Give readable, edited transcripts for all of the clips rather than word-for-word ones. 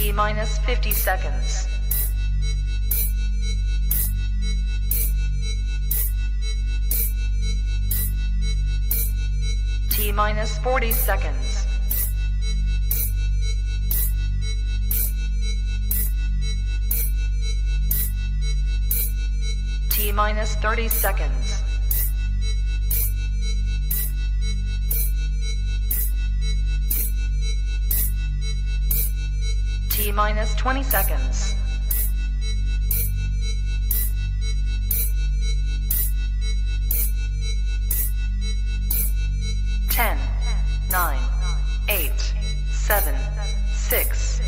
T minus 50 seconds. T minus 40 seconds. T minus 30 seconds. T minus 20 seconds. Ten, 9, 8, 7, 6,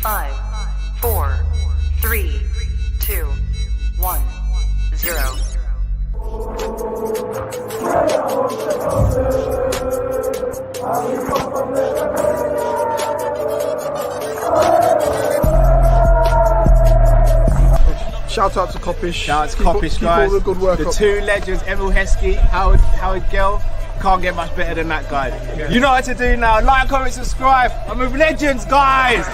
5, 4, 3, 2, 1, 0. Shout out to Kop-Ish. Shout out to Kopish, guys. Keep all the good work the up. two legends, Emil Heskey, Howard Gill. Can't get much better than that, guys. Yeah. You know what to do now. Like, comment, subscribe. I'm with legends, guys.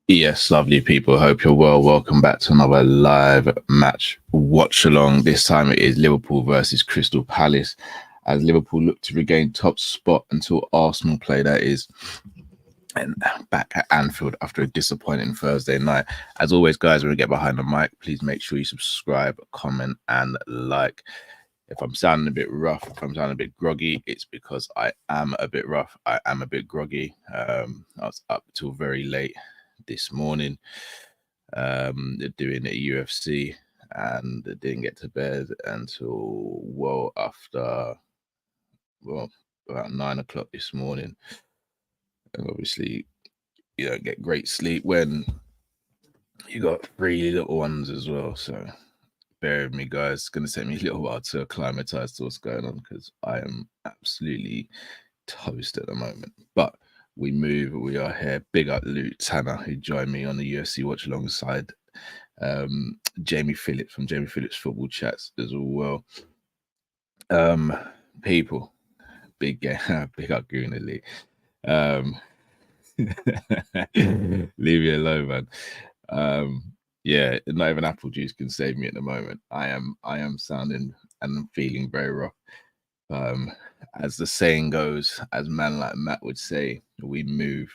Yes, lovely people. Hope you're well. Welcome back to another live match watch along. This time it is Liverpool versus Crystal Palace, as Liverpool look to regain top spot until Arsenal play, that is, and back at Anfield after a disappointing Thursday night. As always, guys, when we get behind the mic, please make sure you subscribe, comment, and like. If I'm sounding a bit rough, if I'm sounding a bit groggy, it's because I am a bit rough. I am a bit groggy. I was up till very late this morning doing a UFC, and didn't get to bed until about 9 o'clock this morning. And obviously you don't get great sleep when you got 3 little ones as well, so bear with me, guys. It's going to take me a little while to acclimatize to what's going on, because I am absolutely toast at the moment. But we are here. Big up Luke Tanner, who joined me on the UFC watch alongside Jamie Phillips from Jamie Phillips Football Chats as well. People, big game, big up Gooner Lee. Leave me alone, man. Yeah, not even apple juice can save me at the moment. I am sounding and feeling very rough. As the saying goes, as man like Matt would say, we move.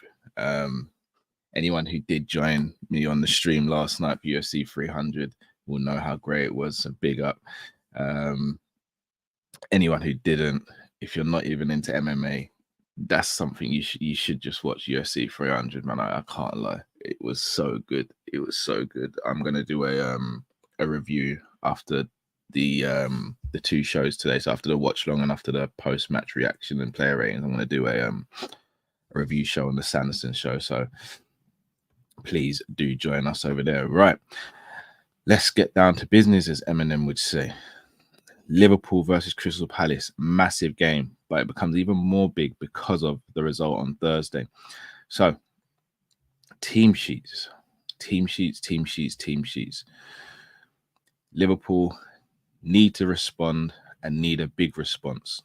Anyone who did join me on the stream last night for UFC 300 will know how great it was. So big up. Anyone who didn't, if you're not even into MMA, that's something you should just watch. UFC 300, man. I can't lie, it was so good. It was so good. I'm gonna do a review after the 2 shows today. So after the watch long and after the post match reaction and player ratings, I'm gonna do a review show on the Sanderson show. So please do join us over there. Right, let's get down to business, as Eminem would say. Liverpool versus Crystal Palace, massive game, but it becomes even more big because of the result on Thursday. So, team sheets. Liverpool need to respond and need a big response.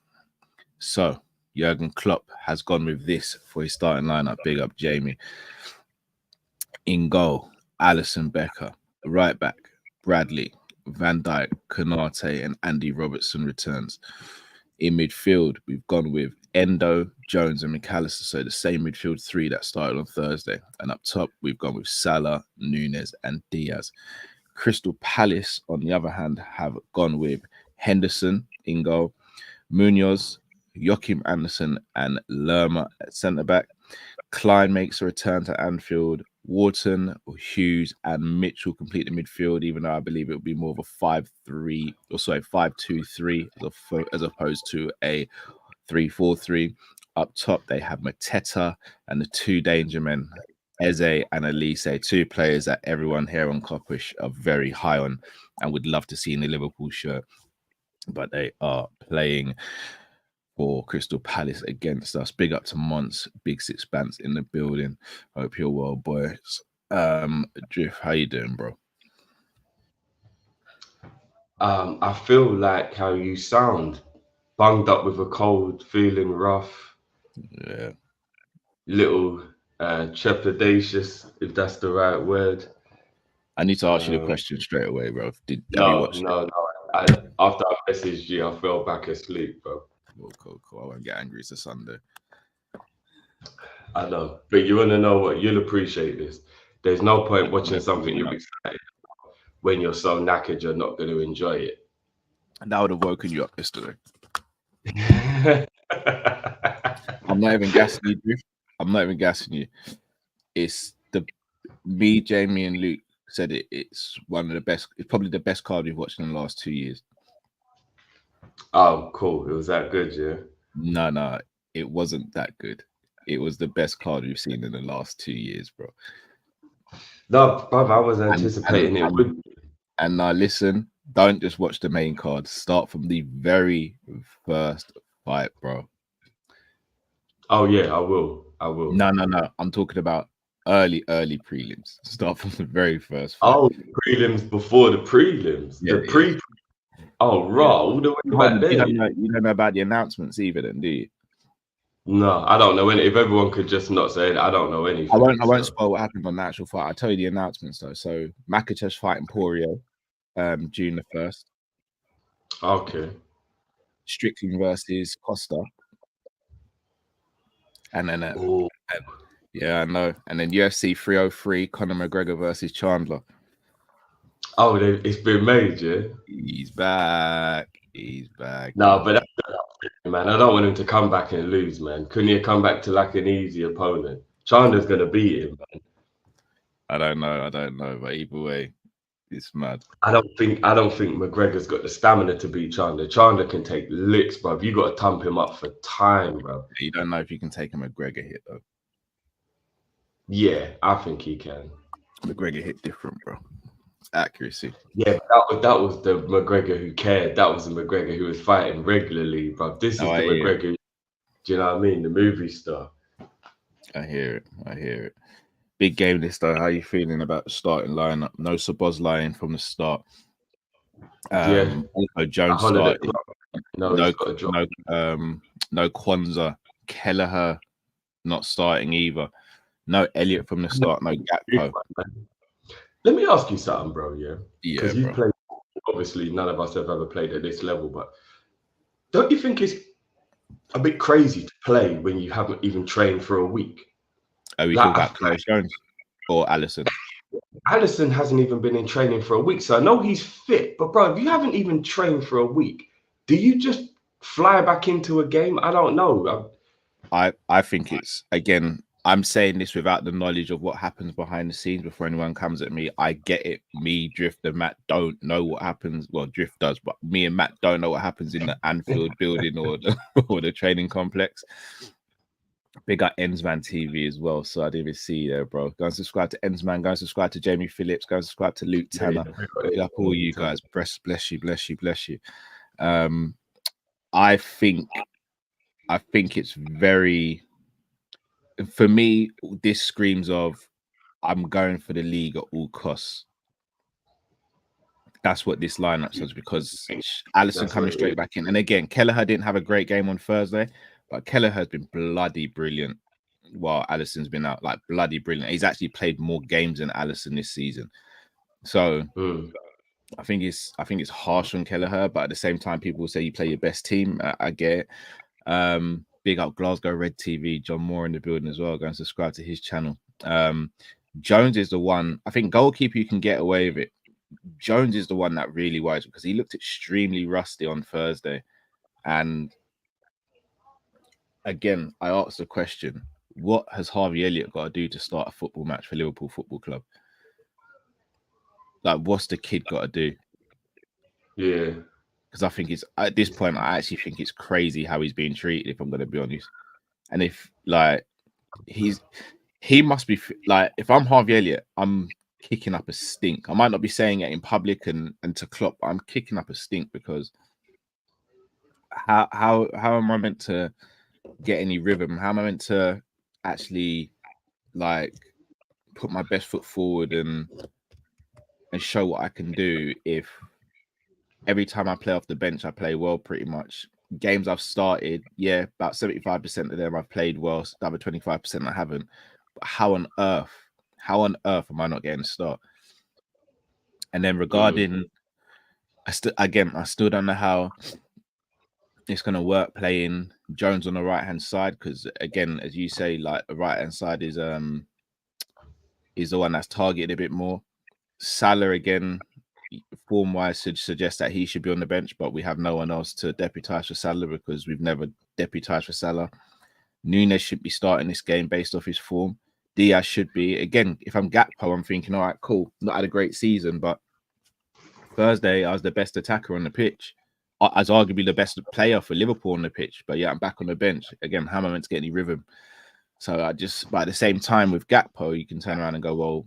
So, Jurgen Klopp has gone with this for his starting lineup. Big up Jamie. In goal, Alisson Becker. Right back, Bradley, Van Dijk, Konate, and Andy Robertson returns. In midfield, we've gone with Endo, Jones, and McAllister, so the same midfield 3 that started on Thursday. And up top, we've gone with Salah, Nunez, and Diaz. Crystal Palace, on the other hand, have gone with Henderson in goal, Munoz, Joachim Anderson, and Lerma at centre-back. Klein makes a return to Anfield. Wharton, Hughes, and Mitchell complete the midfield, even though I believe it would be more of a 5-2-3 as opposed to a 3-4-3. Up top, they have Mateta and the 2 danger men, Eze and Elise, 2 players that everyone here on Kop-Ish are very high on and would love to see in the Liverpool shirt, but they are playing for Crystal Palace against us. Big up to Mons, Big Six Bants in the building. Hope you're well, boys. Drift, how you doing, bro? I feel like how you sound, bunged up with a cold, feeling rough. Yeah. Little trepidatious, if that's the right word. I need to ask you the question straight away, bro. Have you No, watched it? no, no. After I messaged you, I fell back asleep, bro. Cool. I won't get angry. It's a Sunday. I know, but you want to know what? You'll appreciate this. There's no point watching something you're excited when you're so knackered you're not going to enjoy it. And that would have woken you up yesterday. I'm not even gassing you, dude. I'm not even gassing you. It's me, Jamie, and Luke said it. It's one of the best. It's probably the best card we've watched in the last 2 years. Oh, cool. It was that good, yeah? No, it wasn't that good. It was the best card we've seen in the last 2 years, bro. No, bruv, I was anticipating it would. And now listen, don't just watch the main card. Start from the very first fight, bro. Oh yeah, I will. No. I'm talking about early prelims. Start from the very first fight. Oh, prelims before the prelims. Yeah, the pre. Oh, right. All the way back there. You don't know about the announcements either, then, do you? No, I don't know any. If everyone could just not say it, I don't know anything. I won't spoil what happened on the actual fight. I'll tell you the announcements though. So Makachev fighting Poirier, June the 1st. Okay. Strickland versus Costa. And then yeah, I know. And then UFC 303, Conor McGregor versus Chandler. Oh, it's been made, yeah? He's back. No, but that's man. I don't want him to come back and lose, man. Couldn't he come back to like an easy opponent? Chandler's gonna beat him, man. I don't know, but either way, it's mad. I don't think McGregor's got the stamina to beat Chandler. Chandler can take licks, bro. You got to thump him up for time, bro. You don't know if you can take a McGregor hit though. Yeah, I think he can. McGregor hit different, bro. Accuracy. Yeah, that was the McGregor who cared. That was the McGregor who was fighting regularly, bro. This is the McGregor. Do you know what I mean? The movie star. I hear it. Big game this though. How are you feeling about the starting lineup? No Sabozlai from the start. Also Jones started. No Kwanzaa. Kelleher not starting either. No Elliott from the start. No Gakpo. Let me ask you something, bro. Yeah, because you bro. played. Obviously, none of us have ever played at this level, but don't you think it's a bit crazy to play when you haven't even trained for a week? Are we talking about Kop-Ish Jones or Alisson? Alisson hasn't even been in training for a week, so I know he's fit. But bro, if you haven't even trained for a week, do you just fly back into a game? I don't know. I think it's, again, I'm saying this without the knowledge of what happens behind the scenes before anyone comes at me. I get it. Me, Drift, and Matt don't know what happens. Well, Drift does, but me and Matt don't know what happens in the Anfield building or the training complex. Big up Ensman TV as well. So I didn't even see you there, bro. Go and subscribe to Ensman. Go and subscribe to Jamie Phillips. Go and subscribe to Luke Tanner. Big up all you guys. Bless you. I think it's very... For me, this screams of I'm going for the league at all costs. That's what this lineup says, because Alisson coming straight back in. And again, Kelleher didn't have a great game on Thursday, but Kelleher has been bloody brilliant while Alisson's been out, like bloody brilliant. He's actually played more games than Alisson this season. So I think it's harsh on Kelleher, but at the same time, people will say you play your best team. I get it. Big up Glasgow Red TV, John Moore in the building as well. Go and subscribe to his channel. Jones is the one. I think goalkeeper, you can get away with it. Jones is the one that really worries, because he looked extremely rusty on Thursday. And again, I asked the question, what has Harvey Elliott got to do to start a football match for Liverpool Football Club? Like, what's the kid got to do? Yeah. Because I think it's, at this point, I actually think it's crazy how he's being treated, if I'm going to be honest. And if, like, he must be, like, if I'm Harvey Elliott, I'm kicking up a stink. I might not be saying it in public and to Klopp, but I'm kicking up a stink, because how am I meant to get any rhythm? How am I meant to actually, like, put my best foot forward and show what I can do if every time I play off the bench, I play well, pretty much? games I've started, yeah, about 75% of them I've played well. The other 25% I haven't. But how on earth am I not getting a start? And then regarding, I still don't know how it's going to work playing Jones on the right hand side, because again, as you say, like the right hand side is the one that's targeted a bit more. Salah again, form wise, should suggest that he should be on the bench, but we have no one else to deputise for Salah because we've never deputised for Salah. Nunez should be starting this game based off his form. Diaz should be. Again, if I'm Gakpo, I'm thinking, all right, cool, not had a great season, but Thursday I was the best attacker on the pitch. I was arguably the best player for Liverpool on the pitch, but yeah, I'm back on the bench. Again, how am I meant to get any rhythm? So but at the same time with Gakpo, you can turn around and go, well,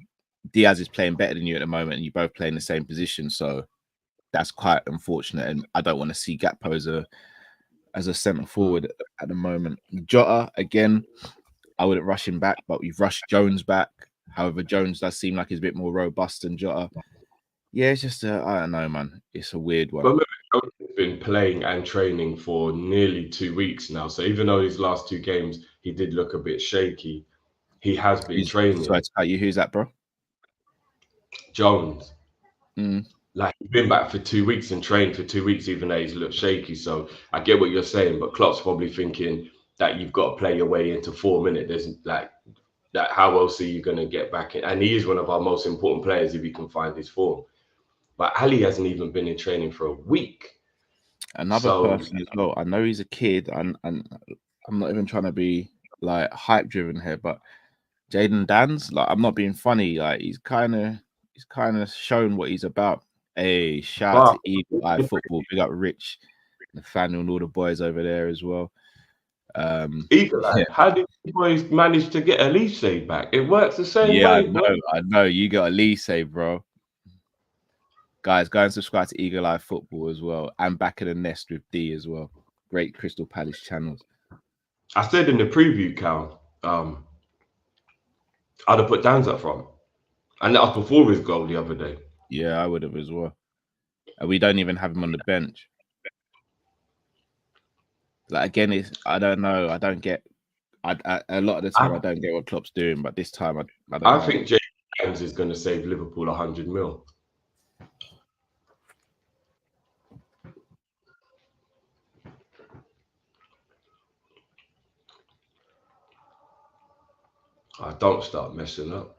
Diaz is playing better than you at the moment, and you both play in the same position. So that's quite unfortunate, and I don't want to see Gakpo as a centre forward at the moment. Jota, again, I wouldn't rush him back, but we've rushed Jones back. However, Jones does seem like he's a bit more robust than Jota. Yeah, it's just I don't know, man. It's a weird one. But he's been playing and training for nearly 2 weeks now. So even though his last 2 games he did look a bit shaky, he has been training. Sorry to cut you. Who's that, bro? Jones. Like, he's been back for 2 weeks and trained for 2 weeks, even though he's looked shaky. So I get what you're saying, but Klopp's probably thinking that you've got to play your way into 4 minutes. There's like that. How else are you going to get back in? And he is one of our most important players if he can find his form. But Ali hasn't even been in training for a week. Another person as well. I know he's a kid, and I'm not even trying to be like hype driven here, but Jaden Dans, like, I'm not being funny. Like, he's kind of shown what he's about. Hey, shout out to Eagle Eye Football. Big up Rich, Nathaniel, and all the boys over there as well. Eagle Eye, how did you boys manage to get Elise back? It works the same way. Yeah, I know. You got Elise, bro. Guys, go and subscribe to Eagle Eye Football as well, and Back in the Nest with D as well. Great Crystal Palace channels. I said in the preview, Cal, I'd have put Dans up front, and that was before his goal the other day. Yeah, I would have as well. And we don't even have him on the bench. Like, again, I don't know. I don't get. A lot of the time, I don't get what Klopp's doing, but this time, I don't know. I think James is going to save Liverpool 100 mil. Don't start messing up.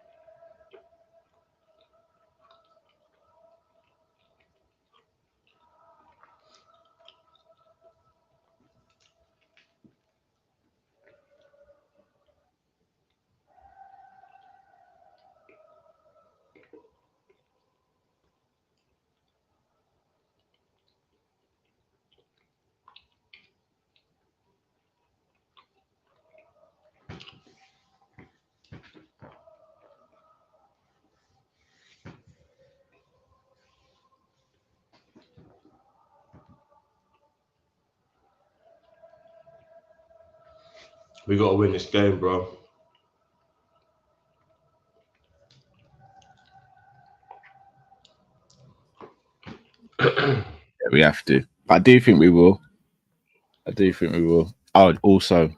We got to win this game, bro. Yeah, we have to. I do think we will. I would also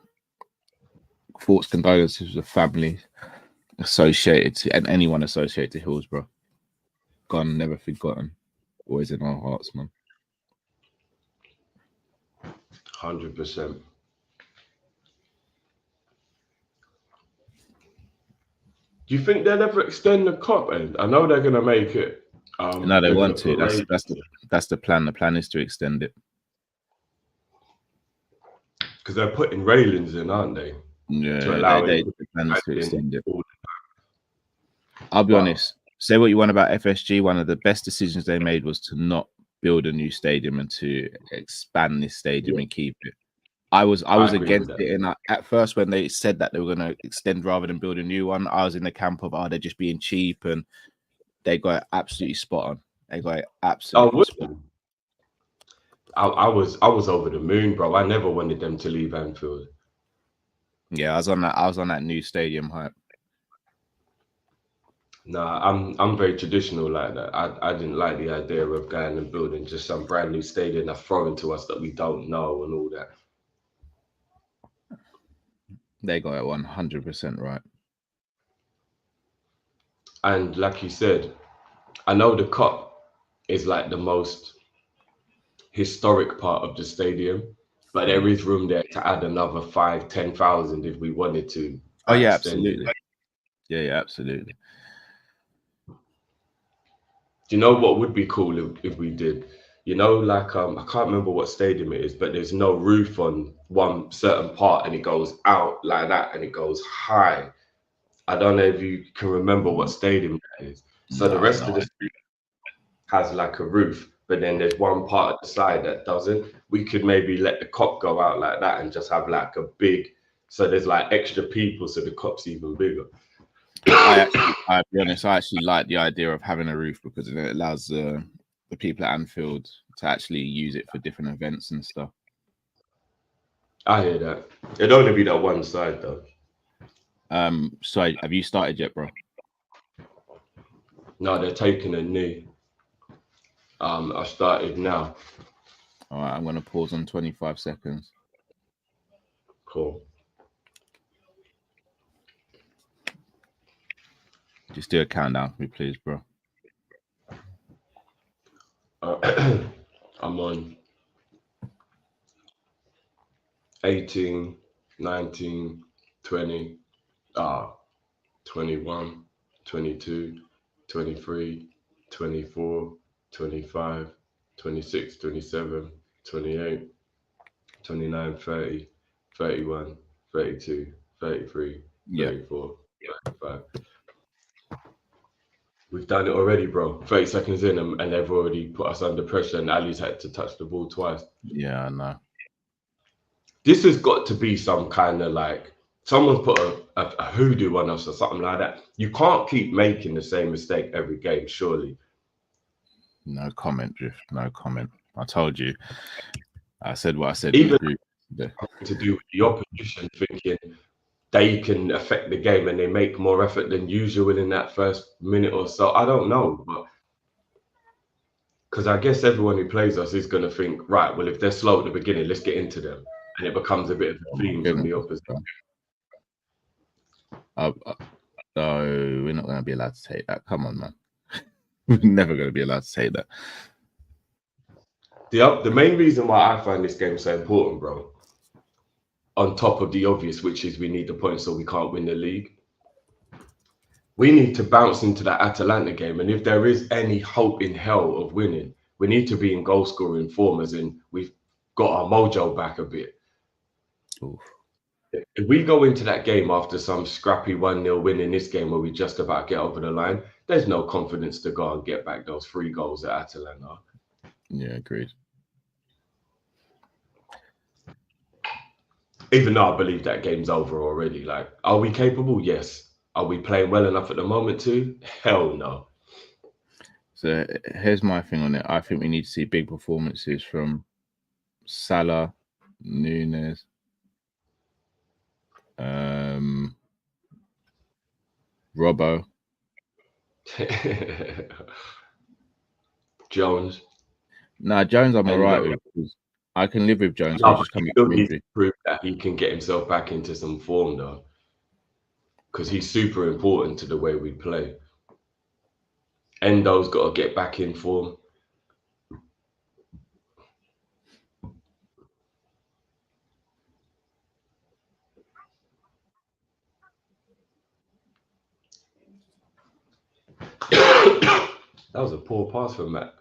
thoughts, condolences to the family associated to, and anyone associated to Hillsborough. Gone, never forgotten. Always in our hearts, man. 100%. Do you think they'll ever extend the Kop? And I know they're going to make it. No, they want to. That's the plan. The plan is to extend it. Because they're putting railings in, aren't they? Yeah, the plan is to extend it. I'll be honest. Say what you want about FSG. One of the best decisions they made was to not build a new stadium and to expand this stadium and keep it. I was against it, and at first when they said that they were going to extend rather than build a new one, I was in the camp of they're just being cheap, and they got it absolutely spot on. They got it absolutely spot on. I was over the moon, bro. I never wanted them to leave Anfield. Yeah, I was on that new stadium hype. Nah, I'm very traditional like that. I didn't like the idea of going and building just some brand new stadium that's thrown to us that we don't know and all that. They got it 100% right. And like you said, I know the Kop is like the most historic part of the stadium, but there is room there to add another 5,000-10,000 if we wanted to. Oh yeah, extend it. absolutely. Yeah, absolutely. Do you know what would be cool if we did? You know, like I can't remember what stadium it is, but there's no roof on one certain part and it goes out like that and it goes high. I don't know if you can remember what stadium that is. So the rest of the stadium has like a roof, but then there's one part of the side that doesn't. We could maybe let the Kop go out like that and just have like a big, so there's like extra people, so the Kop's even bigger. I'll be honest, I actually like the idea of having a roof because it allows the people at Anfield to actually use it for different events and stuff. I hear that. It'd only be that one side though. So have you started yet, bro? No, they're taking a knee. I started now. All right, I'm going to pause on 25 seconds. Cool. Just do a countdown for me, please, bro. I'm on 18, 19, 20, 21, 22, 23, 24, 25, 26, 27, 28, 29, 30, 31, 32, 33, 34, 35. We've done it already, bro. 30 seconds in and they've already put us under pressure and Ali's had to touch the ball twice. Yeah, I know. This has got to be some kind of like, someone's put a hoodoo on us or something like that. You can't keep making the same mistake every game, surely. No comment, Drift. No comment. I told you. I said what I said. Even to do with the opposition, thinking they can affect the game and they make more effort than usual in that first minute or so. I don't know, but because I guess everyone who plays us is going to think, right, well, if they're slow at the beginning, let's get into them. And it becomes a bit of a theme from the opposition. No, we're not going to be allowed to take that. Come on, man. We're never going to be allowed to take that. The main reason why I find this game so important, bro, on top of the obvious, which is we need the points so we can't win the league. We need to bounce into that Atalanta game. And if there is any hope in hell of winning, we need to be in goal scoring form, as in we've got our mojo back a bit. Oof. If we go into that game after some scrappy 1-0 win in this game where we just about get over the line, there's no confidence to go and get back those 3 goals at Atalanta. Yeah, agreed. Even though I believe that game's over already. Like, are we capable? Yes. Are we playing well enough at the moment too? Hell no. So here's my thing on it. I think we need to see big performances from Salah, Nunez, Robbo, Jones. Nah, Jones I'm alright with. I can live with Jones. No, he still needs to prove that he can get himself back into some form though, because he's super important to the way we play. Endo's got to get back in form. That was a poor pass from Matt.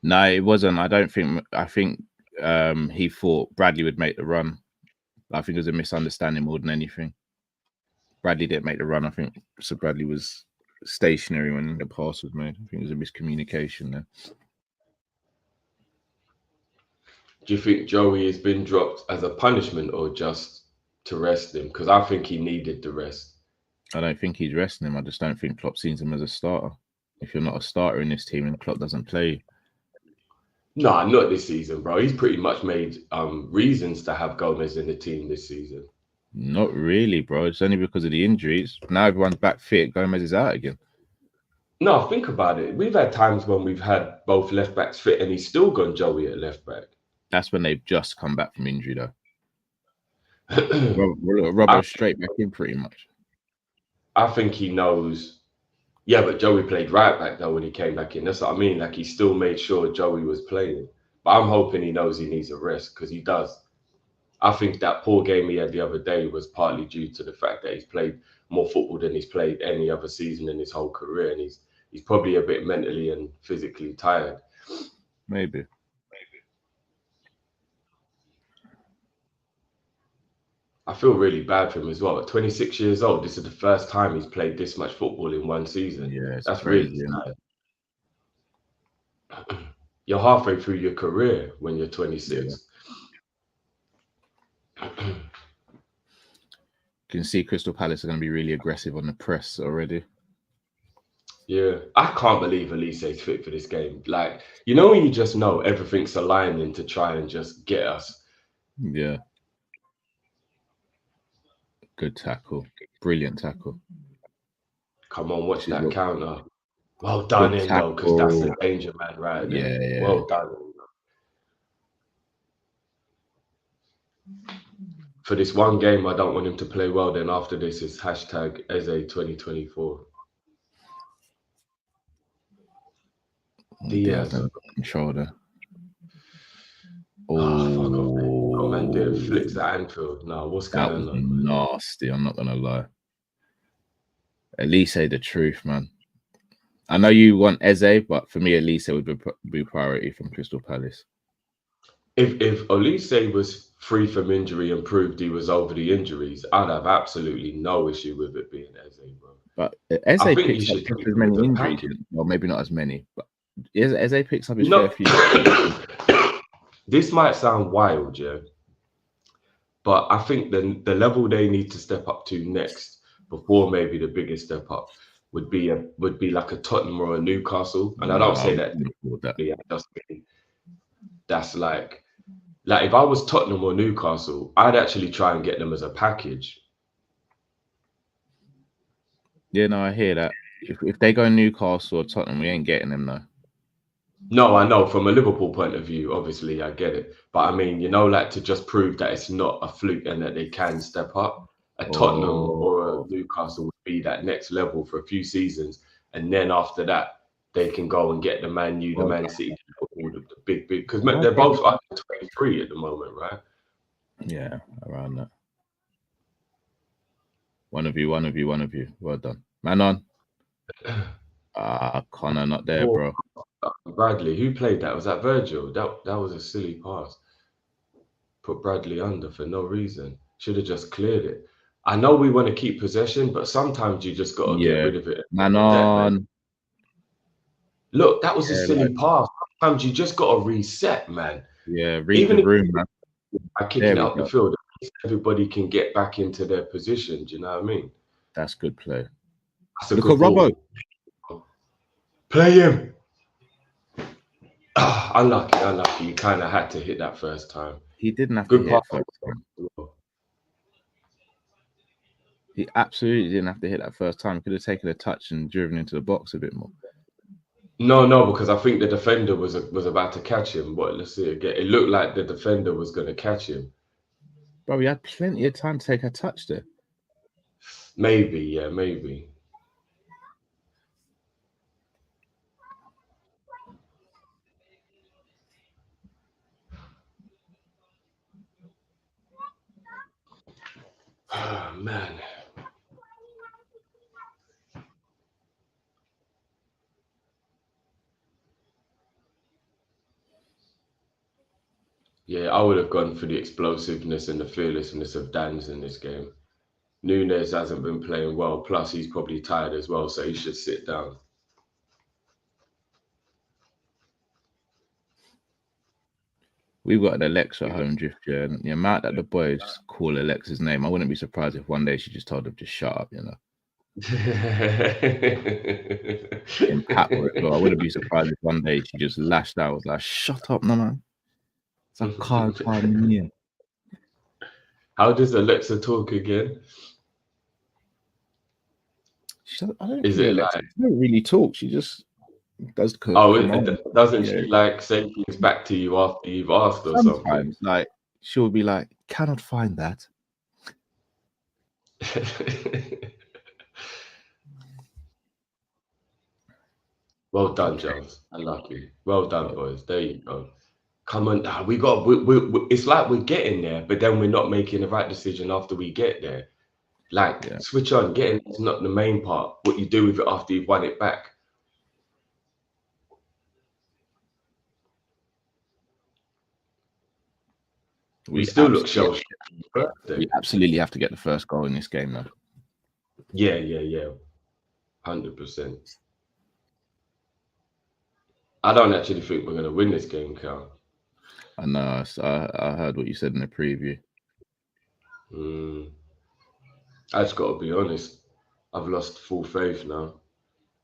No, it wasn't. I think he thought Bradley would make the run. I think it was a misunderstanding more than anything. Bradley didn't make the run. I think so. Bradley was stationary when the pass was made. I think it was a miscommunication there. Do you think Joey has been dropped as a punishment or just to rest him? Because I think he needed the rest. I don't think he's resting him. I just don't think Klopp sees him as a starter. If you're not a starter in this team and Klopp doesn't play. Nah, not this season, bro. He's pretty much made reasons to have Gomez in the team this season. Not really, bro. It's only because of the injuries. Now everyone's back fit. Gomez is out again. No, think about it. We've had times when we've had both left backs fit, and he's still gone Joey at left back. That's when they've just come back from injury, though. I, Robbo's straight back in, pretty much. I think he knows. Yeah, but Joey played right back though when he came back in. That's what I mean. Like he still made sure Joey was playing. But I'm hoping he knows he needs a rest because he does. I think that poor game he had the other day was partly due to the fact that he's played more football than he's played any other season in his whole career, and he's probably a bit mentally and physically tired. Maybe. I feel really bad for him as well. At 26 years old, this is the first time he's played this much football in one season. Yeah, that's crazy, really sad. You're halfway through your career when you're 26. Yeah. You can see Crystal Palace are going to be really aggressive on the press already. Yeah, I can't believe Elise's fit for this game. Like, you know, when you just know everything's aligning to try and just get us. Yeah. Good tackle. Brilliant tackle. Come on, watch that counter. Well done in though, because that's the danger man right there. Yeah. Well done. For this one game, I don't want him to play well. Then after this is hashtag Eze 2024. Diaz. Shoulder. Oh, man, did flicks at Anfield. No, what's going on? Nasty, I'm not gonna lie. At least say the truth, man. I know you want Eze, but for me, at least it would be priority from Crystal Palace. If Olise was free from injury and proved he was over the injuries, I'd have absolutely no issue with it being Eze, bro. But Eze picks up just as many injuries. Well, maybe not as many, but Eze picks up his fair few. This might sound wild, yeah, but I think the level they need to step up to next, before maybe the biggest step up, would be like a Tottenham or a Newcastle. And I don't say that. That's like if I was Tottenham or Newcastle, I'd actually try and get them as a package. Yeah, no, I hear that. If they go Newcastle or Tottenham, we ain't getting them though. No, I know from a Liverpool point of view, obviously I get it. But I mean, you know, like to just prove that it's not a fluke and that they can step up, a Tottenham or a Newcastle would be that next level for a few seasons. And then after that, they can go and get the Man U, the Man City, the big, because they're both like 23 at the moment, right? Yeah, around that. One of you. Well done. Man on. Connor not there, bro. Bradley, who played that? Was that Virgil? That was a silly pass. Put Bradley under for no reason. Should have just cleared it. I know we want to keep possession, but sometimes you just got to get rid of it. Man on. Look, that was a silly pass. Sometimes you just got to reset, man. Yeah, read the room, man. By kicking it up the field, everybody can get back into their position. Do you know what I mean? That's good play. Look at Robbo. Play him. Unlucky. You kind of had to hit that first time. He didn't have to hit first time. He absolutely didn't have to hit that first time. He could have taken a touch and driven into the box a bit more. No, because I think the defender was about to catch him. But let's see again. It looked like the defender was going to catch him. Bro, we had plenty of time to take a touch there. Maybe, yeah, maybe. Oh, man. Yeah, I would have gone for the explosiveness and the fearlessness of Dan's in this game. Nunez hasn't been playing well, plus he's probably tired as well, so he should sit down. We've got an Alexa home drift, yeah, and the amount that the boys call Alexa's name, I wouldn't be surprised if one day she just told them to shut up, you know. In Pat, I wouldn't be surprised if one day she just lashed out, was like, "Shut up, no man." It's a car time here. How does Alexa talk again? I don't Is really it let like? her, she don't really talk. She just does Oh, command. doesn't Yeah. she like say things back to you after you've asked or something? Sometimes, like she'll be like, "Cannot find that." Well done, Jones. I love you. Well done, Oh, boys. There you go. Come on, we got. It's like we're getting there, but then we're not making the right decision after we get there. Like, yeah. switch on. Getting is not the main part. What you do with it after you've won it back. We still look shell. We absolutely have to get the first goal in this game, though. Yeah. 100%. I don't actually think we're going to win this game, Cal. I know. I heard what you said in the preview. I just got to be honest. I've lost full faith now.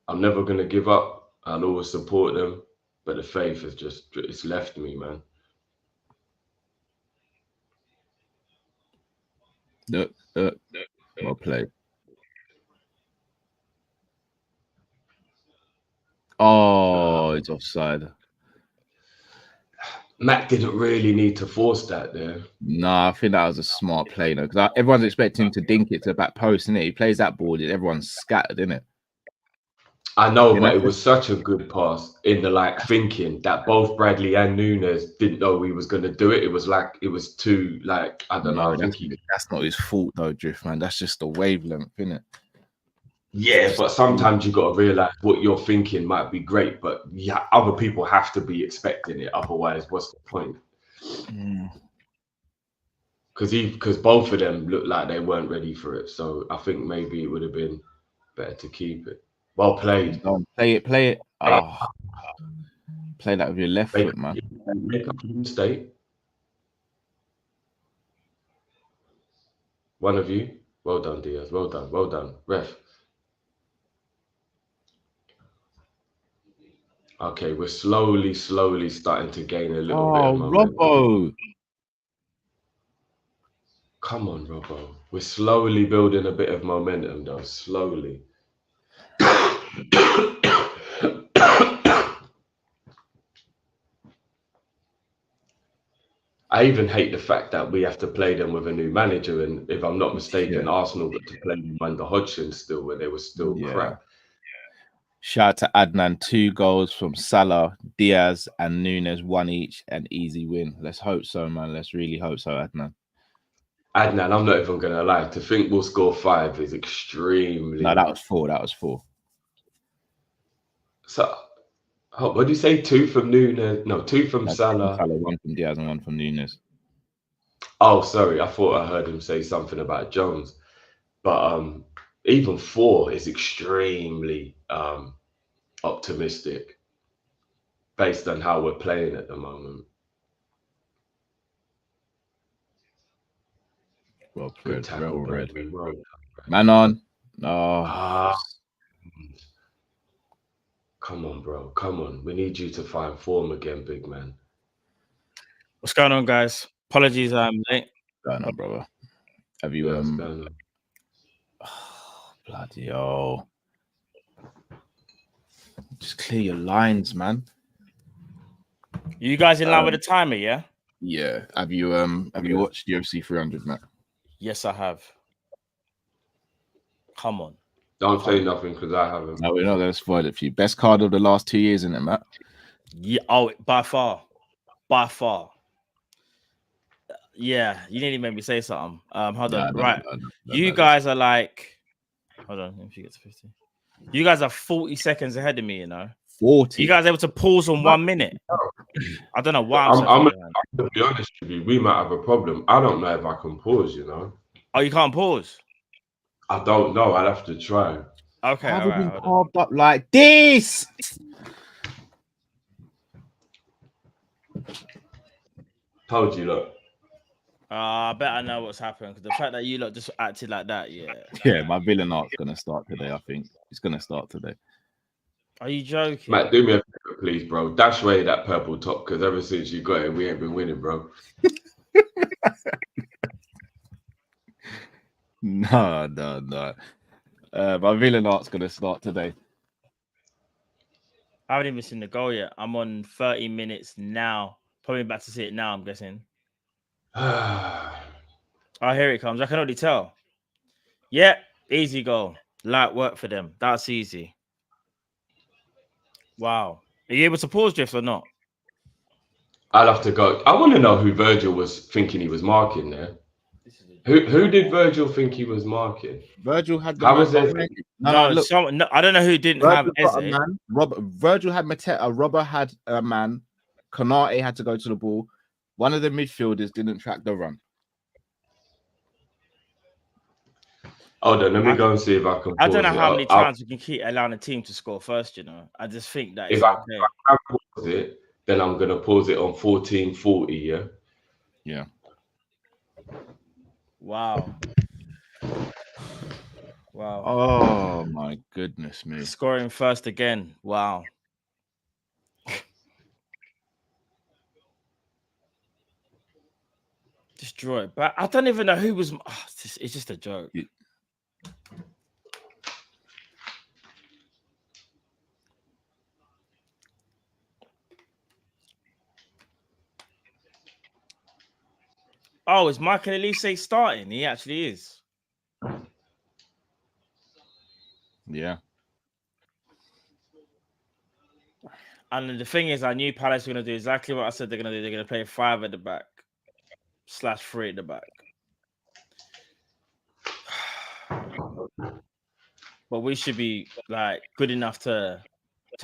I'm never going to give up. I'll always support them. But the faith has it's left me, man. Well played. Oh, it's offside. Matt didn't really need to force that there. No, I think that was a smart play, though, because everyone's expecting him to dink it to the back post, innit? He plays that ball, everyone's scattered, innit? I know, but it was such a good pass in the thinking that both Bradley and Nunez didn't know he was going to do it. It was too I don't know. I think that's not his fault though, Drift, man. That's just the wavelength, innit? Yeah, but sometimes you got to realize what you're thinking might be great, but yeah, other people have to be expecting it. Otherwise, what's the point? Because both of them looked like they weren't ready for it. So I think maybe it would have been better to keep it. Well played. Play it. Oh. Play that with your left foot, man. Make up your mistake. One of you. Well done, Diaz. Well done. Ref. Okay, we're slowly starting to gain a little bit of momentum. Robbo. Come on, Robbo. We're slowly building a bit of momentum, though. Slowly. I even hate the fact that we have to play them with a new manager. And if I'm not mistaken, Arsenal got to play them under Hodgson still, when they were still crap. Shout out to Adnan, 2 goals from Salah, Diaz, and Nunez, 1 each, an easy win. Let's hope so, man. Let's really hope so, Adnan. Adnan, I'm not even going to lie. To think we'll score 5 is extremely... No, that was 4. So, what do you say? 2 from Nunez? No, 2 from Salah. 1 from Diaz and 1 from Nunez. Oh, sorry. I thought I heard him say something about Jones. But even 4 is extremely optimistic based on how we're playing at the moment. Well, good tackle, red. Man on. Oh. Come on, bro. Come on. We need you to find form again, big man. What's going on, guys? Apologies, I'm late. What's going on, brother? Have you Oh, bloody hell. Just clear your lines, man. You guys in line with the timer, yeah? Yeah. Have you watched UFC 300, Matt? Yes, I have. Come on. Don't say nothing because I haven't. No, we're not going to spoil it for you. Best card of the last 2 years, isn't it, Matt? Yeah. Oh, by far. By far. Yeah, you nearly made me say something. Hold on. Right. You guys are like, hold on, let me get to 50. You guys are 40 seconds ahead of me, you know. 40. You guys able to pause on 1 minute? I don't know why. I'm to be honest with you, we might have a problem. I don't know if I can pause, you know. Oh, you can't pause? I don't know. I'd have to try. Okay. Have you been carved up like this? Told you, look. I bet I know what's happened because the fact that you lot just acted like that, yeah. Yeah, my villain arc's gonna start today. I think it's gonna start today. Are you joking? Matt, do me a favor, please, bro. Dash away that purple top because ever since you got it, we ain't been winning, bro. No. My villain art's going to start today. I haven't even seen the goal yet. I'm on 30 minutes now. Probably about to see it now, I'm guessing. Oh, here it comes. I can already tell. Yeah, easy goal. Light work for them. That's easy. Wow. Are you able to pause drift or not? I'll have to go. I want to know who Virgil was thinking he was marking there. Who did Virgil think he was marking? Virgil had the How man was it? behind him. No, look. no, I don't know who didn't have Virgil got a Eze. man. Virgil had Mateta. Robber had a man. Konate had to go to the ball. One of the midfielders didn't track the run. Hold on, let me go and see if I can. I don't know how many times we can keep allowing a team to score first. You know, I just think that if I pause it, then I'm gonna pause it on 14:40. Yeah. Yeah. Wow. Wow. Oh my goodness me. Scoring first again. Wow. Just draw it back. I don't even know who was. Oh, it's just a joke. Yeah. Oh, is Michael Elise starting? He actually is. Yeah. And the thing is, I knew Palace were going to do exactly what I said they're going to do. They're going to play 5 at the back /3 at the back. But we should be like good enough to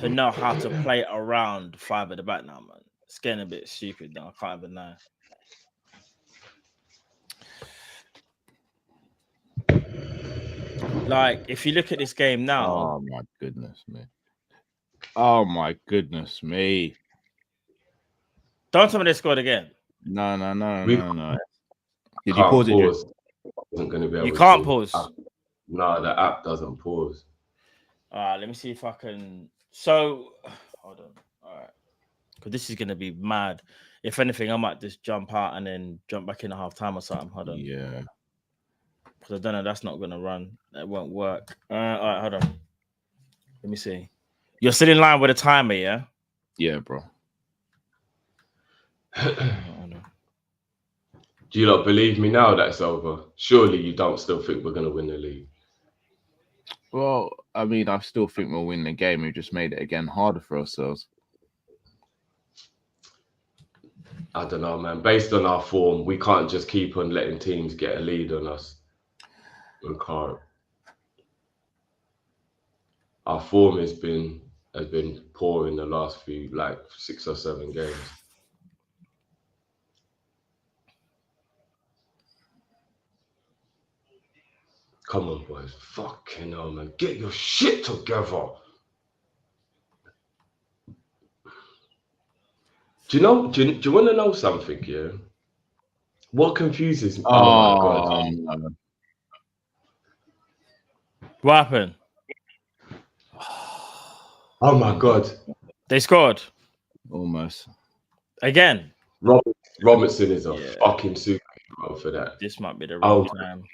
know how to play around 5 at the back now, man. It's getting a bit stupid now. I can't even know. Like, if you look at this game now. Oh my goodness me. Oh my goodness me. Don't tell me they scored again. No. Did You pause it? Wasn't going to be able you can't to. pause. No, the app doesn't pause. All right, let me see if I can. So, hold on. All right. Because this is going to be mad. If anything, I might just jump out and then jump back in at half time or something. Hold on. Yeah. Because I don't know, that's not going to run. That won't work. All right, hold on. Let me see. You're still in line with the timer, yeah? Yeah, bro. Do you not believe me now that it's over? Surely you don't still think we're going to win the league? Well, I mean, I still think we'll win the game. We just made it again harder for ourselves. I don't know, man. Based on our form, we can't just keep on letting teams get a lead on us. We can't. Our form has been poor in the last few, like 6 or 7 games. Come on, boys. Fucking hell, man. Get your shit together. Do you want to know something, yeah? What confuses me? Oh my God. No. What happened? Oh my God. They scored. Almost. Again. Robertson is a fucking superhero for that. This might be the wrong time.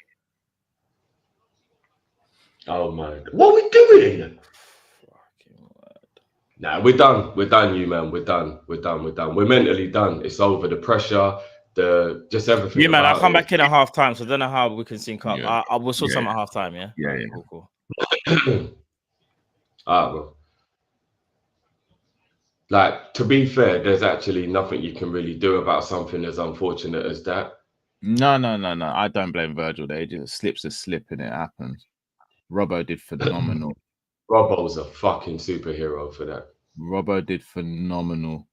Oh my. What are we doing? Nah, we're done. We're done, you man. We're done. We're mentally done. It's over. The pressure, just everything. You man, I'll come back in at half time, so I don't know how we can sync up. Yeah. I will sort something at half time, yeah? Yeah. Cool. All right, bro. Like, to be fair, there's actually nothing you can really do about something as unfortunate as that. No. I don't blame Virgil. They just slips a slip and it happens. Robbo did phenomenal. Robbo's a fucking superhero for that. Robbo did phenomenal.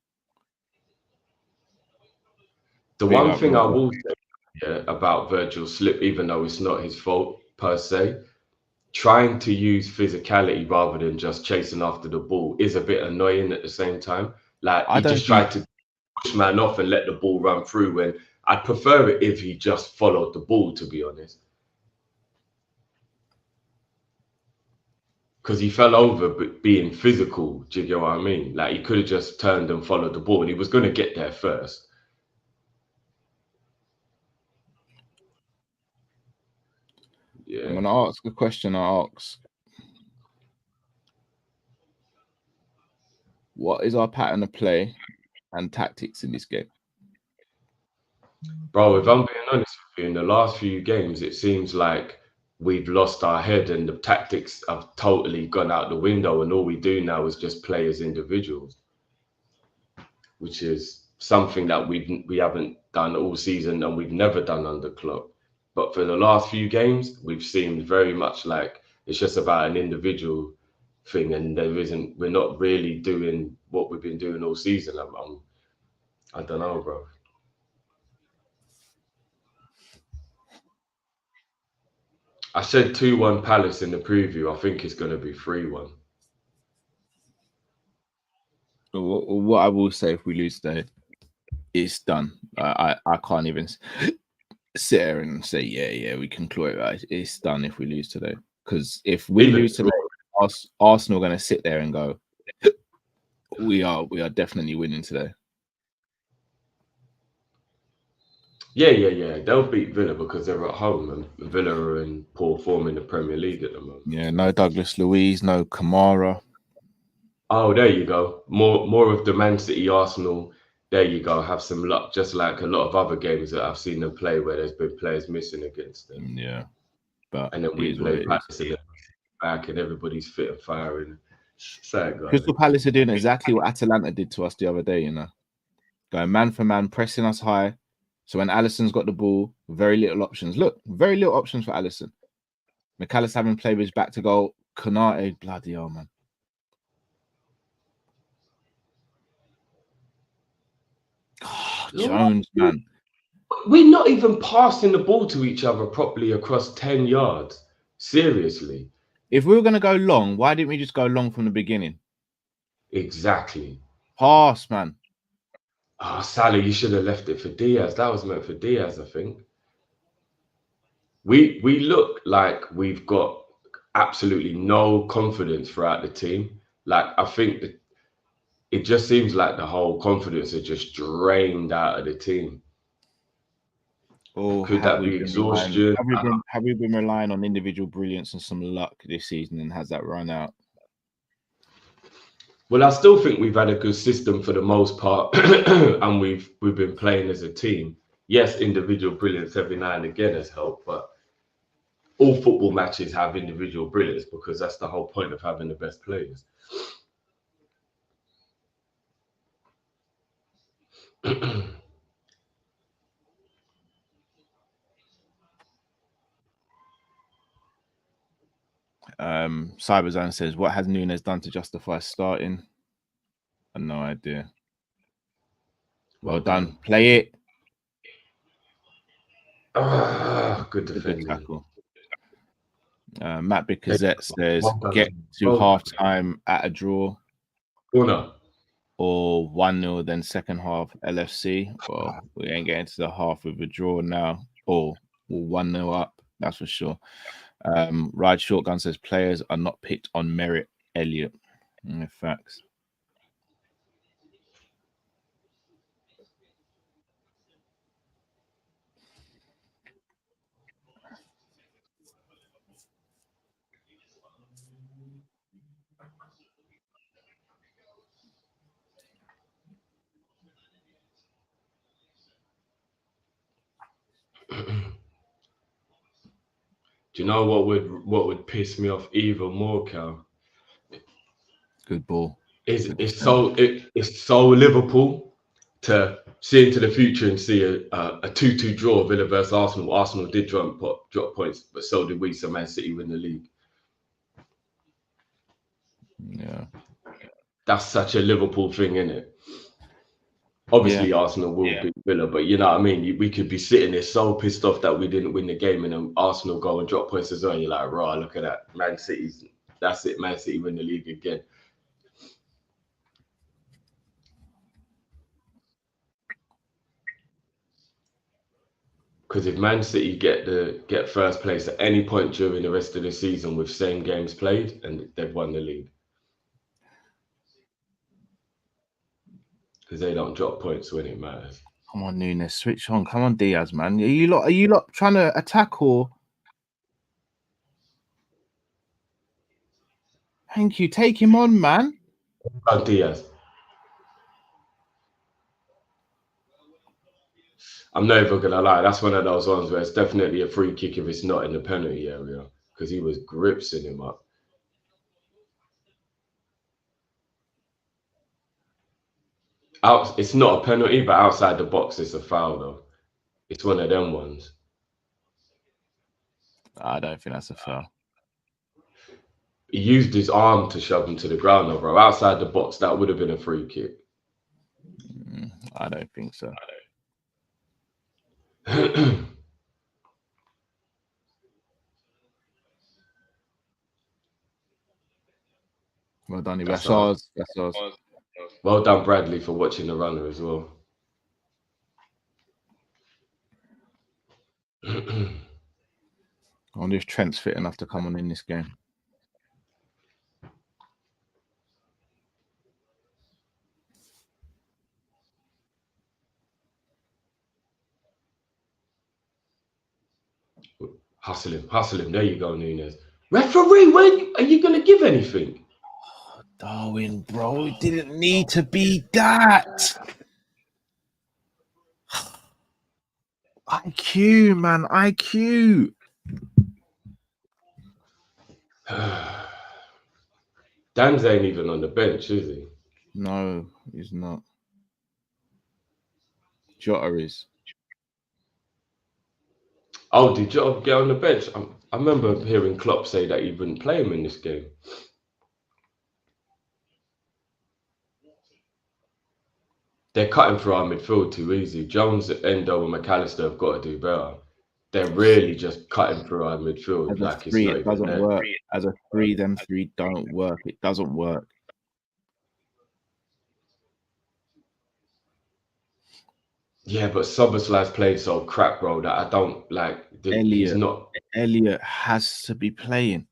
The one thing I will say about Virgil's slip, even though it's not his fault per se, trying to use physicality rather than just chasing after the ball is a bit annoying at the same time. Like, he just tried to push man off and let the ball run through, when I'd prefer it if he just followed the ball, to be honest. Because he fell over being physical. Do you get what I mean? Like, he could have just turned and followed the ball, and he was going to get there first. Yeah. I'm gonna ask a question I ask. What is our pattern of play and tactics in this game? Bro, if I'm being honest with you, in the last few games, it seems like we've lost our head and the tactics have totally gone out the window, and all we do now is just play as individuals, which is something that we haven't done all season and we've never done under Klopp. But for the last few games, we've seemed very much like it's just about an individual thing, and we're not really doing what we've been doing all season. I don't know, bro. I said 2-1 Palace in the preview. I think it's going to be 3-1. What I will say, if we lose today, it's done. I can't even sit there and say, yeah, we can claw it right. It's done if we lose today. Because if we lose today, Arsenal are going to sit there and go, we are definitely winning today. Yeah. They'll beat Villa because they're at home, and Villa are in poor form in the Premier League at the moment. Yeah, no Douglas Luiz, no Kamara. Oh, there you go. More of the Man City Arsenal. There you go. Have some luck, just like a lot of other games that I've seen them play where there's been players missing against them. Yeah, but and then we play Palace back, and everybody's fit and firing. Crystal Palace are doing exactly what Atalanta did to us the other day. Going man for man, pressing us high. So when Alisson's got the ball, very little options. Look, very little options for Alisson. McAllister having played his back to goal. Konate, bloody hell, man. Oh, Jones, man. We're not even passing the ball to each other properly across 10 yards. Seriously. If we were going to go long, why didn't we just go long from the beginning? Exactly. Pass, man. Oh, Salah, you should have left it for Diaz. That was meant for Diaz, I think. We look like we've got absolutely no confidence throughout the team. Like, I think that it just seems like the whole confidence is just drained out of the team. Or could that be exhaustion? Have we been relying on individual brilliance and some luck this season, and has that run out? Well, I still think we've had a good system for the most part, and we've been playing as a team. Yes, individual brilliance every now and again has helped, but all football matches have individual brilliance because that's the whole point of having the best players. Cyberzone says, what has Nunez done to justify starting? I have no idea. Well done. Play it. Good defending. Tackle. Matt Bicazette says, get to half-time at a draw. Or 1-0, then second half LFC. Well, we ain't getting to the half with a draw now. Or 1-0 up, that's for sure. Ride Shotgun says players are not picked on merit. Elliot. Facts. Do you know what would piss me off even more, Cal? Good ball. It's so Liverpool to see into the future and see a 2-2 draw, Villa versus Arsenal. Arsenal did drop points, but so did we. So Man City win the league. Yeah, that's such a Liverpool thing, isn't it? Obviously, Arsenal will beat Villa, but you know what I mean? We could be sitting there so pissed off that we didn't win the game, and then Arsenal go and drop points as well. And you're like, raw, look at that. Man City's, that's it. Man City win the league again. Because if Man City get first place at any point during the rest of the season with same games played, and they've won the league. Because they don't drop points when it matters. Come on, Nunez, switch on. Come on, Diaz, man. Are you lot trying to attack or? Thank you. Take him on, man. Diaz. I'm not even gonna lie. That's one of those ones where it's definitely a free kick if it's not in the penalty area because he was gripsing him up. It's not a penalty, but outside the box, it's a foul though. It's one of them ones. I don't think that's a foul. He used his arm to shove him to the ground, though, bro. Outside the box, that would have been a free kick. I don't think so. Well done, that's ours. Well done, Bradley, for watching the runner as well. I wonder if Trent's fit enough to come on in this game. Hustle him. There you go, Nunez. Referee, are you going to give anything? Oh, Darwin, bro, it didn't need to be that. IQ, man, IQ. Dan's ain't even on the bench, is he? No, he's not. Jota is. Oh, did Jota get on the bench? I remember hearing Klopp say that he wouldn't play him in this game. They're cutting through our midfield too easy. Jones, Endo, and McAllister have got to do better. They're really just cutting through our midfield. Like three, it doesn't work. As a three, them three don't work. It doesn't work. Yeah, but Soboslai's played so crap, bro, that I don't like. Elliot has to be playing.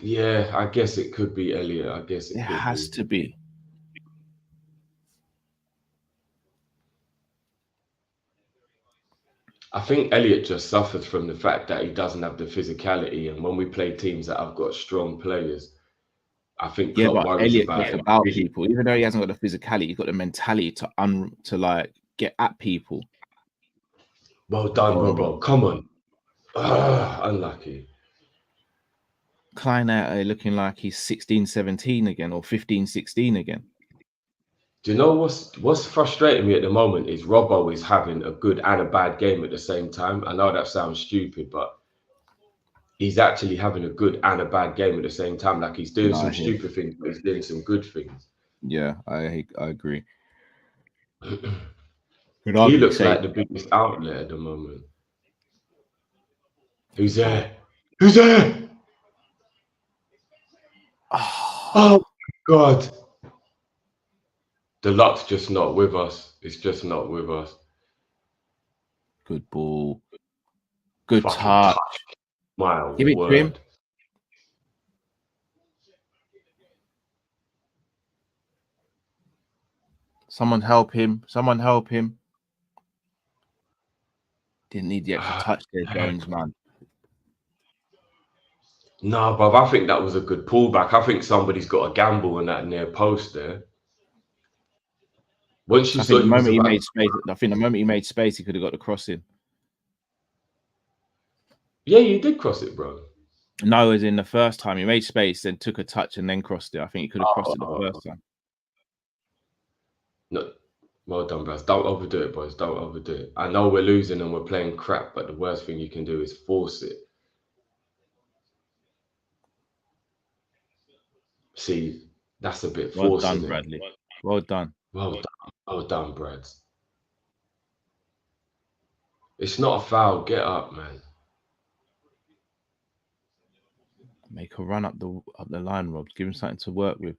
Yeah, I guess it could be Elliot. I guess it has to be. I think Elliot just suffers from the fact that he doesn't have the physicality, and when we play teams that have got strong players, I think Klopp worries about people. Even though he hasn't got the physicality, he's got the mentality to like get at people. Well done, bro. Come on. Unlucky. Klein out looking like he's 16, 17 again, or 15, 16 again. Do you know what's frustrating me at the moment is Robbo is having a good and a bad game at the same time. I know that sounds stupid, but he's actually having a good and a bad game at the same time. Like he's doing some stupid things, but he's doing some good things. Yeah, I agree. He looks like the biggest outlet at the moment. Who's there? Who's there? Oh my God. The luck's just not with us. It's just not with us. Good ball. Good touch. Give it to him. Someone help him. Someone help him. Didn't need the extra touch there, Jones, man. No, bruv, I think that was a good pullback. I think somebody's got a gamble in that near post there. Once you saw the moment he made space, I think the moment he made space, he could have got the cross in. Yeah, you did cross it, bro. No, as in the first time he made space, then took a touch and then crossed it. I think he could have crossed it the first time. No, well done, bros. Don't overdo it, boys. Don't overdo it. I know we're losing and we're playing crap, but the worst thing you can do is force it. See, that's a bit forcing. Well done, Bradley. Well done. Well done, Brad. It's not a foul. Get up, man. Make a run up the line, Rob. Give him something to work with.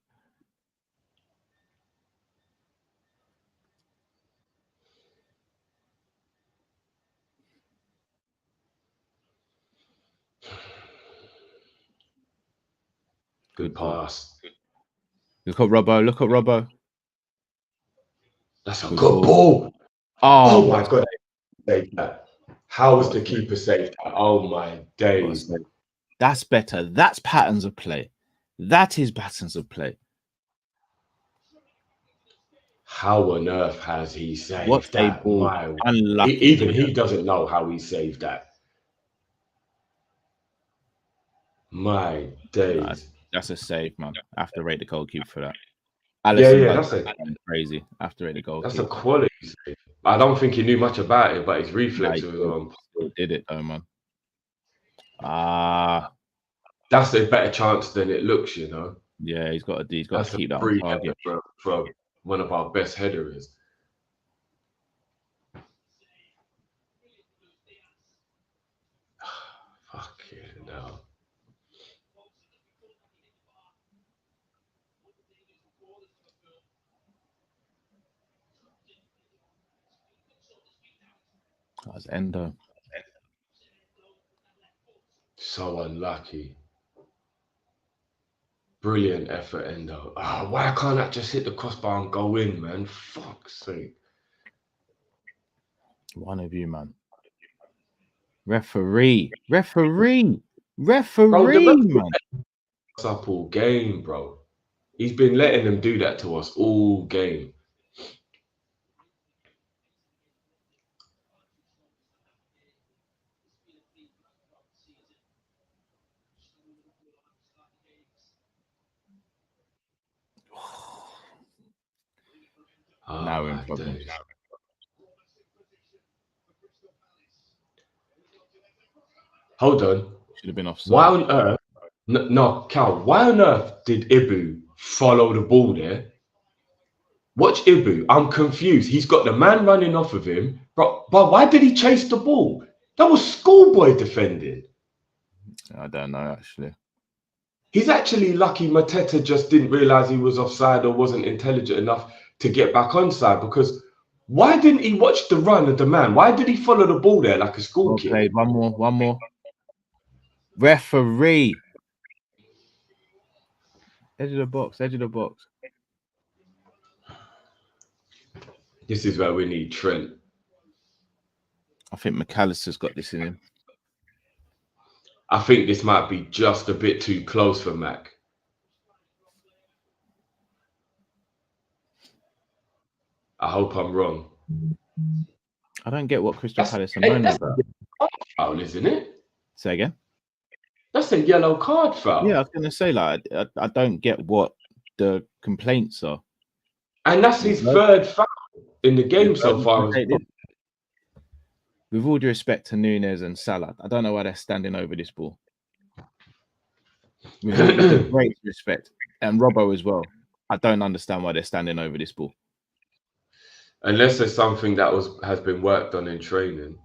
Good pass. Look at Robbo. Look at Robbo. That's a good ball. Oh my God. Saved that. How was the keeper saved that? Oh my days. That's better. That's patterns of play. That is patterns of play. How on earth has he saved What a that? ball. My, Unlucky. even he doesn't know how he saved that. My days. That's a save, man. I have to rate the goalkeeper for that. Yeah, Alisson that's crazy. I have to rate the goalkeeper. That's a quality save. I don't think he knew much about it, but his reflexes was on. He did it though, man. That's a better chance than it looks, you know. Yeah, he's got to keep that free on target for one of our best headers. Fucking hell. That's Endo. So unlucky. Brilliant effort, Endo. Why can't I just hit the crossbar and go in, man? Fuck's sake. One of you, man. Referee, man. It's up all game, bro. He's been letting them do that to us all game. Now we're in problems. Hold on. Should have been offside. Why on earth? No, Cal. Why on earth did Ibu follow the ball there? Watch Ibu. I'm confused. He's got the man running off of him, but why did he chase the ball? That was schoolboy defending. I don't know actually. He's actually lucky Mateta just didn't realize he was offside or wasn't intelligent enough to get back onside, because why didn't he watch the run of the man? Why did he follow the ball there like a school kid? Played. One more. Referee. Edge of the box. This is where we need Trent. I think McAllister's got this in him. I think this might be just a bit too close for Mac. I hope I'm wrong. I don't get what Crystal Palace are moaning about. Foul, isn't it? Say again? That's a yellow card foul. Yeah, I was going to say, like, I don't get what the complaints are. And that's his third foul in the game so far. With all due respect to Nunez and Salah, I don't know why they're standing over this ball. With great respect. And Robbo as well. I don't understand why they're standing over this ball. Unless there's something that has been worked on in training.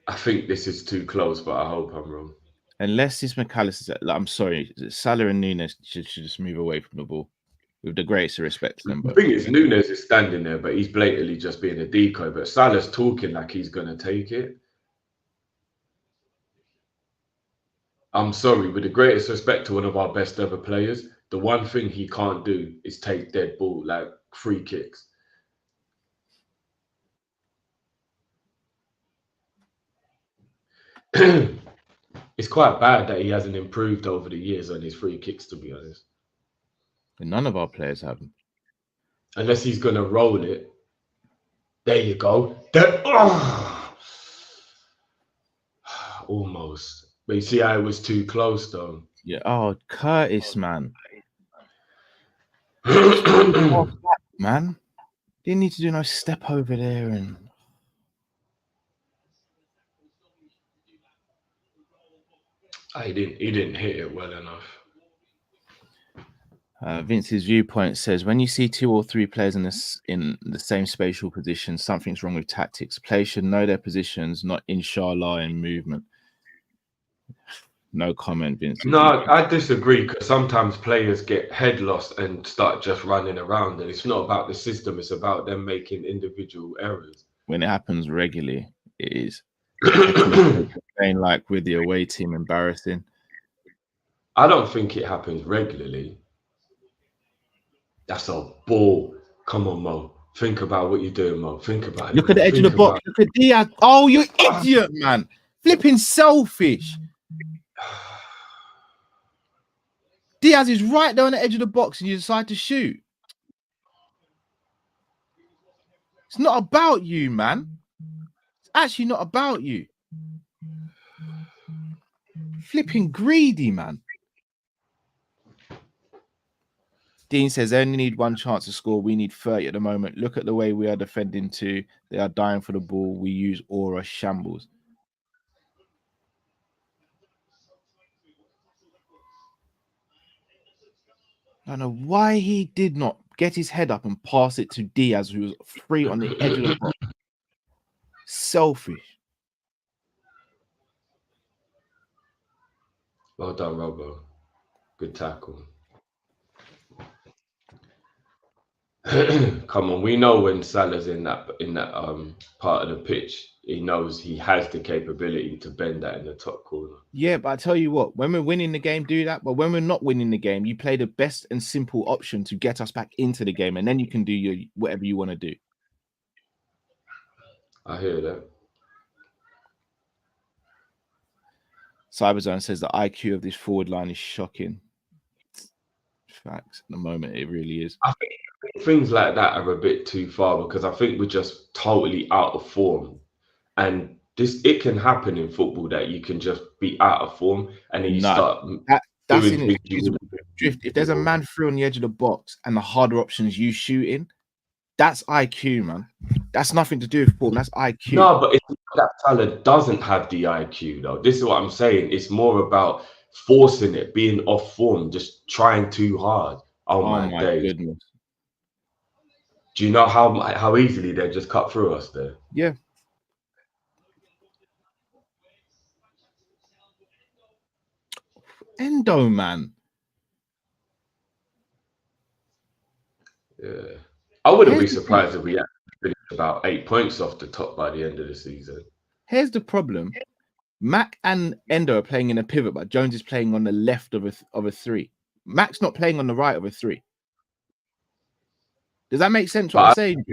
I think this is too close, but I hope I'm wrong. Unless it's McAllister, like, I'm sorry, Salah and Nunez should just move away from the ball. With the greatest respect to them. The thing is, Nunez is standing there, but he's blatantly just being a decoy. But Salah's talking like he's going to take it. I'm sorry, with the greatest respect to one of our best ever players, the one thing he can't do is take dead ball, like free kicks. It's quite bad that he hasn't improved over the years on his free kicks, to be honest. And none of our players have them. Unless he's going to roll it. There you go. Almost. But you see how it was too close, though. Yeah. Oh, Curtis, man. Man. Didn't need to do no step over there. And he didn't hit it well enough. Vince's viewpoint says, when you see 2 or 3 players in the same spatial position, something's wrong with tactics. Players should know their positions, not inshallah in movement. No comment, Vince. No, I disagree, because sometimes players get head lost and start just running around, and it's not about the system, it's about them making individual errors. When it happens regularly, it is. Saying like with the away team, embarrassing. I don't think it happens regularly. That's a ball. Come on, Mo. Think about what you're doing, Mo. Think about it. Look at the edge of the box. Look at Diaz. Oh, you idiot, man. Flipping selfish. Diaz is right there on the edge of the box and you decide to shoot. It's not about you, man. It's actually not about you. Flipping greedy, man. Dean says, they only need one chance to score. We need 30 at the moment. Look at the way we are defending too. They are dying for the ball. We use aura shambles. I don't know why he did not get his head up and pass it to Diaz, who was free on the edge of the box. Selfish. Well done, Robbo. Good tackle. Come on, we know when Salah's in that part of the pitch, he knows he has the capability to bend that in the top corner. Yeah, but I tell you what, when we're winning the game, do that. But when we're not winning the game, you play the best and simple option to get us back into the game, and then you can do your whatever you want to do. I hear that. Cyberzone says the IQ of this forward line is shocking. Facts. At the moment, it really is. I think things like that are a bit too far because I think we're just totally out of form. And it can happen in football that you can just be out of form and then you start that's doing inexcusable drift. If there's a man through on the edge of the box and the harder options you shooting, that's IQ, man. That's nothing to do with form. That's IQ. No, but it's not that Salah doesn't have the IQ though. This is what I'm saying. It's more about forcing it, being off form, just trying too hard. Oh my days. Goodness. Do you know how easily they just cut through us there? Yeah. Endo, man. Yeah. I wouldn't be surprised if we actually finished about 8 points off the top by the end of the season. Here's the problem. Mac and Endo are playing in a pivot, but Jones is playing on the left of a three. Mac's not playing on the right of a three. Does that make sense what I'm saying?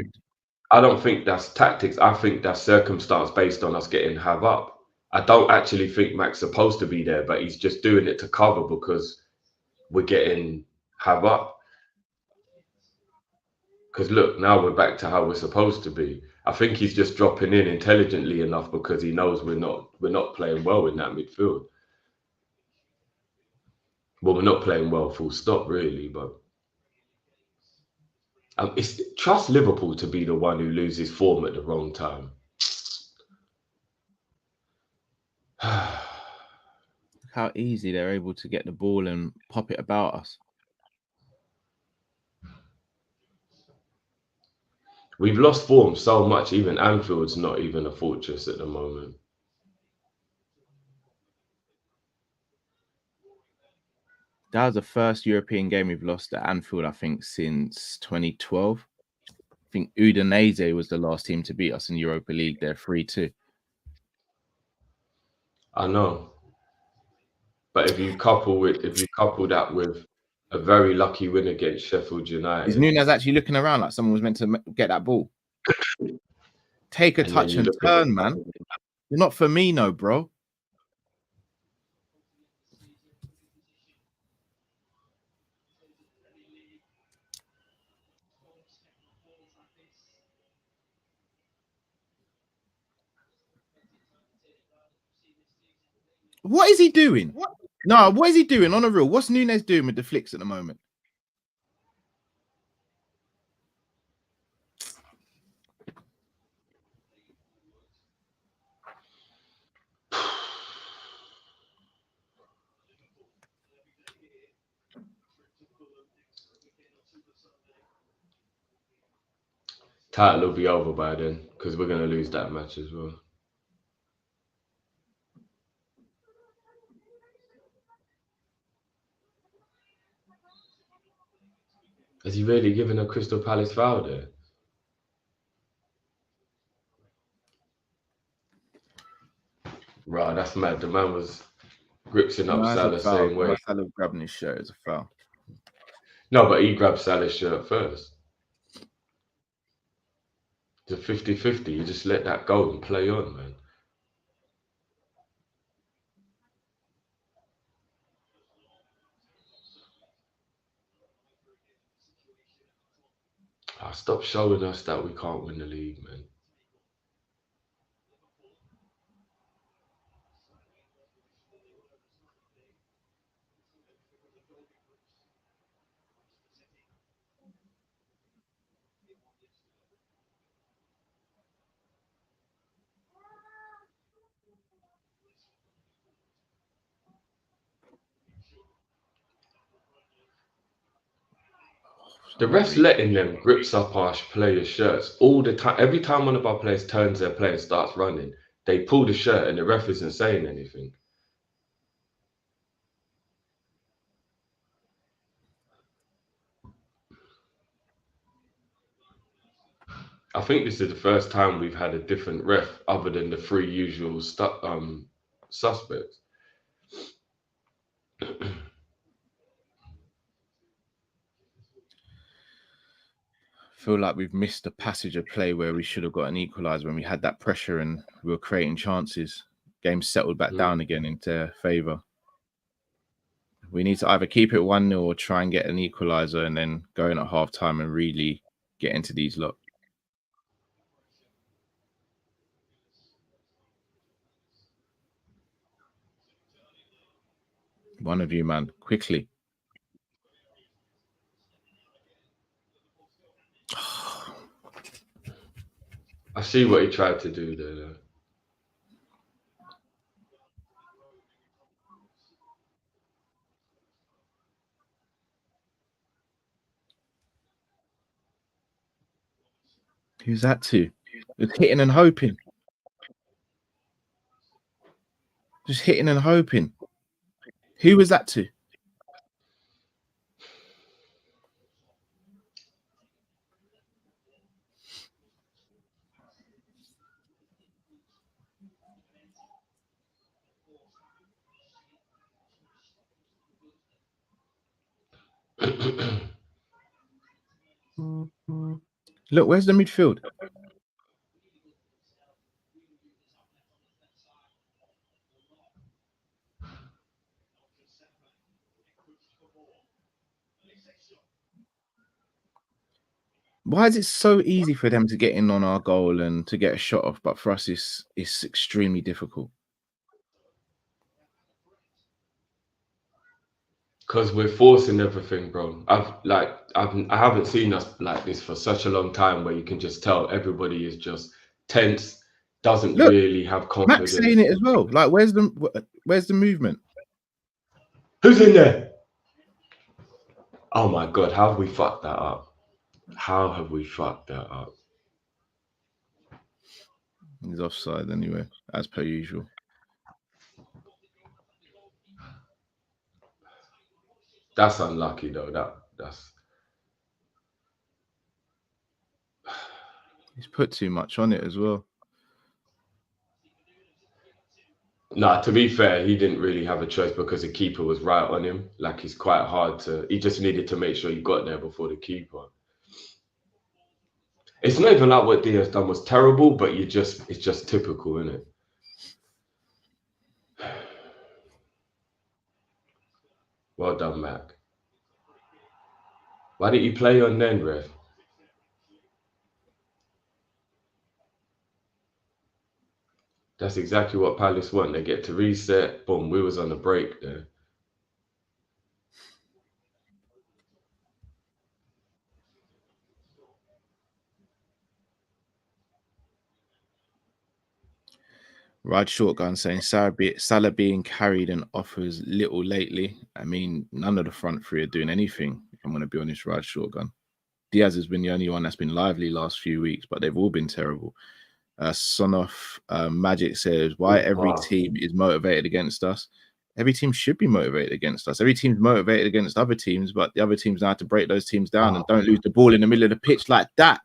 I don't think that's tactics. I think that's circumstance based on us getting have up. I don't actually think Mac's supposed to be there, but he's just doing it to cover because we're getting have up. Because look, now we're back to how we're supposed to be. I think he's just dropping in intelligently enough because he knows we're not playing well in that midfield. Well, we're not playing well, full stop, really. But trust Liverpool to be the one who loses form at the wrong time. How easy they're able to get the ball and pop it about us. We've lost form so much. Even Anfield's not even a fortress at the moment. That was the first European game we've lost at Anfield, I think, since 2012. I think Udinese was the last team to beat us in Europa League. They're 3-2. I know. But if you couple that with a very lucky win against Sheffield United. Is Nunez actually looking around like someone was meant to get that ball? Take a touch and turn, man. You're not Firmino, bro. What is he doing? No, what is he doing on a real? What's Nunez doing with the flicks at the moment? Title will be over by then because we're going to lose that match as well. Has he really given a Crystal Palace foul there? Right, that's mad. The man was gripsing up Salah same way. Salah grabbing his shirt as a foul. No, but he grabbed Salah's shirt first. It's a 50-50. You just let that go and play on, man. Stop showing us that we can't win the league, man. The ref's letting them grips up our players' shirts all the time. Every time one of our players turns their play and starts running, they pull the shirt and the ref isn't saying anything. I think this is the first time we've had a different ref other than the three usual suspects. Feel like we've missed a passage of play where we should have got an equaliser when we had that pressure and we were creating chances. Game settled back down again into favour. We need to either keep it 1-0 or try and get an equaliser and then go in at half time and really get into these lot. One of you, man, quickly. I see what he tried to do there, though. Who's that to? Just hitting and hoping. Just hitting and hoping. Who was that to? Look, where's the midfield? Why is it so easy for them to get in on our goal and to get a shot off, but for us it's extremely difficult? Because we're forcing everything, bro. I haven't seen us like this for such a long time, where you can just tell everybody is just tense, doesn't really have confidence. Matt's saying it as well. Like, where's the movement? Who's in there? Oh my God, how have we fucked that up? How have we fucked that up? He's offside anyway, as per usual. That's unlucky though. That's He's put too much on it as well. Nah, to be fair, he didn't really have a choice because the keeper was right on him. Like, it's quite hard to. He just needed to make sure he got there before the keeper. It's not even like what Diaz done was terrible, but it's just typical, isn't it? Well done, Mac. Why didn't you play on then, ref? That's exactly what Palace want. They get to reset. Boom, we was on the break there. Ride Shotgun saying Salah being carried and offers little lately. I mean, none of the front three are doing anything, if I'm going to be honest, Ride Shotgun. Diaz has been the only one that's been lively last few weeks, but they've all been terrible. Sonoff Magic says, why every team is motivated against us? Every team should be motivated against us. Every team's motivated against other teams, but the other teams know how to break those teams down and don't lose the ball in the middle of the pitch like that.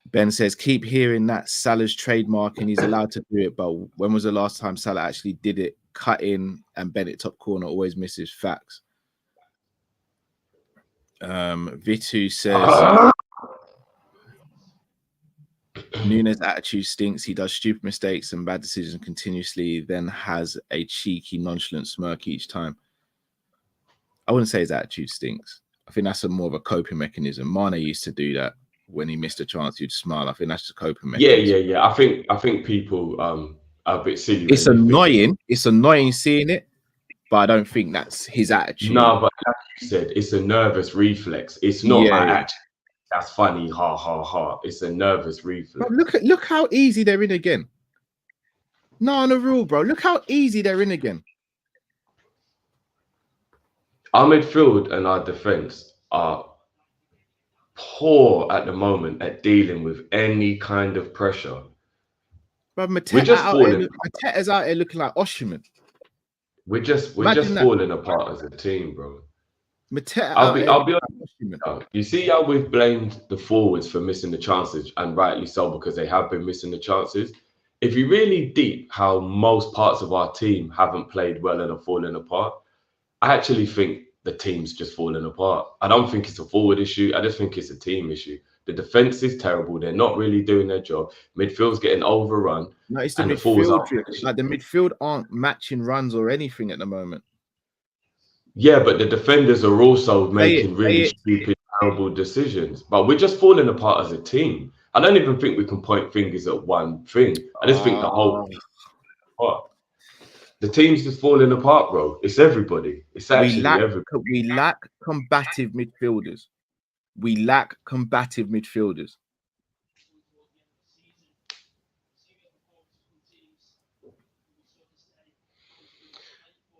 Ben says, keep hearing that Salah's trademark and he's allowed to do it, but when was the last time Salah actually did it? Cut in and Bennett top corner always misses. Facts. Vitu says, Nunez' attitude stinks. He does stupid mistakes and bad decisions continuously, then has a cheeky, nonchalant smirk each time. I wouldn't say his attitude stinks. I I think that's more of a coping mechanism. Mane used to do that when he missed a chance, he'd smile. I think that's just a coping mechanism. Yeah. I think people are a bit silly. It's annoying. It's annoying seeing it, but I don't think that's his attitude. No, but like you said, it's a nervous reflex. It's not my attitude. That's funny, ha ha ha. It's a nervous reflex. But look how easy they're in again. No, on the rule, bro. Look how easy they're in again. Our midfield and our defense are poor at the moment at dealing with any kind of pressure. But Mateta's out here looking like Oshiman. We're just falling apart as a team, bro. I'll be honest. You see how we've blamed the forwards for missing the chances, and rightly so, because they have been missing the chances. If you really deep how most parts of our team haven't played well and are falling apart, I actually think the team's just falling apart. I don't think it's a forward issue. I just think it's a team issue. The defense is terrible. They're not really doing their job. Midfield's getting overrun. No, it's the midfield. Like the midfield aren't matching runs or anything at the moment. Yeah, but the defenders are also making really stupid, terrible decisions. But we're just falling apart as a team. I don't even think we can point fingers at one thing. I just think the whole thing is apart. The team's just falling apart, bro. It's everybody. It's actually everybody. We lack combative midfielders. We lack combative midfielders.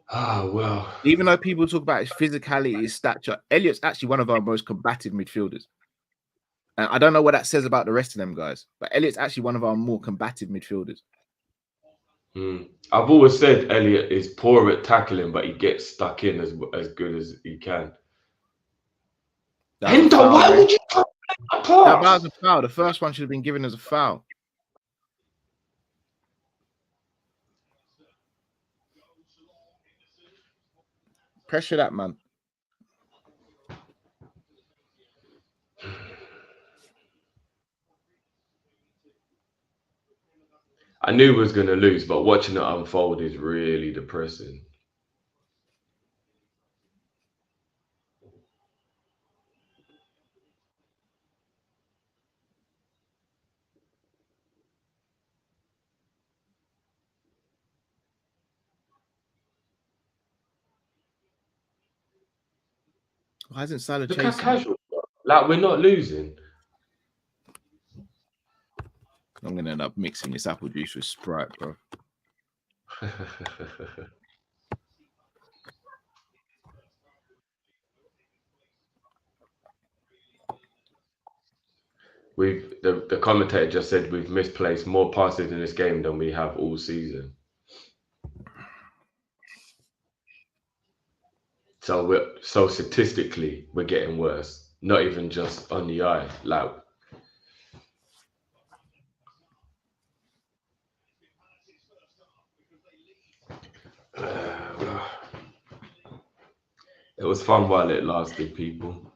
Ah, well. Even though people talk about his physicality, his stature, Elliot's actually one of our most combative midfielders. And I don't know what that says about the rest of them guys, but Elliot's actually one of our more combative midfielders. I've always said Elliot is poor at tackling, but he gets stuck in as good as he can. Hendo, why would you play that pass? That was a foul. The first one should have been given as a foul. Pressure that man. I knew we was going to lose, but watching it unfold is really depressing. Why isn't Salah Look chasing? how casual, like we're not losing. I'm going to end up mixing this apple juice with Sprite, bro. The commentator just said we've misplaced more passes in this game than we have all season. So statistically, we're getting worse. Not even just on the eye. Like, it was fun while it lasted, people.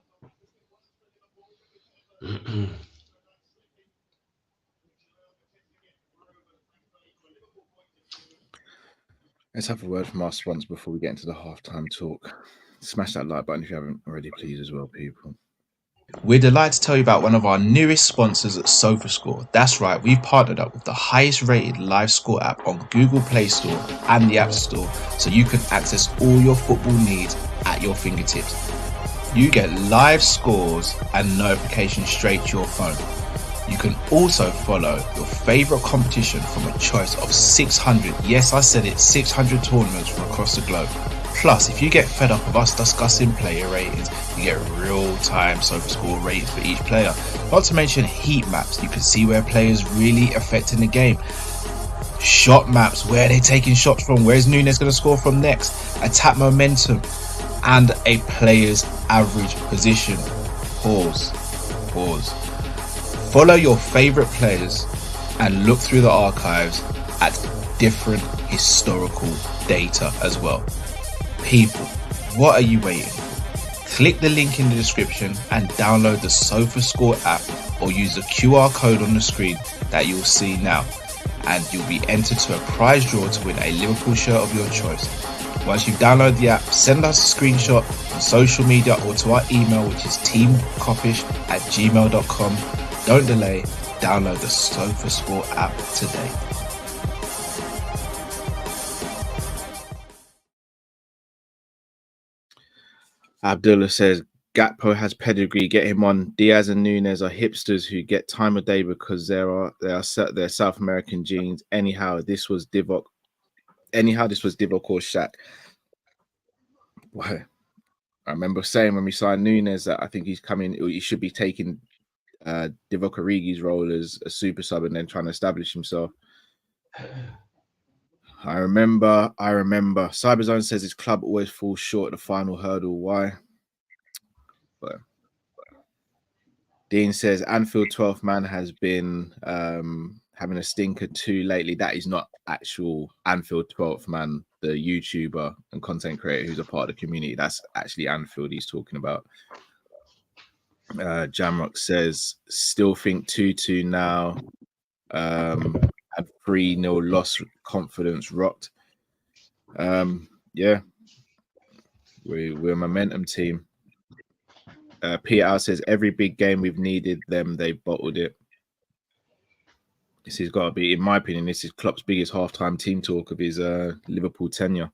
Let's have a word from our sponsors before we get into the halftime talk. Smash that like button if you haven't already, please, as well, people. We're delighted to tell you about one of our newest sponsors at SofaScore. That's right, we've partnered up with the highest rated live score app on Google Play Store and the App Store, so you can access all your football needs at your fingertips. You get live scores and notifications straight to your phone. You can also follow your favorite competition from a choice of 600, yes I said it, 600 tournaments from across the globe. Plus, if you get fed up of us discussing player ratings, you get real-time SofaScore ratings for each player. Not to mention heat maps, you can see where players really affecting the game. Shot maps, where they're taking shots from, where's Nunez going to score from next, attack momentum, and a player's average position. Pause. Follow your favorite players and look through the archives at different historical data as well. People, what are you waiting for? Click the link in the description and download the SofaScore app, or use the QR code on the screen that you'll see now, and you'll be entered to a prize draw to win a Liverpool shirt of your choice. Once you've downloaded the app, send us a screenshot on social media or to our email, which is teamkopish@gmail.com. Don't delay, download the SofaScore app today. Abdullah says Gakpo has pedigree. Get him on. Diaz and Nunez are hipsters who get time of day because they're South American genes. Anyhow, this was Divock or Shaq. Well, I remember saying when we signed Nunez that I think he should be taking Divock Origi's role as a super sub and then trying to establish himself. I remember. Cyberzone says his club always falls short of the final hurdle. Why? But Dean says Anfield 12th man has been having a stinker too lately. That is not actual Anfield 12th man, the YouTuber and content creator who's a part of the community. That's actually Anfield he's talking about. Jamrock says still think 2-2 now. Had 3-0 loss, confidence rocked. Yeah, we're a momentum team. Peter says every big game we've needed them, they bottled it. This has got to be, in my opinion, this is Klopp's biggest halftime team talk of his Liverpool tenure.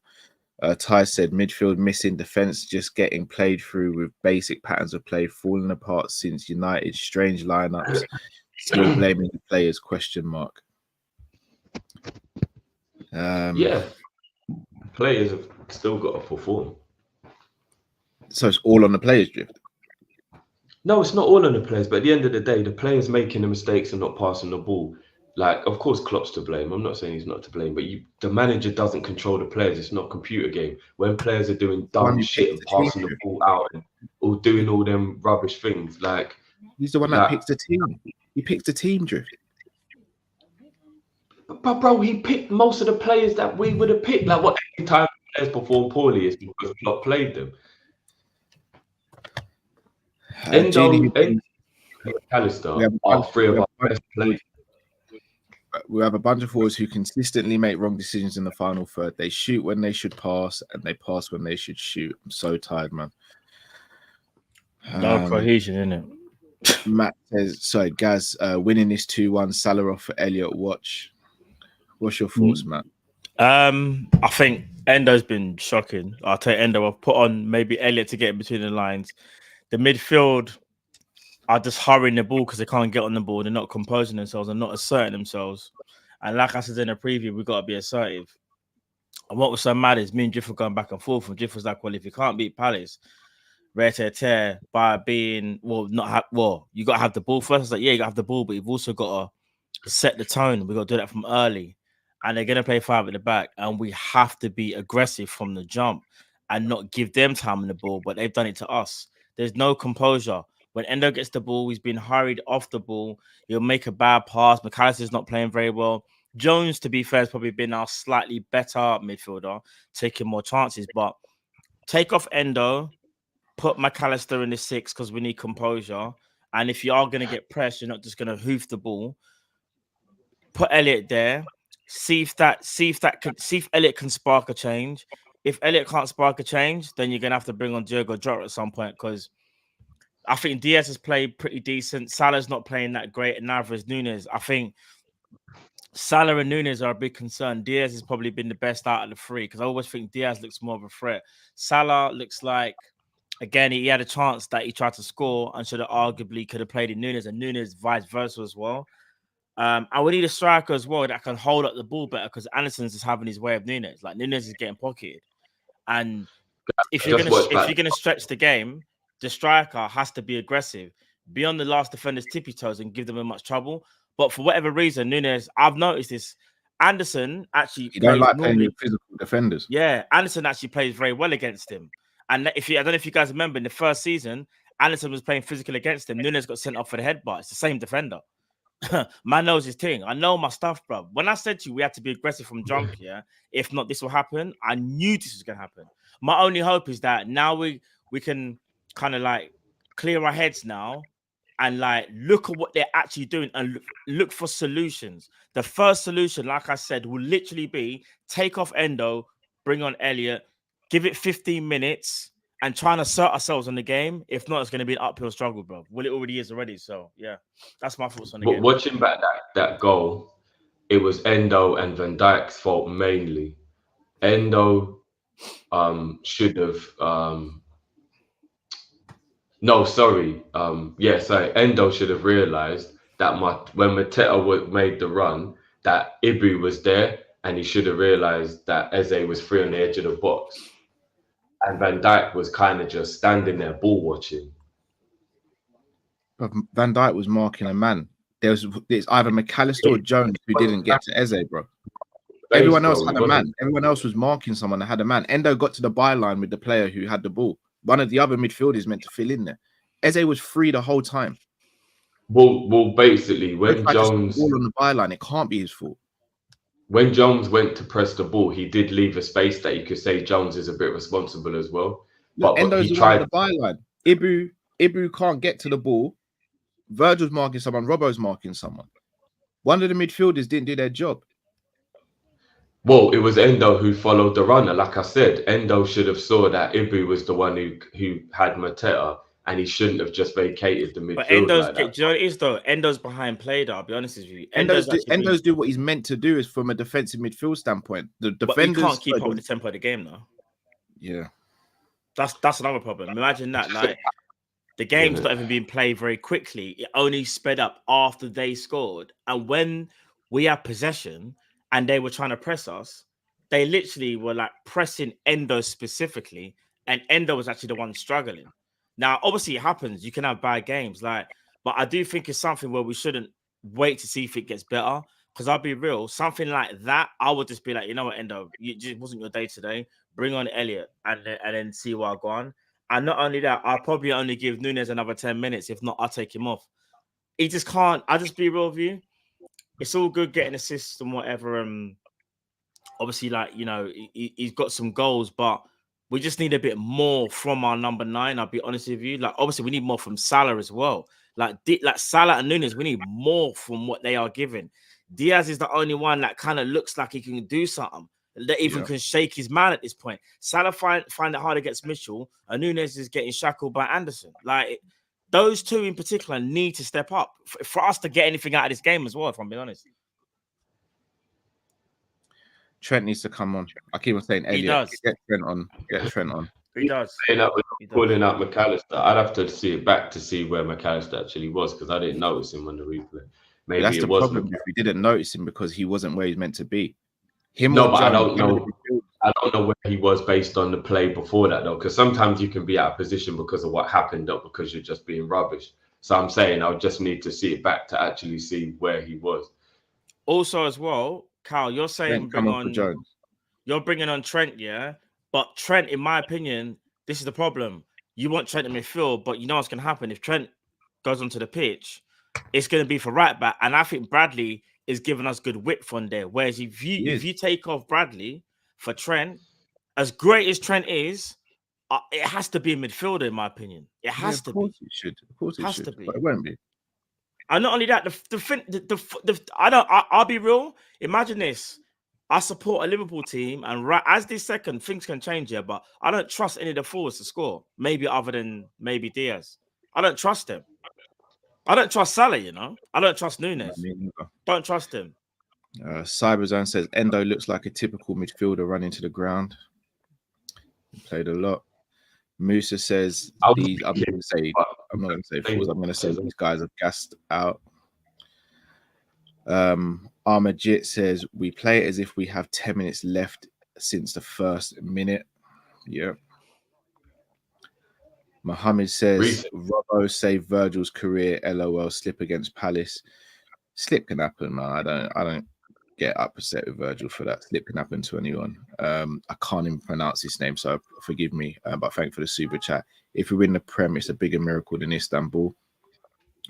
Ty said midfield missing, defense just getting played through with basic patterns of play falling apart since United's strange lineups. Still blaming the players? ? Yeah, players have still got to perform. So it's all on the players, Drift. No, it's not all on the players, but at the end of the day, the players making the mistakes and not passing the ball. Like, of course, Klopp's to blame. I'm not saying he's not to blame, but the manager doesn't control the players. It's not a computer game. When players are doing dumb shit and passing the ball out or doing all them rubbish things, like he's the one that picks the team. He picks the team, Drift. But bro, he picked most of the players that we would have picked. Like, what every time players perform poorly is because Klopp played them. Endo and McAllister are three of our best players. We have a bunch of forwards who consistently make wrong decisions in the final third. They shoot when they should pass, and they pass when they should shoot. I'm so tired, man. No cohesion, innit? Matt says, sorry, Gaz, winning this 2-1, Salah off for Elliott. What's your thoughts, Matt? I think Endo's been shocking. I'll take Endo. I've put on maybe Elliott to get in between the lines. The midfield are just hurrying the ball because they can't get on the ball. They're not composing themselves and not asserting themselves. And like I said in the preview, we've got to be assertive. And what was so mad is me and Jiff were going back and forth. And Jiff was like, well, if you can't beat Palace, rare tear by being, you got to have the ball first. I was like, yeah, you got to have the ball, but you've also got to set the tone. We've got to do that from early. And they're going to play 5 at the back. And we have to be aggressive from the jump and not give them time on the ball. But they've done it to us. There's no composure. When Endo gets the ball, he's been hurried off the ball. He'll make a bad pass. McAllister's not playing very well. Jones, to be fair, has probably been our slightly better midfielder, taking more chances. But take off Endo, put McAllister in the 6 because we need composure. And if you are going to get pressed, you're not just going to hoof the ball. Put Elliott there. See if Elliott can spark a change. If Elliott can't spark a change, then you're going to have to bring on Diogo Jota at some point because I think Diaz has played pretty decent. Salah's not playing that great, and neither is Nunez. I think Salah and Nunez are a big concern. Diaz has probably been the best out of the 3 because I always think Diaz looks more of a threat. Salah looks like, again, he had a chance that he tried to score and could have played in Nunez, and Nunez vice versa as well. And we need a striker as well that can hold up the ball better because Anderson's just having his way of Nunez. Like, Nunez is getting pocketed. And if you're gonna stretch the game, the striker has to be aggressive, be on the last defender's tippy toes and give them as much trouble. But for whatever reason, Nunez, I've noticed this. Anderson actually don't like playing with physical defenders. Yeah, Anderson actually plays very well against him. And I don't know if you guys remember in the first season, Anderson was playing physical against him. Nunez got sent off for the headbutt. It's the same defender. Man knows his thing. I know my stuff, bro. When I said to you we had to be aggressive from jump, yeah, if not, this will happen. I knew this was gonna happen. My only hope is that now we can kind of like clear our heads now and like look at what they're actually doing and look for solutions. The first solution, like I said, will literally be take off Endo, bring on Elliott, give it 15 minutes and trying to assert ourselves in the game. If not, it's going to be an uphill struggle, bro. Well, it already is already. So, yeah, that's my thoughts on the But game. watching back that goal, it was Endo and Van Dijk's fault mainly. Endo should have no, sorry. Endo should have realized that when Mateta made the run, that Ibu was there, and he should have realized that Eze was free on the edge of the box, and Van Dijk was kind of just standing there, ball watching. But Van Dijk was marking a man. There's either McAllister or Jones who didn't get to Eze, bro. Everyone else had a man. Everyone else was marking someone that had a man. Endo got to the byline with the player who had the ball. One of the other midfielders meant to fill in there. Eze was free the whole time. Well, basically, when Jones ball on the byline, it can't be his fault. When Jones went to press the ball, he did leave a space that you could say Jones is a bit responsible as well. But Endo's he tried the byline. Ibu can't get to the ball. Virgil's marking someone. Robbo's marking someone. One of the midfielders didn't do their job. Well, it was Endo who followed the runner. Like I said, Endo should have saw that Ibu was the one who had Mateta, and he shouldn't have just vacated the midfield. But Endo's, like do you know what it is though? Endo's behind play, though. I'll be honest with you. Endo's do what he's meant to do is from a defensive midfield standpoint. The defenders can't keep up with the tempo of the game now. Yeah, that's another problem. Imagine that, like the game's not even being played very quickly. It only sped up after they scored, and when we had possession and they were trying to press us, they literally were like pressing Endo specifically, and Endo was actually the one struggling. Now, obviously, it happens. You can have bad games, but I do think it's something where we shouldn't wait to see if it gets better. Because I'll be real, something like that, I would just be like, you know what, Endo, it just wasn't your day today. Bring on Elliot and then see what I go on. And not only that, I'll probably only give Nunez another 10 minutes. If not, I'll take him off. He just can't. I'll just be real with you. It's all good getting assists and whatever. Obviously, he's got some goals, but we just need a bit more from our number 9. I'll be honest with you. Obviously, we need more from Salah as well. Like Salah and Nunez, we need more from what they are giving. Diaz is the only one that kind of looks like he can do something. That even can shake his man at this point. Salah find it hard against Mitchell, and Nunez is getting shackled by Anderson. Those two in particular need to step up for us to get anything out of this game as well, if I'm being honest. Trent needs to come on. I keep on saying, Elliot, get Trent on. Get Trent on. He does. Calling out McAllister. I'd have to see it back to see where McAllister actually was, because I didn't notice him on the replay. Maybe that's it the was problem. If we didn't notice him because he wasn't where he's meant to be. I don't know. I don't know where he was based on the play before that, though, because sometimes you can be out of position because of what happened, not because you're just being rubbish. So I'm saying I just need to see it back to actually see where he was. Also, as well, Carl, you're saying you're bringing on Trent, yeah? But Trent, in my opinion, this is the problem. You want Trent in midfield, but you know what's going to happen. If Trent goes onto the pitch, it's going to be for right back. And I think Bradley is giving us good width on there. Whereas if you take off Bradley for Trent, as great as Trent is, it has to be a midfielder, in my opinion. It has to be. Of course it should. But it won't be. And not only that, I'll be real. Imagine this. I support a Liverpool team, and right as this second, things can change here, but I don't trust any of the forwards to score. Maybe other than maybe Diaz. I don't trust him. I don't trust Salah, I don't trust Nunez. Don't trust him. Cyberzone says Endo looks like a typical midfielder running to the ground. He played a lot. Musa says I'm not going to say fools. I'm going to say these guys are gassed out. Armajit says we play as if we have 10 minutes left since the first minute. Yeah. Mohammed says Robbo saved Virgil's career. LOL. Slip against Palace. Slip can happen, man. I don't get upset with Virgil for that. Slip can happen to anyone. I can't even pronounce his name, so forgive me. But thank you for the super chat. If we win the Prem, it's a bigger miracle than Istanbul.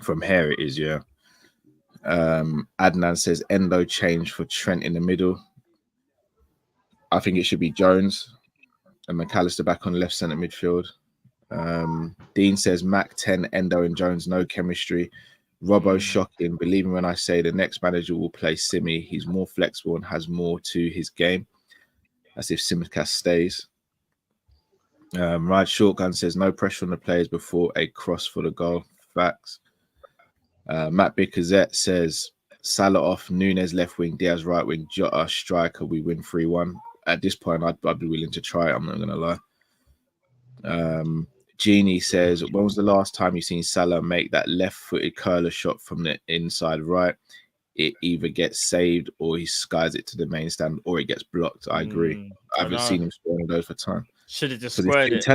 From here, it is, yeah. Adnan says Endo change for Trent in the middle. I think it should be Jones and McAllister back on left centre midfield. Dean says Mac 10, Endo and Jones, no chemistry. Robbo shocking. Believe me when I say the next manager will play Simi. He's more flexible and has more to his game. As if Simicast stays. Ride Shotgun says no pressure on the players before a cross for the goal. Facts. Matt Bickerzette says Salah off, Nunez left wing, Diaz right wing, Jota striker. We win 3-1. At this point, I'd be willing to try it. I'm not gonna lie. Jeannie says, when was the last time you seen Salah make that left-footed curler shot from the inside right? It either gets saved or he skies it to the main stand or it gets blocked. I agree. I haven't seen him score one of those for time. Should have just squared it.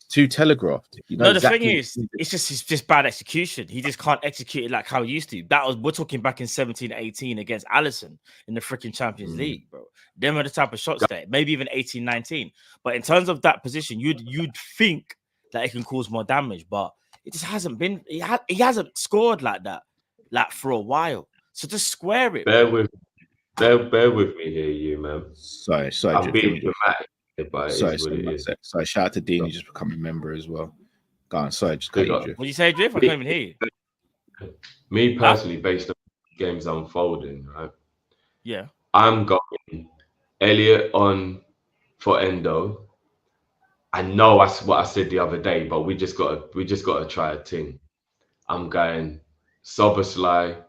Too telegraphed. You know, no, the thing is, it's just bad execution. He just can't execute it like how he used to. We're talking back in 17-18 against Alisson in the freaking Champions League, bro. Them are the type of shots there, maybe even 18-19. But in terms of that position, you'd think that it can cause more damage, but it just hasn't been. He hasn't scored like that, like for a while. So just square it. Bear with me here, you man. Sorry. I'm being dramatic. Sorry, shout out to Dean, who just become a member as well. Go on, sorry, just cut you. What do you say, Drift? I can't even hear you. Me personally, based on games unfolding, right? Yeah. I'm going Elliot on for Endo. I know that's what I said the other day, but we just gotta try a thing. I'm going Soboslai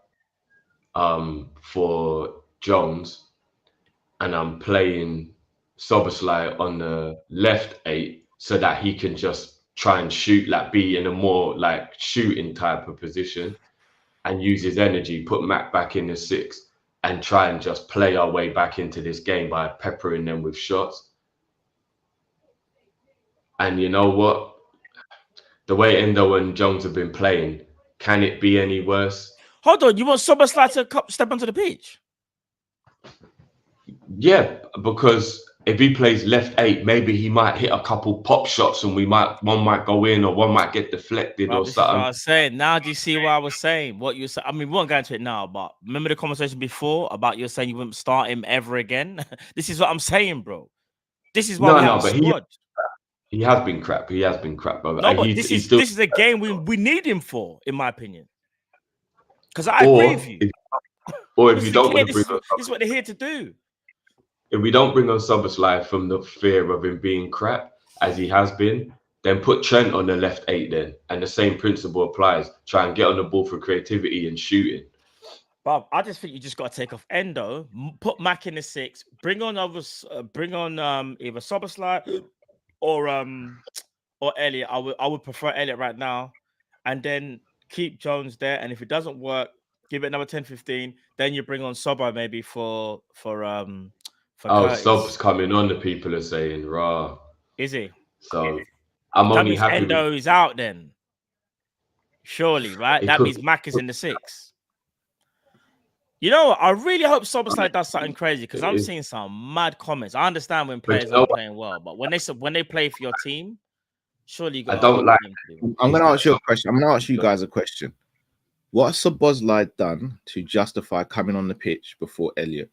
for Jones, and I'm playing Soboslai on the left 8 so that he can just try and shoot, like be in a more like shooting type of position and use his energy, put Mac back in the 6 and try and just play our way back into this game by peppering them with shots. And you know what? The way Endo and Jones have been playing, can it be any worse? Hold on, you want Soboslai to step onto the pitch? Yeah, because if he plays left 8, maybe he might hit a couple pop shots and one might go in or one might get deflected or something. What I was saying. Now do you see what I was saying? What you said? I mean, we won't go into it now, but remember the conversation before about you saying you wouldn't start him ever again? This is what I'm saying, bro. This is why he has been crap. He has been crap, brother. No, but this is a game we need him for, in my opinion. Because I agree with you. Or if you don't want to bring this is what they're here to do. If we don't bring on Soboslai from the fear of him being crap, as he has been, then put Trent on the left 8 then. And the same principle applies. Try and get on the ball for creativity and shooting. Bob, I just think you just got to take off Endo, put Mac in the 6, bring on either Soboslai or Elliot. I would prefer Elliot right now. And then keep Jones there. And if it doesn't work, give it another 10-15. Then you bring on Soba maybe for Curtis. Sob's coming on, the people are saying, raw. Is he? So I'm only happy Endo is out then. Surely, right? That means Mac is in the 6. You know what? I really hope Soboslai does something crazy because I'm seeing some mad comments. I understand when players aren't playing well, but when they play for your team, surely you got. I'm going to ask you a question. I'm going to ask you guys a question. What has Soboslai done to justify coming on the pitch before Elliot?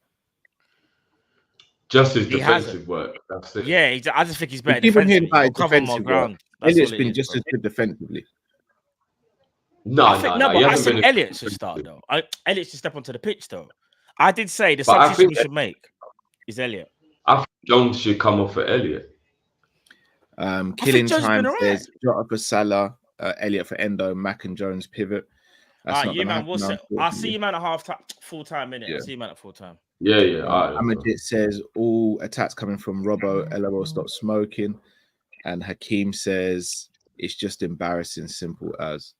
Just his defensive work. That's it. Yeah, I just think he's better defensively. Cover more ground. Elliot's been just as good defensively. I said Elliot should start though. Elliot should step onto the pitch though. I did say the substitution we should make is Elliot. I think Jones should come off for Elliot. Killing time says Jota for Salah, Elliot for Endo, Mac and Jones pivot. I'll see you man at half time, full time minute. I'll see you man at full time. Yeah. Amajit says all attacks coming from Robbo. LOL, stop smoking. And Hakeem says it's just embarrassing. Simple as.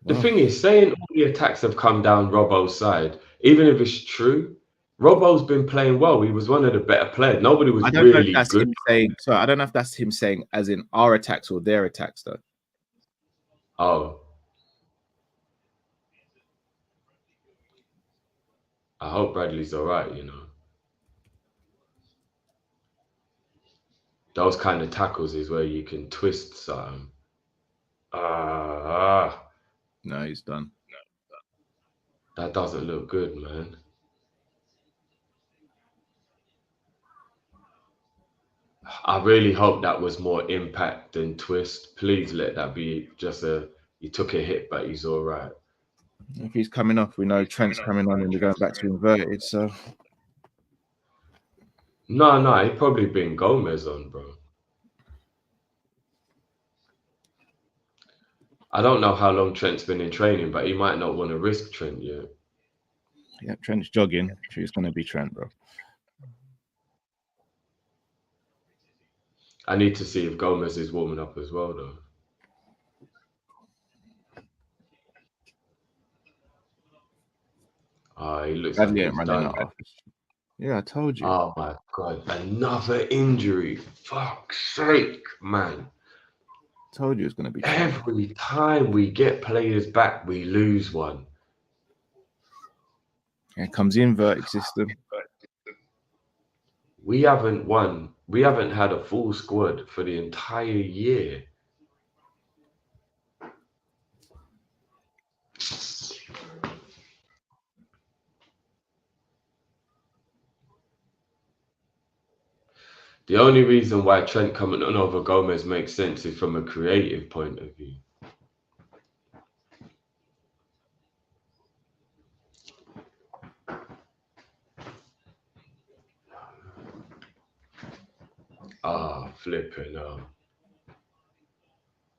The thing is, saying all the attacks have come down Robbo's side, even if it's true, Robbo's been playing well. He was one of the better players. Nobody was really good. I don't know if that's him saying as in our attacks or their attacks, though. Oh. I hope Bradley's all right, you know. Those kind of tackles is where you can twist something. No, he's done. That doesn't look good, man. I really hope that was more impact than twist. Please let that be just he took a hit, but he's all right. If he's coming off, we know Trent's coming on and we're going back to inverted, so. No, he'd probably been Gomez on, bro. I don't know how long Trent's been in training, but he might not want to risk Trent yet. Yeah, Trent's jogging. It's going to be Trent, bro. I need to see if Gomez is warming up as well, though. He looks like he's done. Yeah, I told you. Oh my God, another injury. Fuck's sake, man. Told you it's going to be Trent. Every time we get players back, we lose one. And it comes the inverted system. We haven't won. We haven't had a full squad for the entire year. The only reason why Trent coming on over Gomez makes sense is from a creative point of view. Ah, flipping out.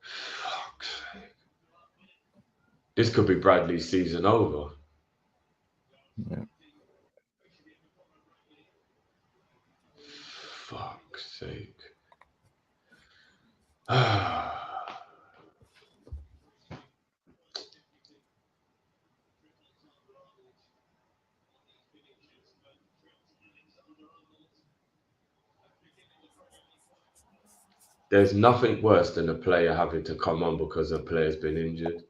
Fuck's sake. This could be Bradley's season over. Yeah. Fuck's sake. There's nothing worse than a player having to come on because a player's been injured.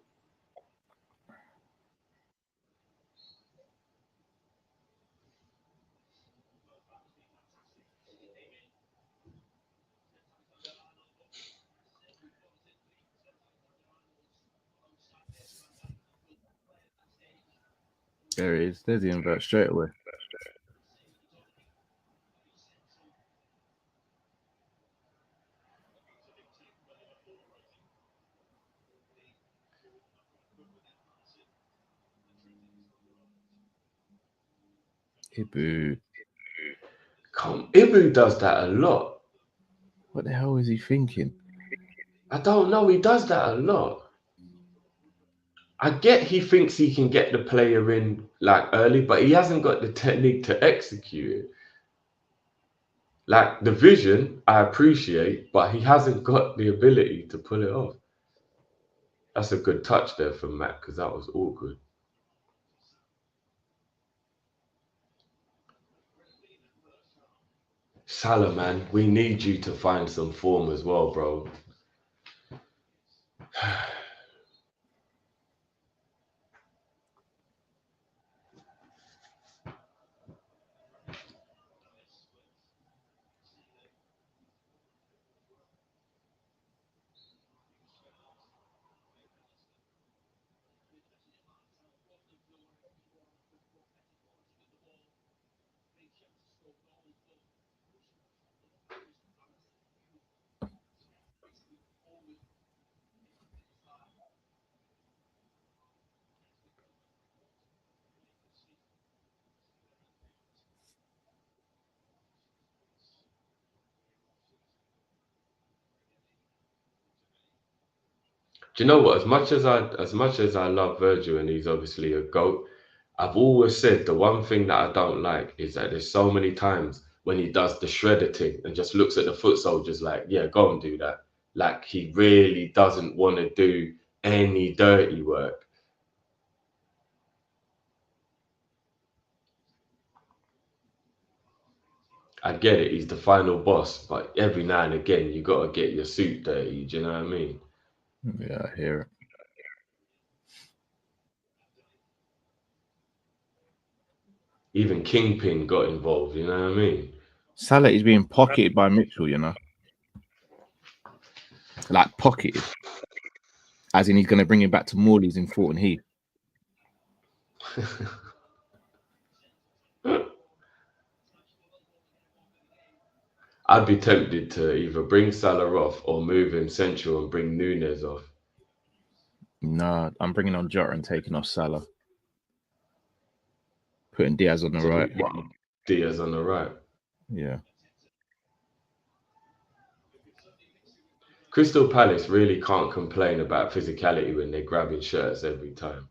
There he is. There's the invert straight away. Ibu. Ibu does that a lot. What the hell is he thinking? I don't know. He does that a lot. I get he thinks he can get the player in like early, but he hasn't got the technique to execute it. Like the vision, I appreciate, but he hasn't got the ability to pull it off. That's a good touch there from Matt because that was awkward. Salah, man, we need you to find some form as well, bro. Do you know what? As much as I love Virgil and he's obviously a GOAT, I've always said the one thing that I don't like is that there's so many times when he does the shredder thing and just looks at the foot soldiers like, yeah, go and do that. Like he really doesn't want to do any dirty work. I get it, he's the final boss, but every now and again you got to get your suit dirty. Do you know what I mean? Yeah, I hear it. Even Kingpin got involved, you know what I mean? Salah is being pocketed by Mitchell, you know? Like pocketed. As in he's going to bring him back to Morley's in Thornton Heath. I'd be tempted to either bring Salah off or move him central and bring Nunez off. No, I'm bringing on Jota and taking off Salah. Putting Diaz on the right. Diaz on the right. Yeah. Crystal Palace really can't complain about physicality when they're grabbing shirts every time.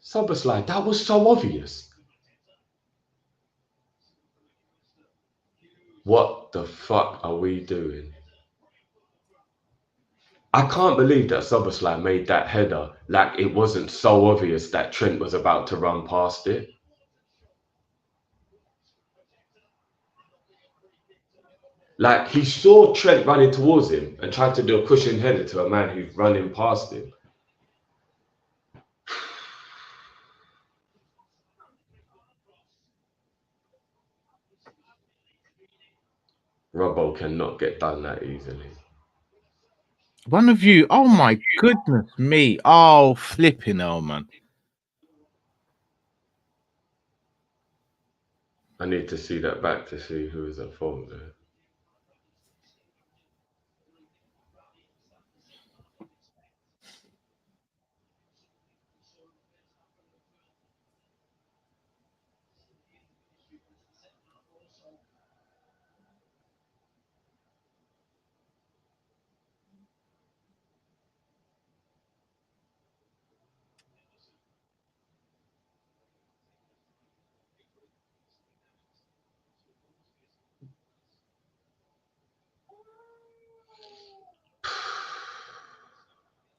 Soboslai, that was so obvious. What the fuck are we doing? I can't believe that Soboslai made that header like it wasn't so obvious that Trent was about to run past it. Like he saw Trent running towards him and tried to do a cushion header to a man who's running past him. Robbo cannot get done that easily. One of you, oh my goodness me. Oh, flipping hell, man. I need to see that back to see who was at fault there.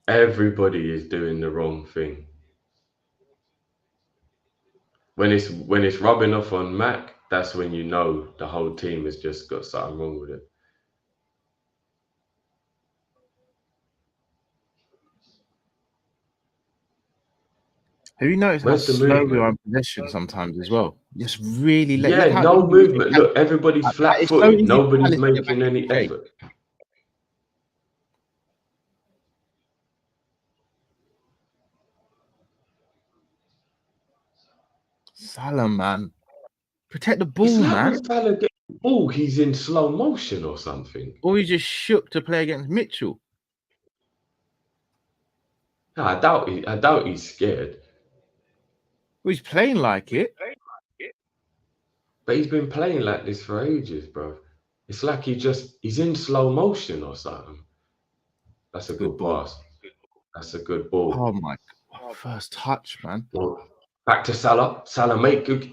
Everybody is doing the wrong thing. When it's rubbing off on Mac, that's when you know the whole team has just got something wrong with it. Have you noticed Where's how the slow we movement? are in possession sometimes as well? Just really late. Yeah, Look how no easy movement. it Look, everybody's is. It's so flat-footed. easy for Nobody's Palace to get back making any in shape. effort. Salah, man. Protect the It's ball, like man. when Salah gets the ball, he's in slow motion or something. Or he just shook to play against Mitchell. No, I doubt he's scared. Well, he's playing like it. But he's been playing like this for ages, bro. It's like he's in slow motion or something. That's a good ball. pass. That's a good ball. Oh my God. First touch, man. Well, back to Salah. Salah make good.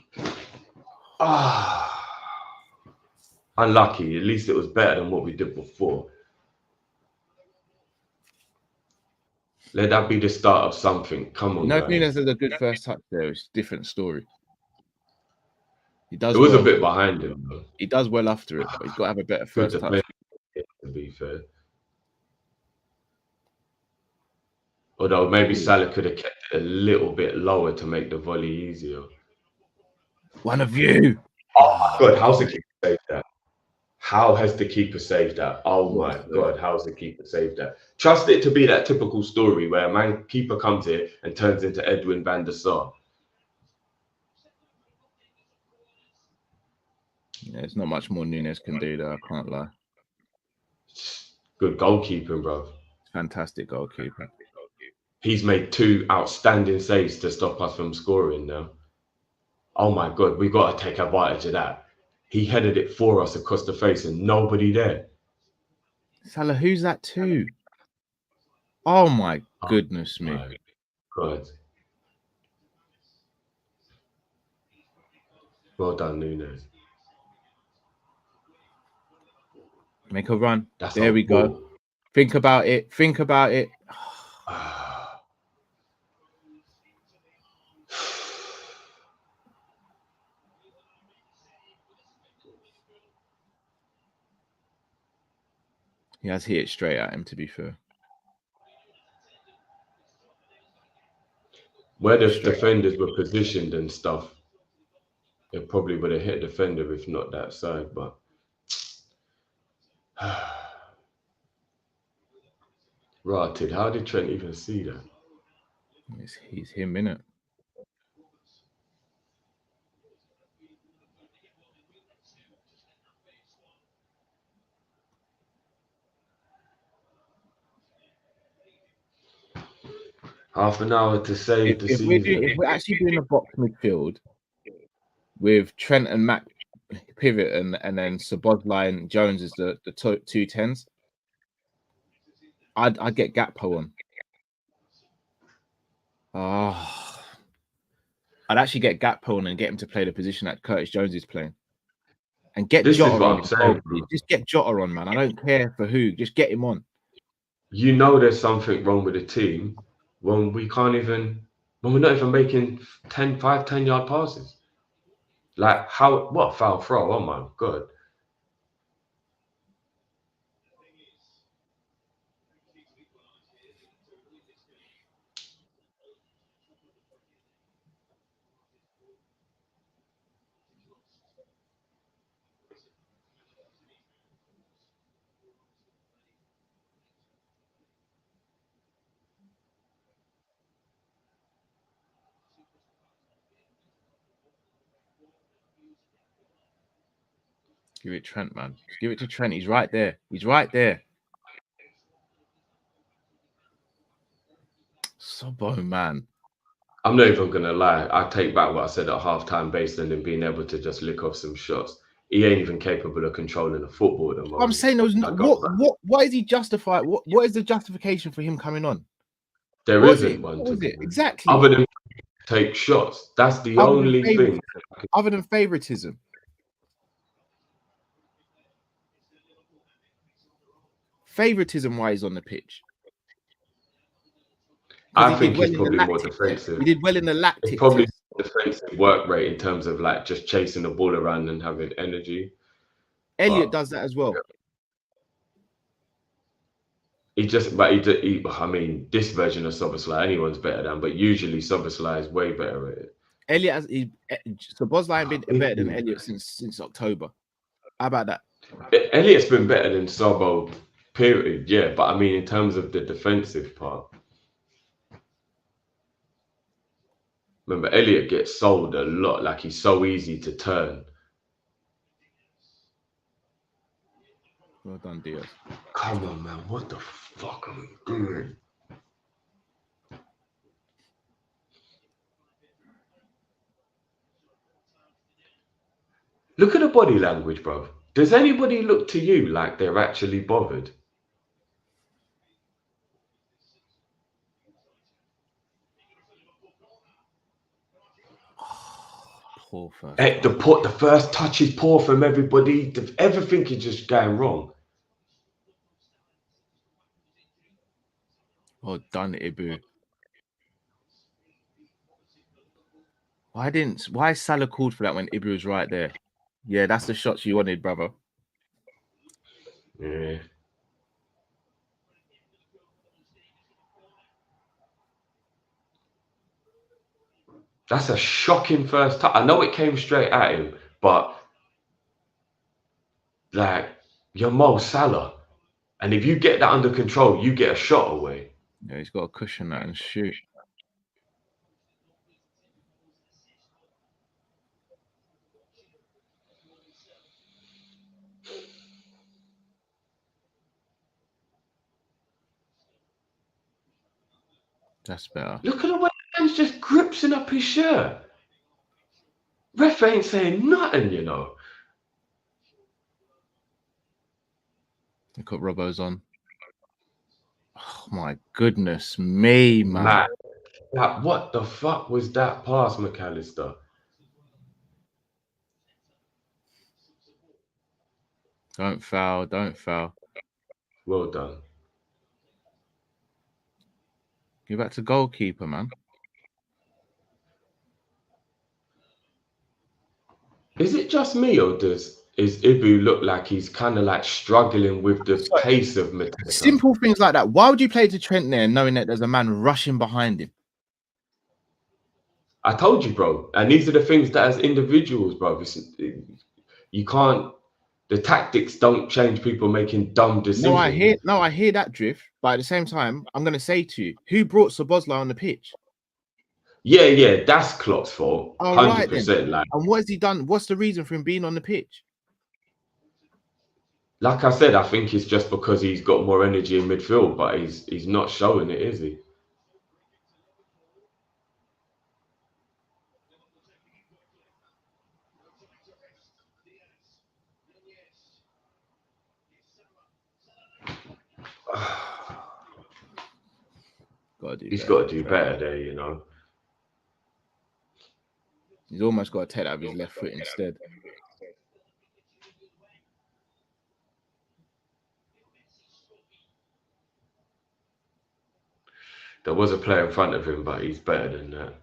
Unlucky. At least it was better than what we did before. Let that be the start of something. Come on, No, guys. Nunez has a good first touch there. It's a different story. He does. It was well. a bit behind him, though. He does well after it, but he's got to have a better first touch. To be fair. Although maybe Salah could have kept it a little bit lower to make the volley easier. One of you. Oh my God, how's the keeper saved that? How has the keeper saved that? Oh my God, how's the keeper saved that? Trust it to be that typical story where a keeper comes here and turns into Edwin van der Sar. Yeah, there's not much more Nunez can do there, I can't lie. Good goalkeeping, bro. Fantastic goalkeeper. He's made 2 outstanding saves to stop us from scoring now. Oh my God, we got to take advantage of that. He headed it for us across the face and nobody there. Salah, who's that to? Oh my goodness me. My God. Well done, Nunez. Make a run. That's there we go. Ball. Think about it. Think about it. He has hit it straight at him, to be fair. Where the defenders were positioned and stuff, it probably would have hit a defender if not that side, but rotted. How did Trent even see that? He's him, innit? Half an hour to save the If season. we're actually doing a box midfield with Trent and Mac pivot and then Szoboszlai and Jones is the two tens, I'd get Gakpo on. Oh, I'd actually get Gakpo on and get him to play the position that Curtis Jones is playing. And get This is Jota what on. I'm saying, bro. Just get Jota on, man. I don't care for who. Just get him on. You know there's something wrong with the team when we're not even making 10-yard passes. Like what foul throw? Oh my God. Give it Trent, man. Give it to Trent. He's right there. He's right there. Sobo, man. I'm not even gonna lie. I take back what I said at halftime, based on him being able to just lick off some shots. He ain't even capable of controlling the football at the moment. I'm saying what is he justify? What is the justification for him coming on? There isn't one. What is it? Exactly. Other than take shots. That's the only thing. Other than favoritism. Favoritism why he's on the pitch. I think he's probably more defensive. He did well in the lactic. It's probably defensive work rate in terms of like just chasing the ball around and having energy. Elliot does that as well. I mean, this version of Szoboszlai, anyone's better than, but usually Szoboszlai is way better at it. Szoboszlai has been better than Elliot since October. How about that? Elliot's been better than Sobo, period. Yeah, but I mean, in terms of the defensive part, remember, Elliot gets sold a lot. Like, he's so easy to turn. Well done, Diaz. Come on, man. What the fuck are we doing? Look at the body language, bro. Does anybody look to you like they're actually bothered? Poor first. The first touch is poor from everybody. Everything is just going wrong. Well done, Ibu. Why Salah called for that when Ibu was right there? Yeah, that's the shots you wanted, brother. Yeah. That's a shocking first touch. I know it came straight at him, but like, you're Mo Salah. And if you get that under control, you get a shot away. Yeah, he's got to cushion that and shoot. That's better. Look at the way the man's just gripsing up his shirt. Ref ain't saying nothing, you know. Look at Robbo's on. Oh my goodness me, man. Like, what the fuck was that pass, McAllister? Don't foul, don't foul. Well done. Give back to goalkeeper, man. Is it just me, or is Ibu look like he's kind of like struggling with the pace of Mateta? Simple things like that. Why would you play to Trent there knowing that there's a man rushing behind him? I told you, bro. And these are the things that as individuals, bro, you can't, the tactics don't change people making dumb decisions. No, I hear that drift. But at the same time, I'm going to say to you, who brought Szoboszlai on the pitch? Yeah, that's Klopp's fault. 100%. Right, like, and what has he done? What's the reason for him being on the pitch? Like I said, I think it's just because he's got more energy in midfield, but he's not showing it, is he? He's got to do better there, you know. He's almost got to take that with his left foot instead. There was a player in front of him, but he's better than that.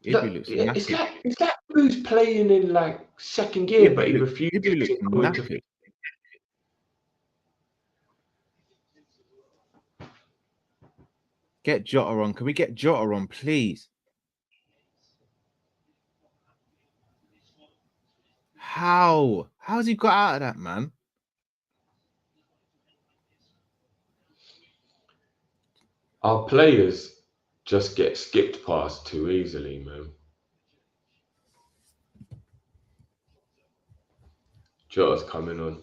Look, it's like who's playing in like second gear, but he refuses to go into. Get Jota on. Can we get Jota on, please? How? How's he got out of that, man? Our players just get skipped past too easily, man. Jota's coming on.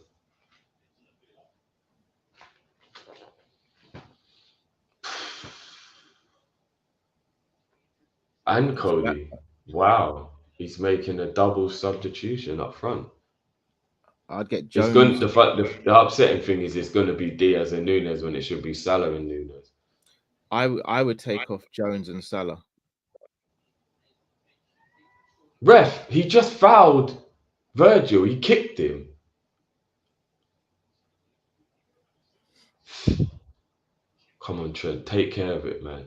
And Cody. Wow. He's making a double substitution up front. I'd get Jones. The upsetting thing is it's going to be Diaz and Nunez when it should be Salah and Nunez. I would take off Jones and Salah. Ref, he just fouled Virgil. He kicked him. Come on, Trent. Take care of it, man.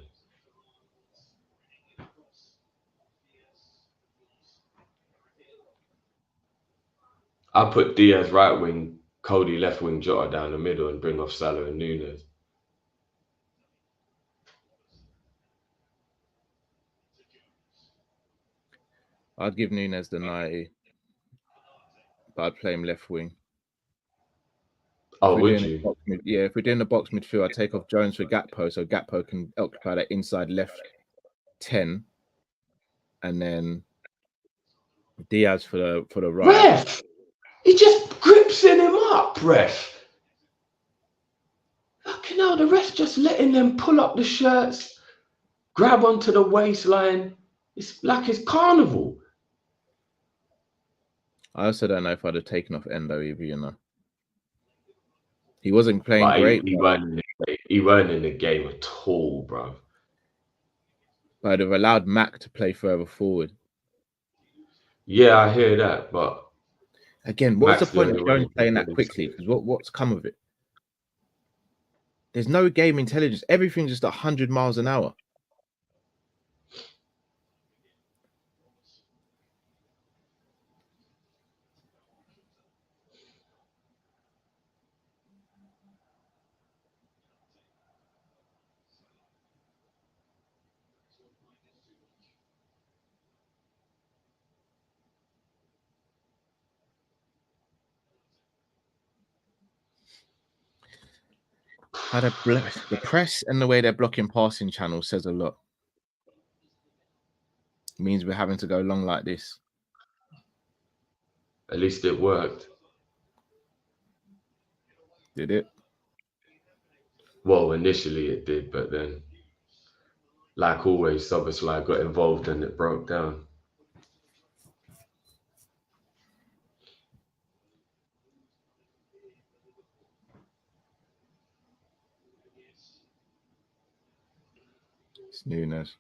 I put Diaz right wing, Cody left wing, Jota down the middle, and bring off Salah and Nunez. I'd give Nunez the 90, but I'd play him left wing. Oh, would you? Yeah, if we're doing the box midfield, I'd take off Jones for Gakpo, so Gakpo can occupy that inside left 10, and then Diaz for the right. Ref! He just grips him up, ref. Fucking hell, the ref just letting them pull up the shirts, grab onto the waistline. It's like it's carnival. I also don't know if I'd have taken off Endo either, you know. He wasn't playing great. He weren't in the game at all, bro. But I'd have allowed Mac to play further forward. Yeah, I hear that, but again, what's the point of Jones playing that quickly? Because what's come of it? There's no game intelligence. Everything's just 100 miles an hour. How the press and the way they're blocking passing channels says a lot. It means we're having to go long like this. At least it worked. Did it? Well, initially it did, but then, like always, Soboslai got involved and it broke down. It's Nunez.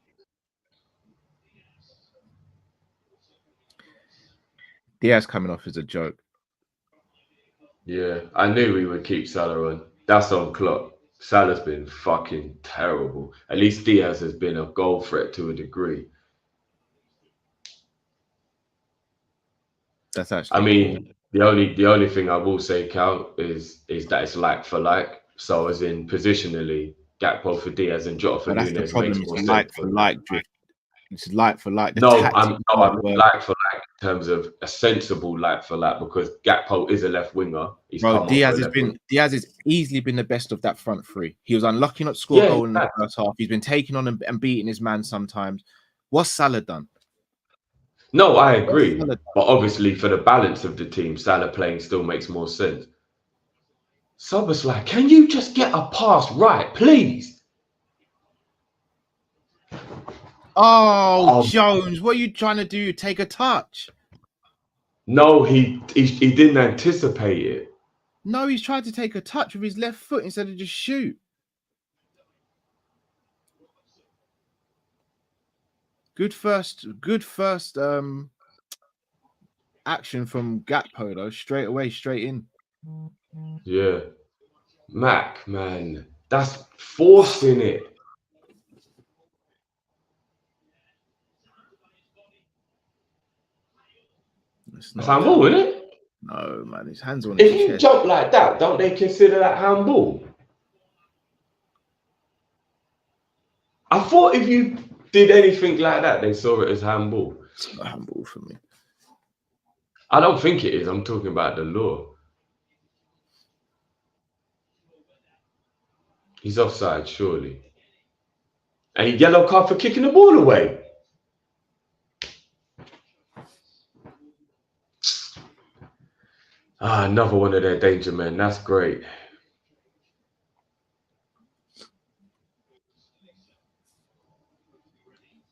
Diaz coming off is a joke. Yeah, I knew we would keep Salah on. That's on Klopp. Salah's been fucking terrible. At least Diaz has been a goal threat to a degree. That's actually. I mean, cool. the only thing I will say, Cal, is that it's like for like. So as in positionally, Gakpo for Diaz and Jota for Nunez. That's the problem. It's like for like drift. It's like for like. I'm like for like in terms of a sensible like for like, because Gakpo is a left winger. Diaz has easily been the best of that front three. He was unlucky not to score a goal in the first half. He's been taking on and beating his man sometimes. What's Salah done? No, I What's agree. Salah But obviously, for the balance of the team, Salah playing still makes more sense. Szoboszlai, can you just get a pass right, please? Oh, Oh, Jones, what are you trying to do? Take a touch. no, he didn't anticipate it. No, he's trying to take a touch with his left foot instead of just shoot. Good first action from Gakpo though. Straight away, straight in. Yeah. Mac, man, that's forcing it. It's That's not handball, there. isn't it? No, man, his hands on If his you chest. jump like that, don't they consider that handball? I thought if you did anything like that, they saw it as handball. It's not handball for me. I don't think it is. I'm talking about the law. He's offside, surely. And he yellow card for kicking the ball away. Ah, another one of their danger men. That's great.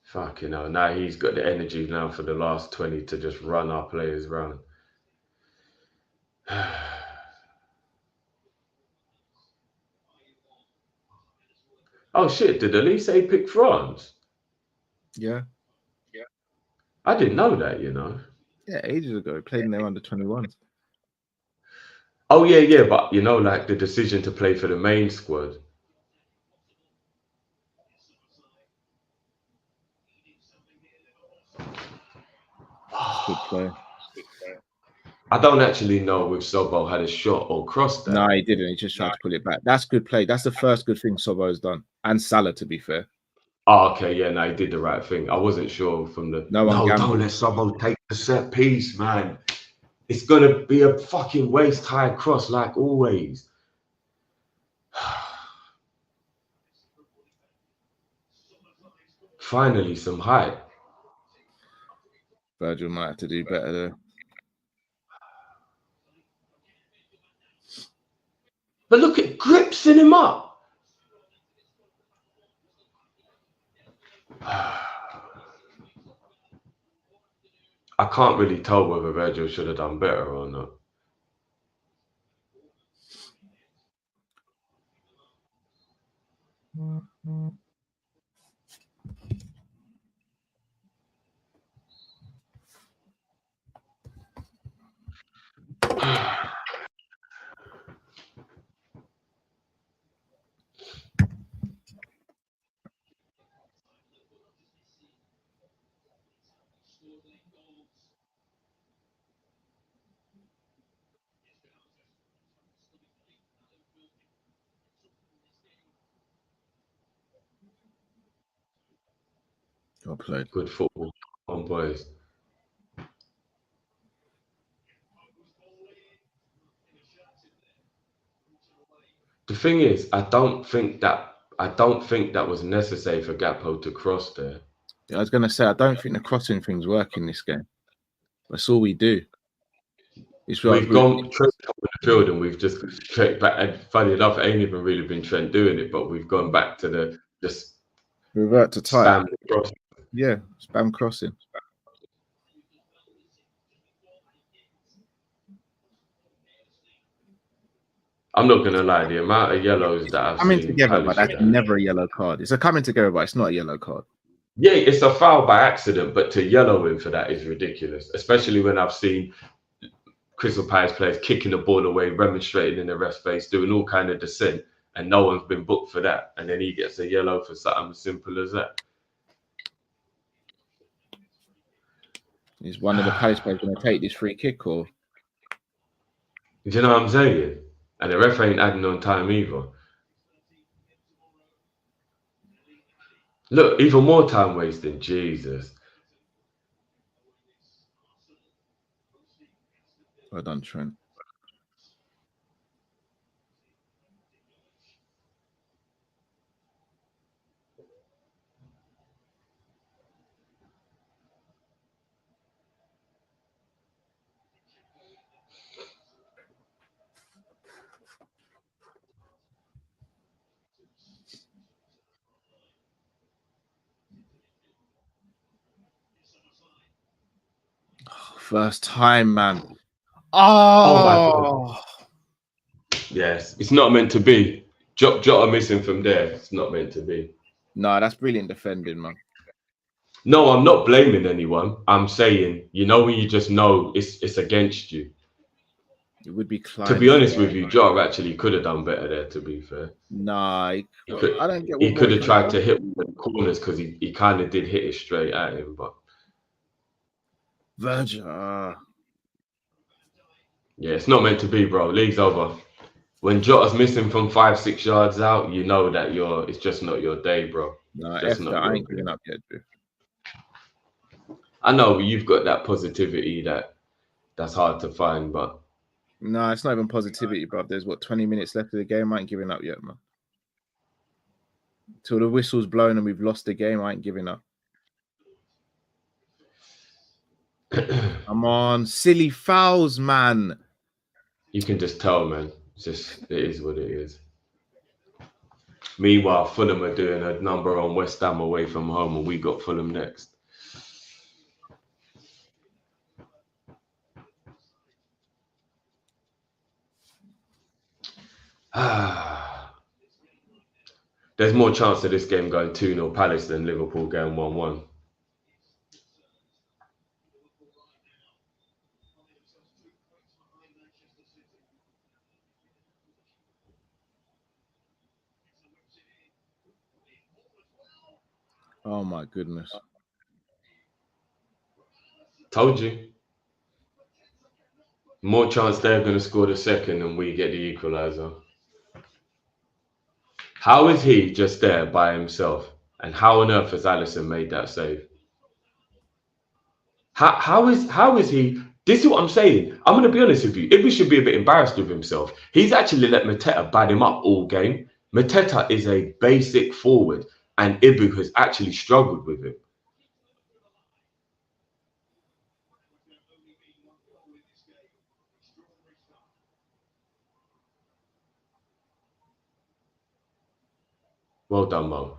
Fucking hell. Now he's got the energy now for the last 20 to just run our players round. Oh shit, did Elise pick France? Yeah. I didn't know that, you know. Yeah, ages ago. Played in their under 21s. Oh yeah, but you know, like the decision to play for the main squad. Good play. I don't actually know if Sobo had a shot or crossed that. No, he didn't. He just tried to pull it back. That's good play. That's the first good thing Sobo has done. And Salah, to be fair. Oh, okay, yeah, no, he did the right thing. I wasn't sure from the. No one gambled. Don't let Sobo take the set piece, man. It's gonna be a fucking waist high cross like always. Finally, some height. Virgil might have to do better there. But look at gripsing him up. I can't really tell whether Virgil should have done better or not. Well played. Good football on boys. The thing is, I don't think that was necessary for Gakpo to cross there. I was going to say, I don't think the crossing things work in this game. That's all we do. We've gone Trent top of the field and we've just straight back. And funny enough, it ain't even really been Trent doing it, but we've gone back to the just revert to type. spam cross. Yeah, spam crossing. I'm not gonna lie, the amount of yellows that I've coming seen together, but that's get. never a yellow card. It's a coming together, but it's not a yellow card. Yeah, it's a foul by accident, but to yellow him for that is ridiculous. Especially when I've seen Crystal Palace players kicking the ball away, remonstrating in the ref face, doing all kind of dissent, and no one's been booked for that. And then he gets a yellow for something as simple as that. Is one of the Palace players going to take this free kick or? Do you know what I'm saying? And the ref ain't adding on time either. Look, even more time wasting. Jesus. Well done, Trent. First time, man. Oh my Oh, Yes, it's not meant to be. Jota missing from there. It's not meant to be. no, that's brilliant defending, man. No, I'm not blaming anyone. I'm saying, you know, when you just know it's against you. It would be To Klein. be honest with you, Jota actually could have done better there, to be fair. Nah, He could, I don't get what he more could have can tried do. to hit the corners because he kind of did hit it straight at him. But Virgil. yeah, it's not meant to be, bro. League's over. When Jota's missing from 5-6 yards out, you know that it's just not your day, bro. Nah, Just F not that. I your ain't giving day. up yet, bro. I know you've got that positivity that's hard to find, but No, it's not even positivity, bro. There's 20 minutes left of the game. I ain't giving up yet, man. Till the whistle's blown and we've lost the game, I ain't giving up. Come on, silly fouls, man. you can just tell, man. It is what it is. Meanwhile, Fulham are doing a number on West Ham away from home, and we got Fulham next. There's more chance of this game going 2-0 Palace than Liverpool going 1-1. Oh my goodness. Told you. More chance they're going to score the second and we get the equaliser. How is he just there by himself? And how on earth has Alisson made that save? How is he? This is what I'm saying. I'm going to be honest with you. Ibby should be a bit embarrassed with himself. He's actually let Mateta bad him up all game. Mateta is a basic forward, and Ibu has actually struggled with him. Well done, Mo.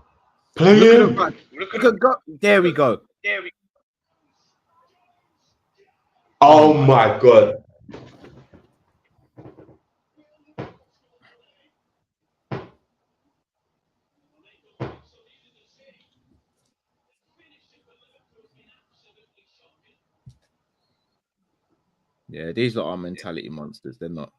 Play Look at him. the back. Look at go. There we go. Oh my God. Yeah, these lot are mentality monsters. They're not.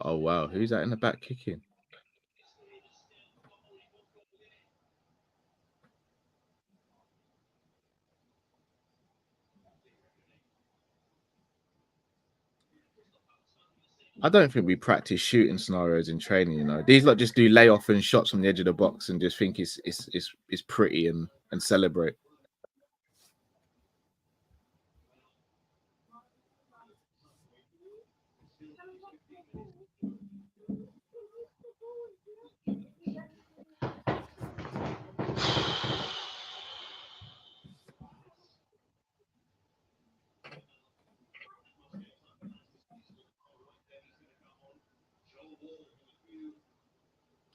Oh wow, who's that in the back kicking? I don't think we practice shooting scenarios in training. You know, these lot just do layoff and shots from the edge of the box and just think it's pretty and celebrate.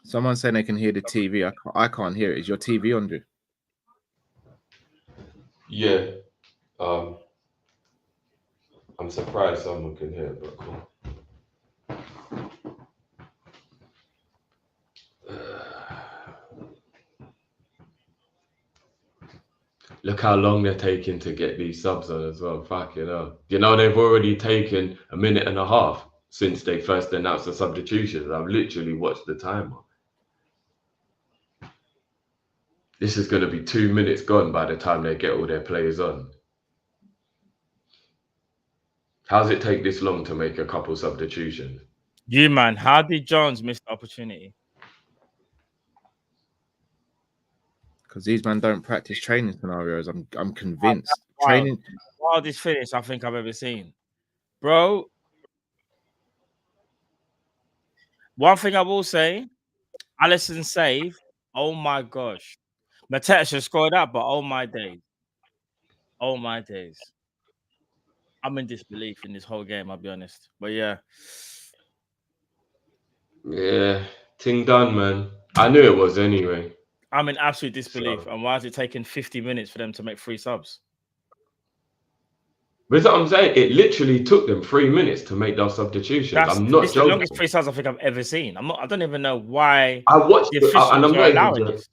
Someone's saying they can hear the TV. I can't hear it. Is your TV on, Drew? Yeah. I'm surprised someone can hear it, but cool. Look how long they're taking to get these subs on as well. Fuck, you know. You know, they've already taken a minute and a half since they first announced the substitutions. I've literally watched the timer. This is going to be 2 minutes gone by the time they get all their players on. How does it take this long to make a couple substitutions? You, man, how did Jones miss the opportunity? Because these men don't practice training scenarios. I'm convinced. Training. Wildest finish I think I've ever seen. Bro, one thing I will say, Alisson save. Oh my gosh. Mateta should score that, but oh my days. Oh my days. I'm in disbelief in this whole game, I'll be honest. But yeah. Yeah, thing done, man. I knew it was anyway. I'm in absolute disbelief. So. And why is it taking 50 minutes for them to make 3 subs? But that's what I'm saying. It literally took them 3 minutes to make those substitutions. I'm not joking. The longest 3 subs I think I've ever seen. I don't even know why I watched the it, officials and are allowing this.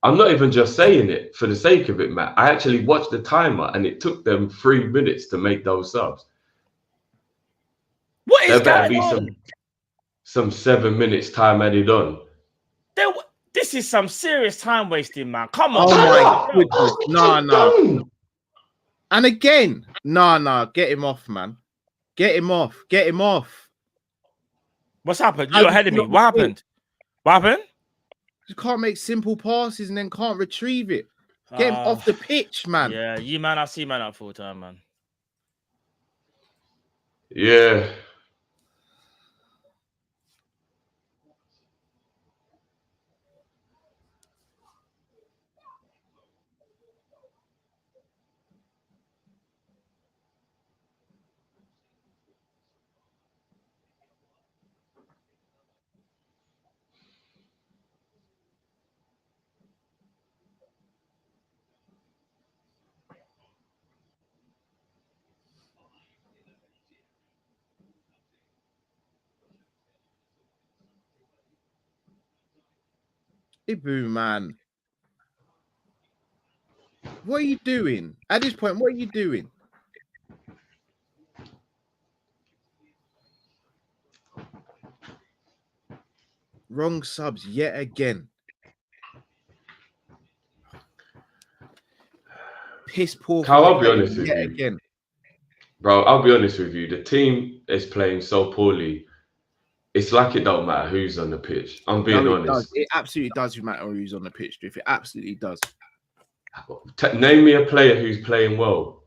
I'm not even just saying it for the sake of it, Matt. I actually watched the timer, and it took them 3 minutes to make those subs. What is there better going be on? some 7 minutes time added on. This is some serious time wasting, man. Come on. Oh my goodness. No. And again, no. Get him off, man. Get him off. Get him off. What's happened? You're ahead of me. What happened? What happened? You can't make simple passes and then can't retrieve it. Get him off the pitch, man. Yeah, you man, I see man at full time, man. Yeah. Ibu, man. What are you doing? At this point, what are you doing? Wrong subs yet again. Piss poor. Cal, I'll be honest with you. Again. Bro, I'll be honest with you. The team is playing so poorly. It's like it don't matter who's on the pitch. I'm being honest. It absolutely does matter who's on the pitch, Drift. It absolutely does. Name me a player who's playing well.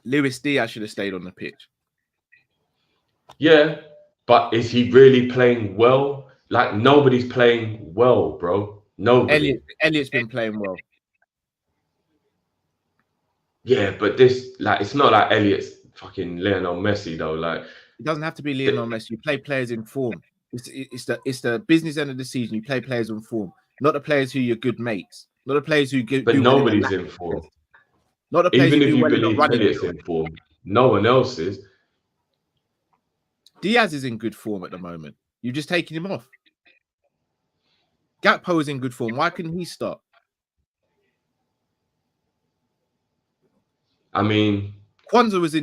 Luis Diaz should have stayed on the pitch. Yeah, but is he really playing well? Like, nobody's playing well, bro. Nobody. Elliot's been playing well. Yeah, but this, like, it's not like Elliot's fucking Lionel Messi, though. Like, it doesn't have to be Lionel Messi. You play players in form. It's the business end of the season. You play players in form, not the players who are your good mates, not the players who give. But nobody's in form. Not the players even if who you believe Elliot's in form, no one else is. Diaz is in good form at the moment. You've just taken him off. Gakpo is in good form. Why couldn't he start? I mean, Kwanzaa was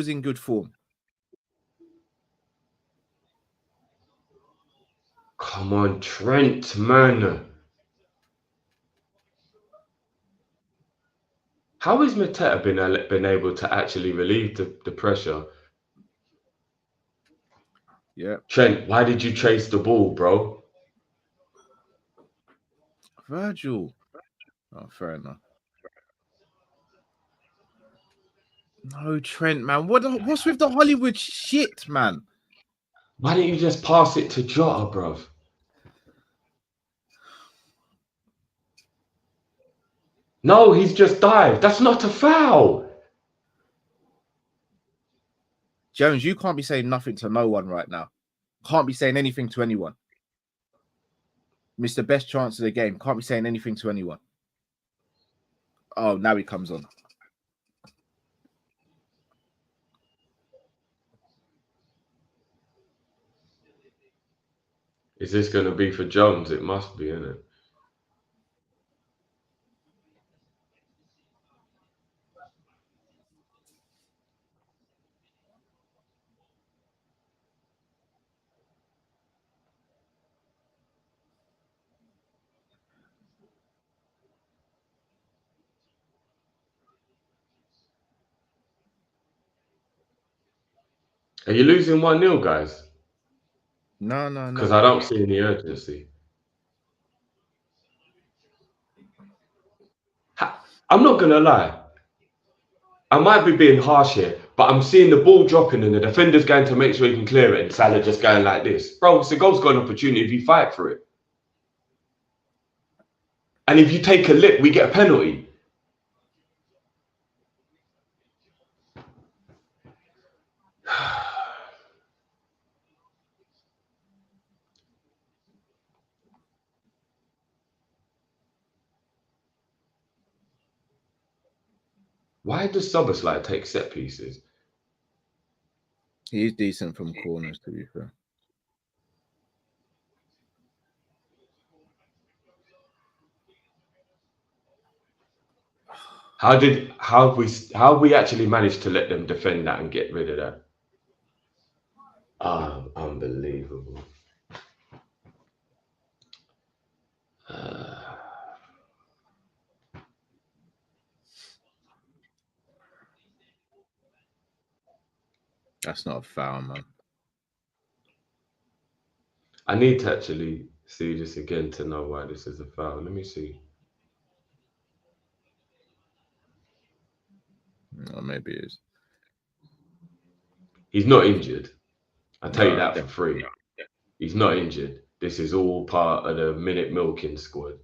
in good form. Come on, Trent, man. How has Mateta been able to actually relieve the pressure? Yeah. Trent, why did you chase the ball, bro? Virgil. Oh, fair enough. No, Trent, man. What's with the Hollywood shit, man? Why didn't you just pass it to Jota, bro? No, he's just dived. That's not a foul. Jones, you can't be saying nothing to no one right now. Can't be saying anything to anyone. Missed the best chance of the game. Can't be saying anything to anyone. Oh, now he comes on. Is this going to be for Jones? It must be, isn't it? Are you losing 1-0, guys? No. Because I don't see any urgency. I'm not going to lie. I might be being harsh here, But I'm seeing the ball dropping and the defender's going to make sure he can clear it, and Salah just going like this. Bro, it's a goal's got an opportunity if you fight for it. And if you take a lip, we get a penalty. Why does Soboslai take set pieces? He's decent from corners, to be fair. How have we actually managed to let them defend that and get rid of that? Unbelievable. That's not a foul, man. I need to actually see this again to know why this is a foul. Let me see. Or maybe it is. He's not injured. I tell you that for free. He's not injured. This is all part of the minute milking squad.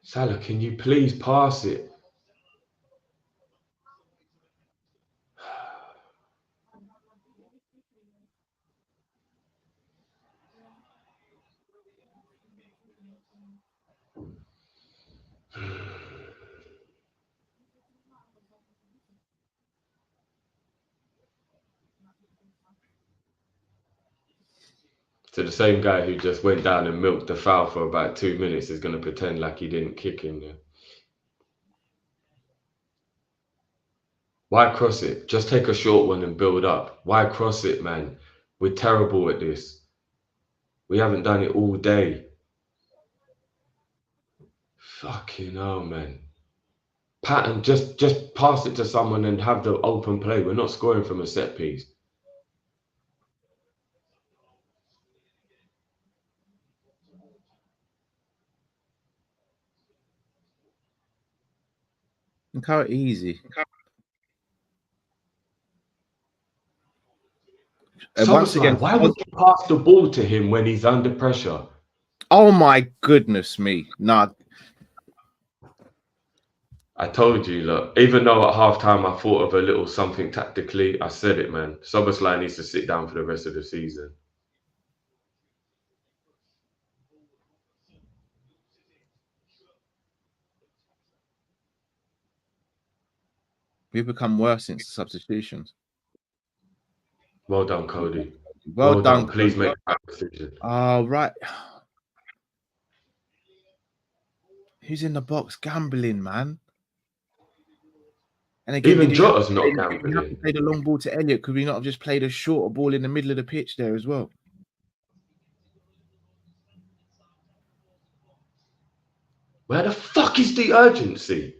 Salah, can you please pass it? So the same guy who just went down and milked the foul for about 2 minutes is going to pretend like he didn't kick him there. Why cross it? Just take a short one and build up. Why cross it, man? We're terrible at this. We haven't done it all day. Fucking hell, man. Pattern, just pass it to someone and have the open play. We're not scoring from a set piece. Look how easy. And once again, why would you pass the ball to him when he's under pressure? Oh my goodness me. Nah. I told you, look, even though at halftime I thought of a little something tactically, I said it, man. Soboslai needs to sit down for the rest of the season. We've become worse since the substitutions. Well done, Cody. Well done. Please make that decision. Right. Who's in the box gambling, man? And again, Even Jota's not gambling. We have to play the long ball to Elliott. Could we not have just played a shorter ball in the middle of the pitch there as well? Where the fuck is the urgency?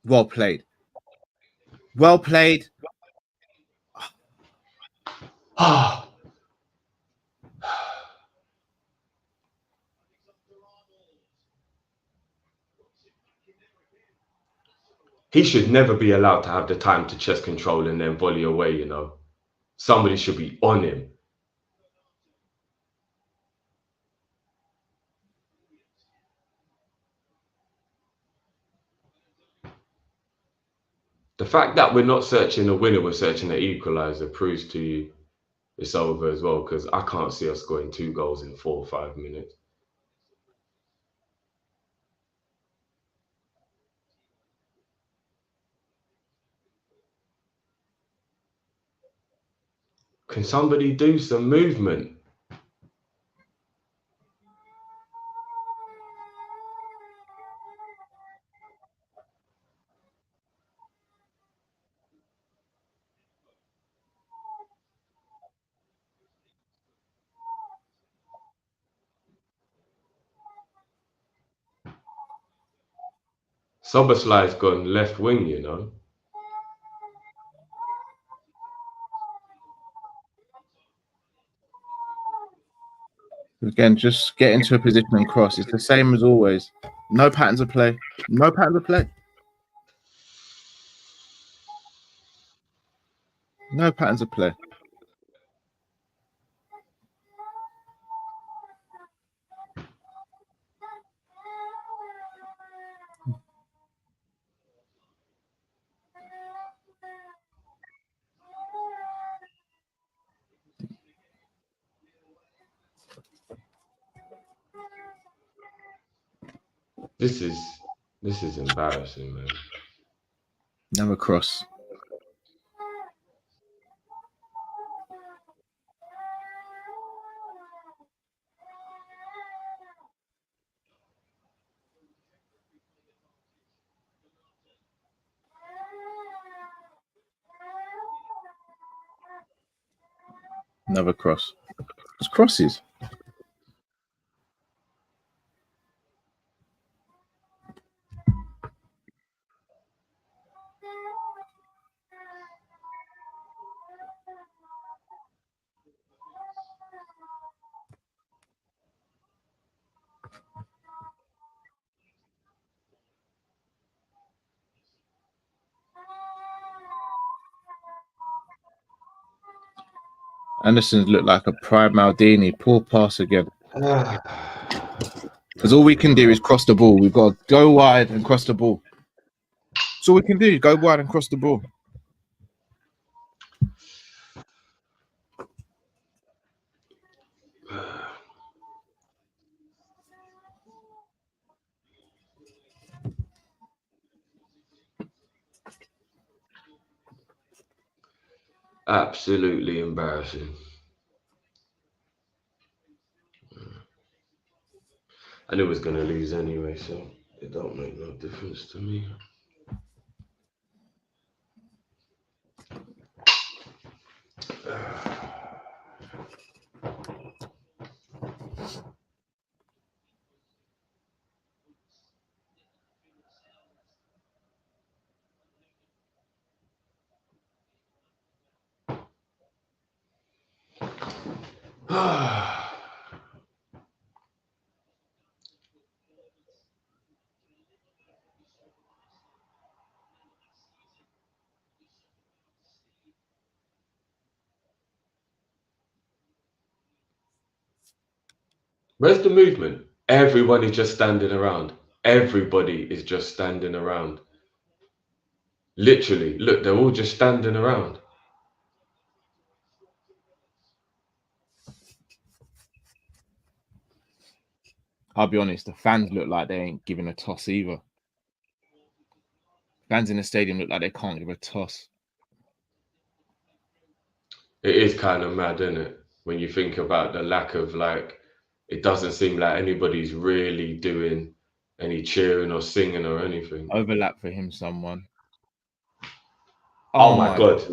Well played. Well played. Ah. He should never be allowed to have the time to chest control and then volley away, you know. Somebody should be on him. The fact that we're not searching a winner, we're searching an equaliser proves to you it's over as well, because I can't see us scoring 2 goals in 4 or 5 minutes. Can somebody do some movement? Soberslai's gone left wing, you know. Again, just get into a position and cross. It's the same as always. No patterns of play. No patterns of play. No patterns of play. This is embarrassing, man. Never cross. Never cross. It's crosses. Anderson's looked like a prime Maldini. Poor pass again. Because all we can do is cross the ball. We've got to go wide and cross the ball. That's all we can do. Go wide and cross the ball. Absolutely embarrassing. I knew I was going to lose anyway, so it don't make no difference to me. Where's the movement? Everybody's just standing around. Everybody is just standing around. Literally, look, they're all just standing around. I'll be honest, the fans look like they ain't giving a toss either. Fans in the stadium look like they can't give a toss. It is kind of mad, isn't it? When you think about the lack of, like, it doesn't seem like anybody's really doing any cheering or singing or anything. Overlap for him, someone. Oh my God.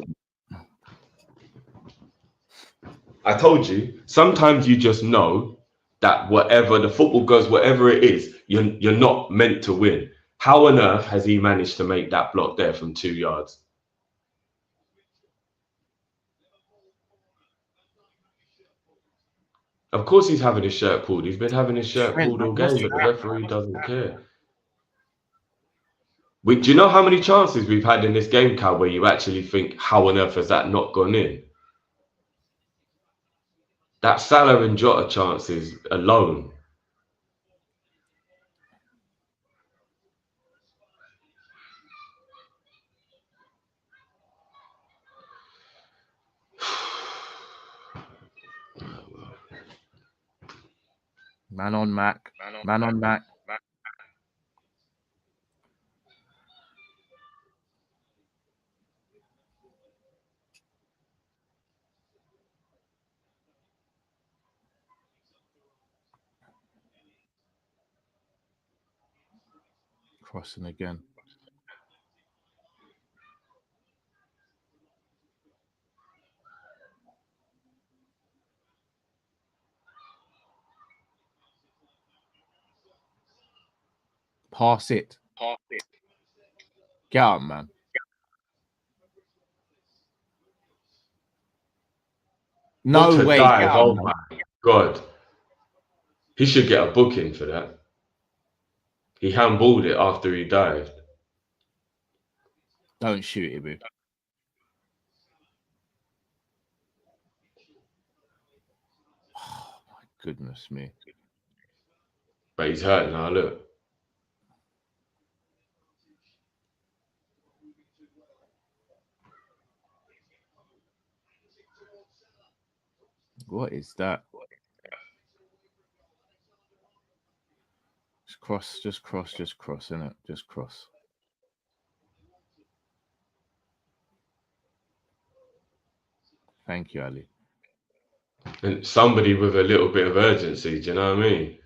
I told you, sometimes you just know that whatever the football goes, whatever it is, you're not meant to win. How on earth has he managed to make that block there from 2 yards? Of course he's having his shirt pulled. He's been having his shirt pulled all game, but the referee doesn't care. Do you know how many chances we've had in this game, Cal, where you actually think, how on earth has that not gone in? That Salah and Jota chances alone. Man on Mac. Man on Mac. crossing again. Pass it. Get out, man. No way. Dive. Oh my God. He should get a booking for that. He handballed it after he dived. Don't shoot it, bro. Oh my goodness me. But he's hurt now, look. What is that? Just cross, innit? Just cross. Thank you, Ali. And somebody with a little bit of urgency, do you know what I mean?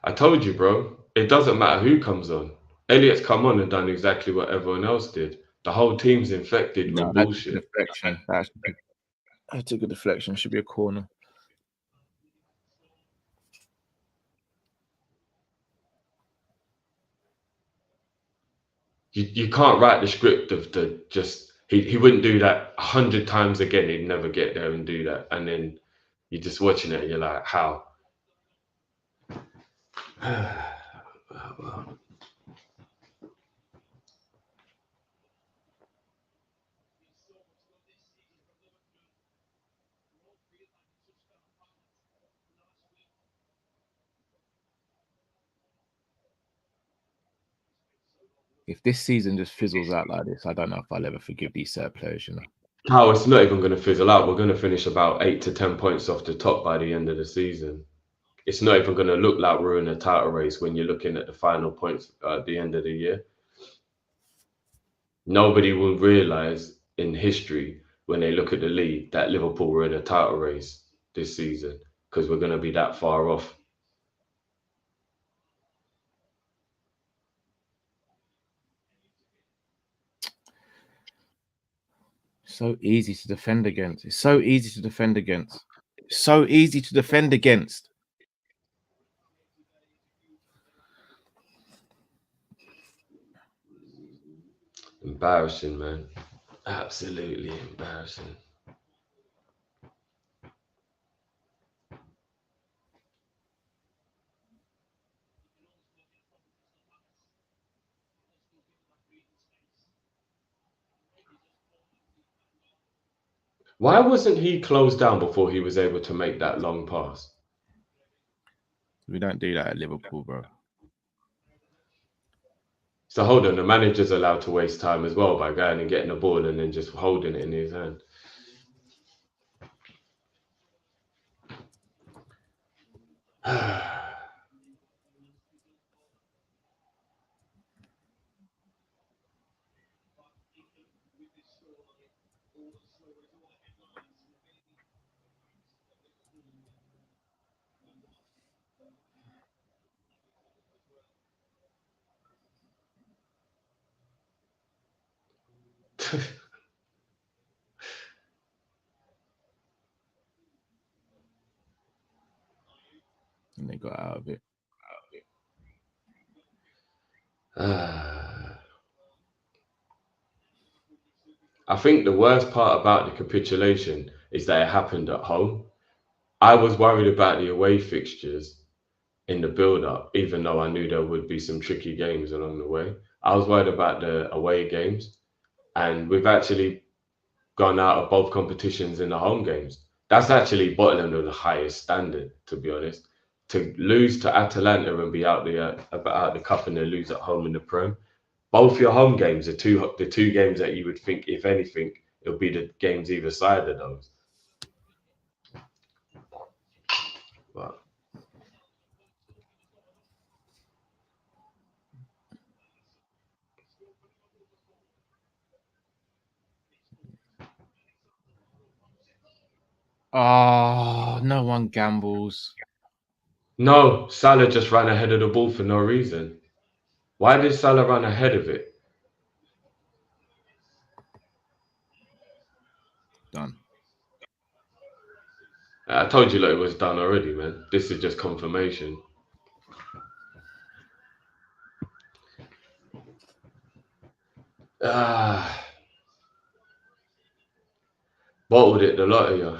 I told you, bro, it doesn't matter who comes on. Elliot's come on and done exactly what everyone else did. The whole team's infected with bullshit. Deflection. I took a deflection. Should be a corner. You can't write the script of the just he wouldn't do that 100 times again. He'd never get there and do that. And then you're just watching it and you're like, how? If this season just fizzles out like this, I don't know if I'll ever forgive these players, you know. How it's not even going to fizzle out. We're going to finish about 8 to 10 points off the top by the end of the season. It's not even going to look like we're in a title race when you're looking at the final points at the end of the year. Nobody will realise in history when they look at the league that Liverpool were in a title race this season because we're going to be that far off. So easy to defend against. It's so easy to defend against. It's so easy to defend against. Embarrassing, man. Absolutely embarrassing. Why wasn't he closed down before he was able to make that long pass? We don't do that at Liverpool, bro. So hold on, the manager's allowed to waste time as well by going and getting the ball and then just holding it in his hand. And they got out of it. I think the worst part about the capitulation is that it happened at home. I was worried about the away fixtures in the build-up, even though I knew there would be some tricky games along the way. I was worried about the away games, and we've actually gone out of both competitions in the home games. That's actually bottom of the highest standard, to be honest. To lose to Atalanta and be out the cup and then lose at home in the Prem, both your home games are the two games that you would think, if anything, it'll be the games either side of those. But Oh, no one gambles. no, Salah just ran ahead of the ball for no reason. Why did Salah run ahead of it? Done. I told you, it was done already, man. This is just confirmation. Bottled it, the lot of you.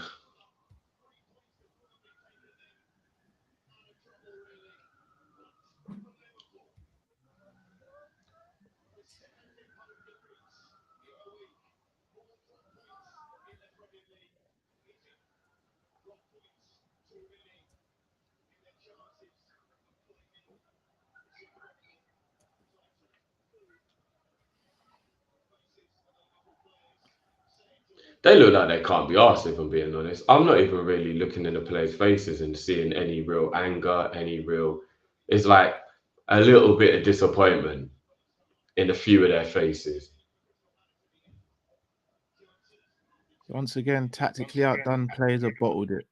They look like they can't be arsed, if I'm being honest. I'm not even really looking in the players' faces and seeing any real anger, it's like a little bit of disappointment in a few of their faces. Once again, tactically outdone, players have bottled it.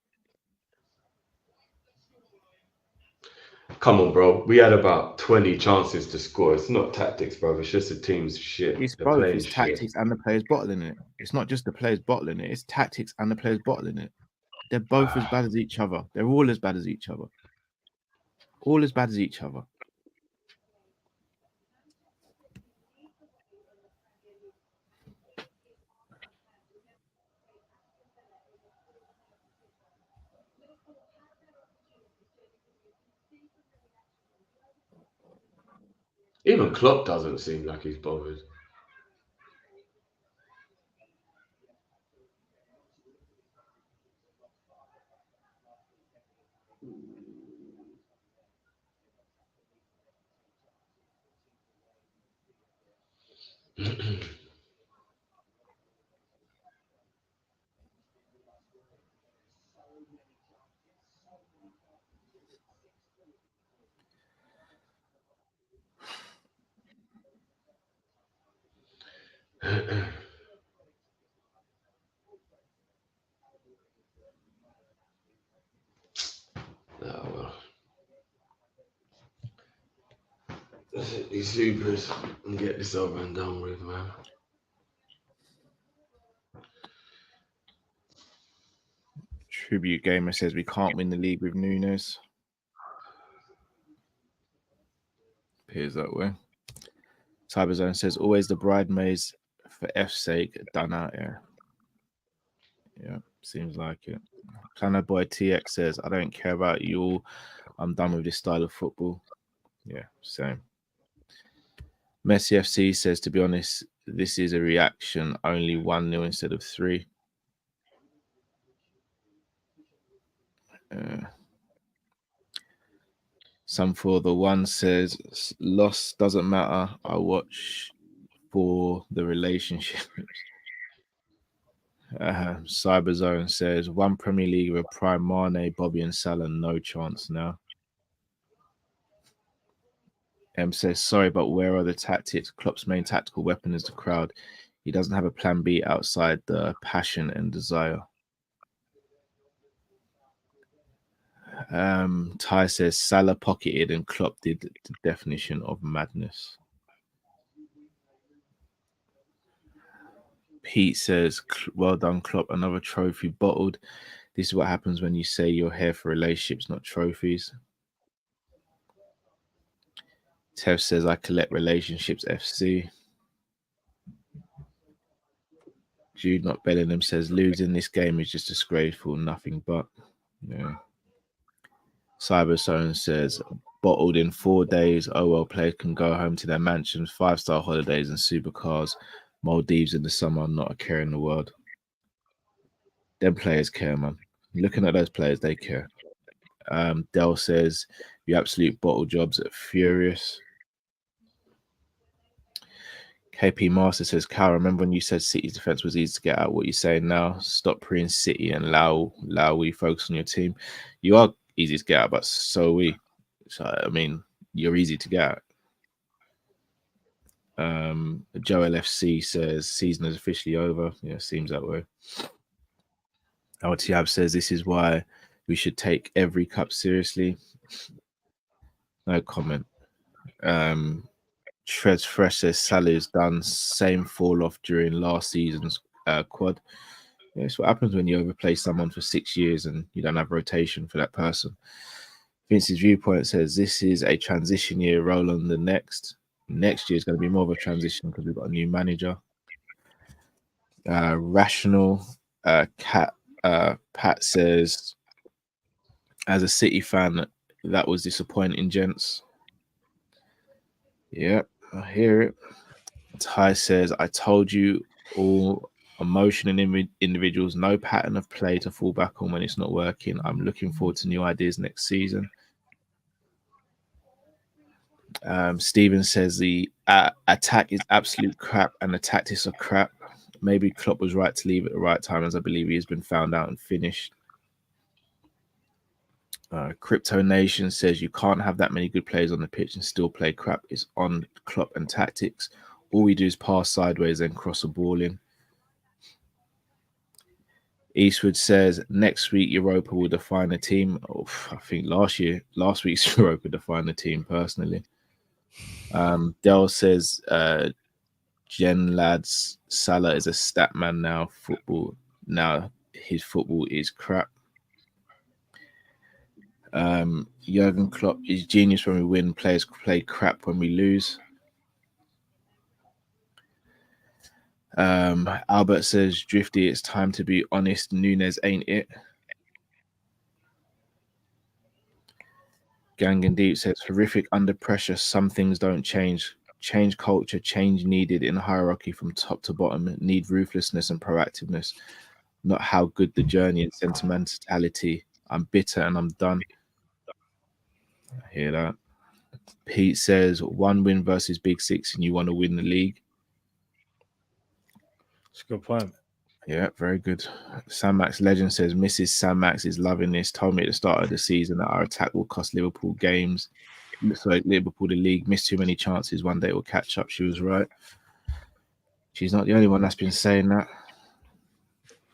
Come on, bro. We had about 20 chances to score. It's not tactics, bro. It's just the team's shit. It's They're both. playing It's shit. tactics and the players bottling it. It's not just the players bottling it. It's tactics and the players bottling it. They're both as bad as each other. They're all as bad as each other. All as bad as each other. Even Klopp doesn't seem like he's bothered. Oh, well. Let's hit these supers and get this over and done with, man. Tribute Gamer says we can't win the league with Nunez. Appears that way. Cyberzone says always the bridesmaids for F's sake done out here. Yeah, seems like it. Planner Boy TX says I don't care about you all. I'm done with this style of football. Yeah, same. Messi FC says, to be honest, this is a reaction. Only 1-0 instead of 3. Some for the one says, loss doesn't matter. I watch for the relationships. Cyberzone says, one Premier League with Prime Mane, Bobby and Salah, no chance now. M says, sorry, but where are the tactics? Klopp's main tactical weapon is the crowd. He doesn't have a plan B outside the passion and desire. Ty says, Salah pocketed and Klopp did the definition of madness. Pete says, well done, Klopp. Another trophy bottled. This is what happens when you say you're here for relationships, not trophies. Tev says, I collect relationships, FC. Jude Not Bellingham says, losing this game is just disgraceful, nothing but. Yeah. Cyberzone says, bottled in 4 days. Oh, well, players can go home to their mansions, 5-star holidays and supercars. Maldives in the summer, not a care in the world. Them players care, man. Looking at those players, they care. Dell says, you absolute bottle jobs at Furious. KP Master says, Cal, remember when you said City's defense was easy to get out? What you saying now? Stop preying City and allow we focus on your team. You are easy to get out, but so are we. So I mean, you're easy to get out. Joe LFC says season is officially over. Yeah, seems that way. Our Tiab says this is why we should take every cup seriously. No comment. Shreds Fresh says Salah's done same fall off during last season's quad. Yeah, it's what happens when you overplay someone for 6 years and you don't have rotation for that person. Vince's Viewpoint says this is a transition year. Roll on the next year is going to be more of a transition because we've got a new manager. Rational Pat says, as a City fan, that was disappointing, gents. Yep, I hear it. Ty says, I told you all emotional individuals, no pattern of play to fall back on when it's not working. I'm looking forward to new ideas next season. Steven says the attack is absolute crap and the tactics are crap. Maybe Klopp was right to leave at the right time, as I believe he has been found out and finished. Crypto Nation says you can't have that many good players on the pitch and still play crap. It's on Klopp and tactics. All we do is pass sideways and cross a ball in. Eastwood says next week Europa will define the team. Oh, I think last week's Europa defined the team personally. Dell says Jen lads, Salah is a stat man now. His football is crap. Jurgen Klopp is genius when we win. Players play crap when we lose. Albert says, Drifty, it's time to be honest. Nunez ain't it. Gang and Deep says, horrific under pressure. Some things don't change. Change culture, change needed in hierarchy from top to bottom. Need ruthlessness and proactiveness. Not how good the journey and sentimentality. I'm bitter and I'm done. I hear that. Pete says, one win versus Big Six and you want to win the league. That's a good point. Yeah, very good. Sam Max Legend says, Mrs. Sam Max is loving this. Told me at the start of the season that our attack will cost Liverpool games. Looks like Liverpool, the league, missed too many chances. One day it will catch up. She was right. She's not the only one that's been saying that.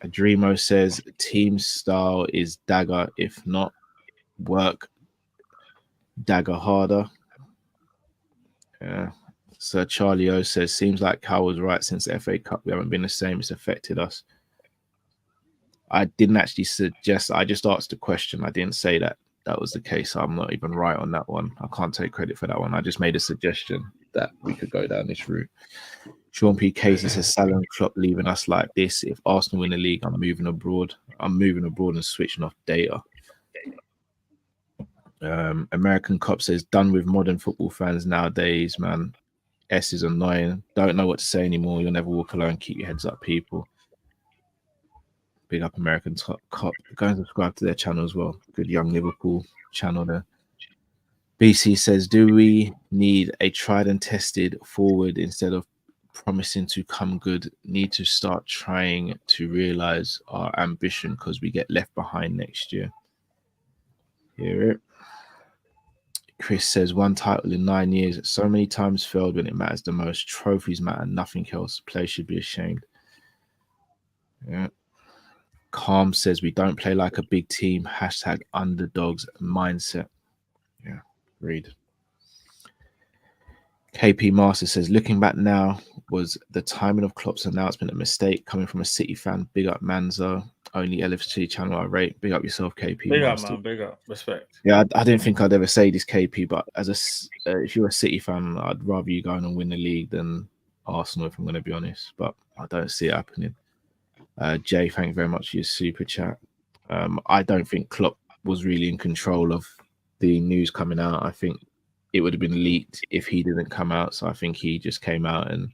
Adremo says, team style is dagger. If not, work dagger harder. Yeah. Sir Charlie O says, seems like Cal was right since the FA Cup. We haven't been the same. It's affected us. I didn't actually suggest, I just asked a question. I didn't say that was the case. I'm not even right on that one. I can't take credit for that one. I just made a suggestion that we could go down this route. Sean P. Casey says, Salah and Klopp leaving us like this. If Arsenal win the league, I'm moving abroad. I'm moving abroad and switching off data. American Cop says, done with modern football fans nowadays, man. S is annoying. Don't know what to say anymore. You'll never walk alone. Keep your heads up, people. Big up American Cop. Go and subscribe to their channel as well. Good young Liverpool channel there. BC says, do we need a tried and tested forward instead of promising to come good? Need to start trying to realize our ambition because we get left behind next year. Hear it? Chris says, one title in 9 years. So many times failed when it matters the most. Trophies matter, nothing else. Players should be ashamed. Yeah. Calm says, we don't play like a big team. Hashtag underdogs mindset. Yeah, read. KP Master says, looking back now, was the timing of Klopp's announcement a mistake? Coming from a City fan, big up Manzo. Only LFC channel I rate. Big up yourself, KP. Big Master. up, man. Big up. Respect. Yeah, I didn't think I'd ever say this, KP, but as if you're a City fan, I'd rather you go and win the league than Arsenal, if I'm going to be honest. But I don't see it happening. Jay, thank you very much for your super chat. I don't think Klopp was really in control of the news coming out. I think it would have been leaked if he didn't come out. So I think he just came out and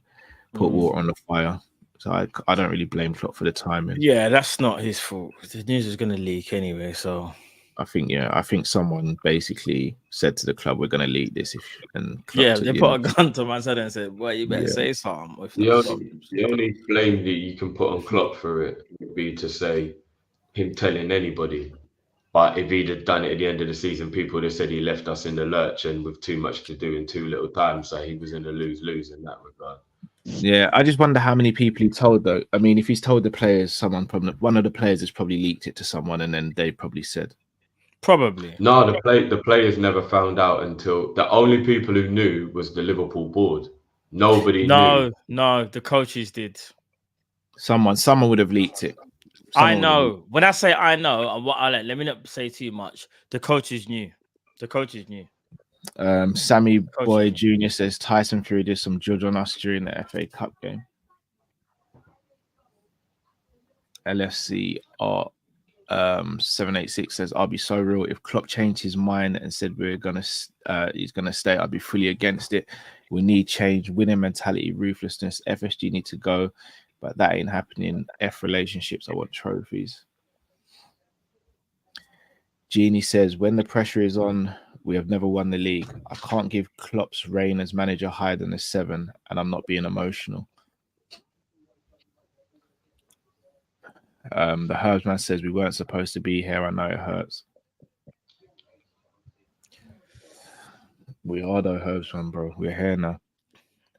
put water on the fire. So I don't really blame Klopp for the timing. Yeah, that's not his fault. The news is going to leak anyway, so I think someone basically said to the club, "We're going to leak this." And Klopp Yeah, took they the put a gun to my head and said, "Well, you better Yeah. say something." If The not, only blame that you can put on Klopp for it would be to say him telling anybody. But if he'd have done it at the end of the season, people would have said he left us in the lurch and with too much to do in too little time. So he was in a lose-lose in that regard. Yeah, I just wonder how many people he told though. I mean, if he's told the players, one of the players has probably leaked it to someone, and then they probably said. probably. No, the players never found out until the only people who knew was the Liverpool board. Nobody knew. No, the coaches did. Someone would have leaked it. I know. When I say I know, let me not say too much. The coaches knew. Sammy Boy Jr. says Tyson Fury did some judge on us during the FA Cup game. LFC 786 says, "I'll be so real. If Klopp changed his mind and said he's gonna stay, I'd be fully against it. We need change, winning mentality, ruthlessness. FSG need to go, but that ain't happening. F relationships. I want trophies." Genie says, "When the pressure is on, we have never won the league. I can't give Klopp's reign as manager higher than a 7, and I'm not being emotional." The Herbsman says, "We weren't supposed to be here. I know it hurts." We are though, Herbsman, bro. We're here now.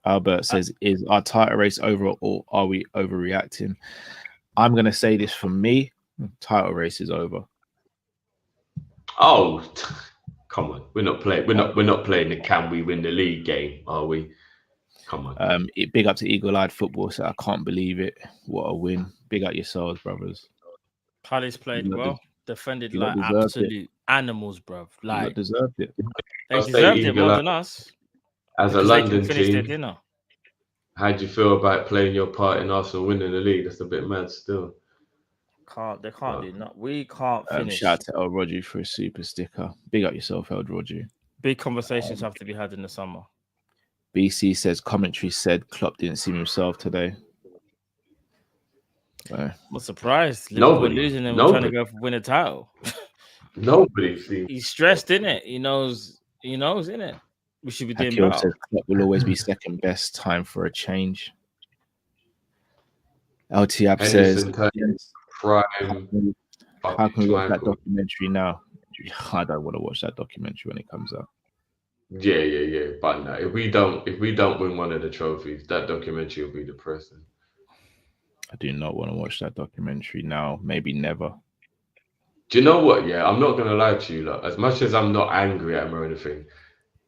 Albert says, "Is our title race over or are we overreacting?" I'm gonna say this for me: title race is over. Oh, come on. We're not playing the can we win the league game, are we? Come on. Big up to Eagle Eyed Football. So I can't believe it. What a win. Big up yourselves, brothers. Palace played well, defended you like absolute animals, bruv. Like, deserved it. They deserved it more than us. As a because London they can finish their team, dinner. how do you feel about playing your part in Arsenal winning the league? That's a bit mad still. They can't do that. We can't finish. Shout out to El Roger for a super sticker. Big up yourself, El Roger. Big conversations have to be had in the summer. BC says commentary said Klopp didn't seem himself today. I'm surprised. Liverpool losing and we're trying to go for win a title. Nobody seems. He's stressed, innit? He knows, innit? We should be doing Akil better. says Klopp will always be second best. Time for a change. LTAP says, prime. how can we watch that documentary now? I don't want to watch that documentary when it comes out. Yeah. But no, if we don't win one of the trophies, that documentary will be depressing. I do not want to watch that documentary now. Maybe never. Do you know what? Yeah, I'm not gonna lie to you. Look, as much as I'm not angry at him or anything,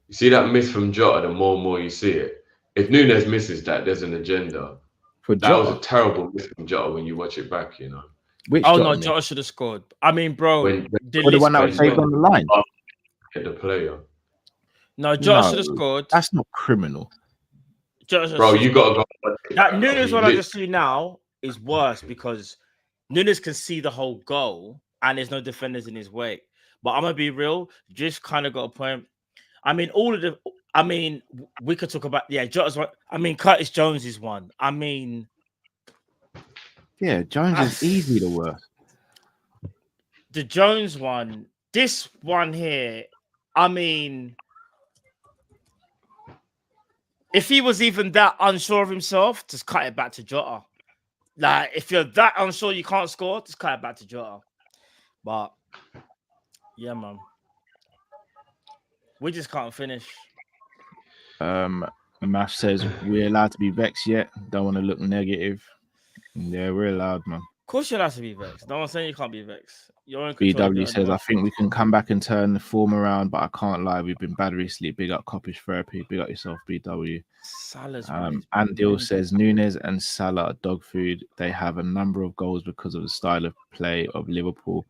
you see that miss from Jota. The more and more you see it, if Nunez misses that, there's an agenda. That was a terrible miss from Jota when you watch it back. You know. Jota should have scored. I mean, bro, the one that was saved on the line. The player. No, Jota should have scored. That's not criminal. Bro, you gotta go. That Nunez one I just see now is worse because Nunez can see the whole goal and there's no defenders in his way. But I'm gonna be real, just kind of got a point. I mean, we could talk about Jota's one. I mean, Curtis Jones is one. I mean, Jones is easily the worst. The Jones one, this one here. I mean, if he was even that unsure of himself, just cut it back to Jota. Like, if you're that unsure you can't score, just cut it back to Jota. But, yeah, man. We just can't finish. Math says, we're allowed to be vexed yet. Don't want to look negative. Yeah, we're allowed, man. Of course you're allowed to be vexed. No one's saying you can't be vexed. BW says, I think we can come back and turn the form around, but I can't lie. We've been bad recently. Big up Kopish therapy. Big up yourself, BW. Andil says, Nunez and Salah are dog food. They have a number of goals because of the style of play of Liverpool.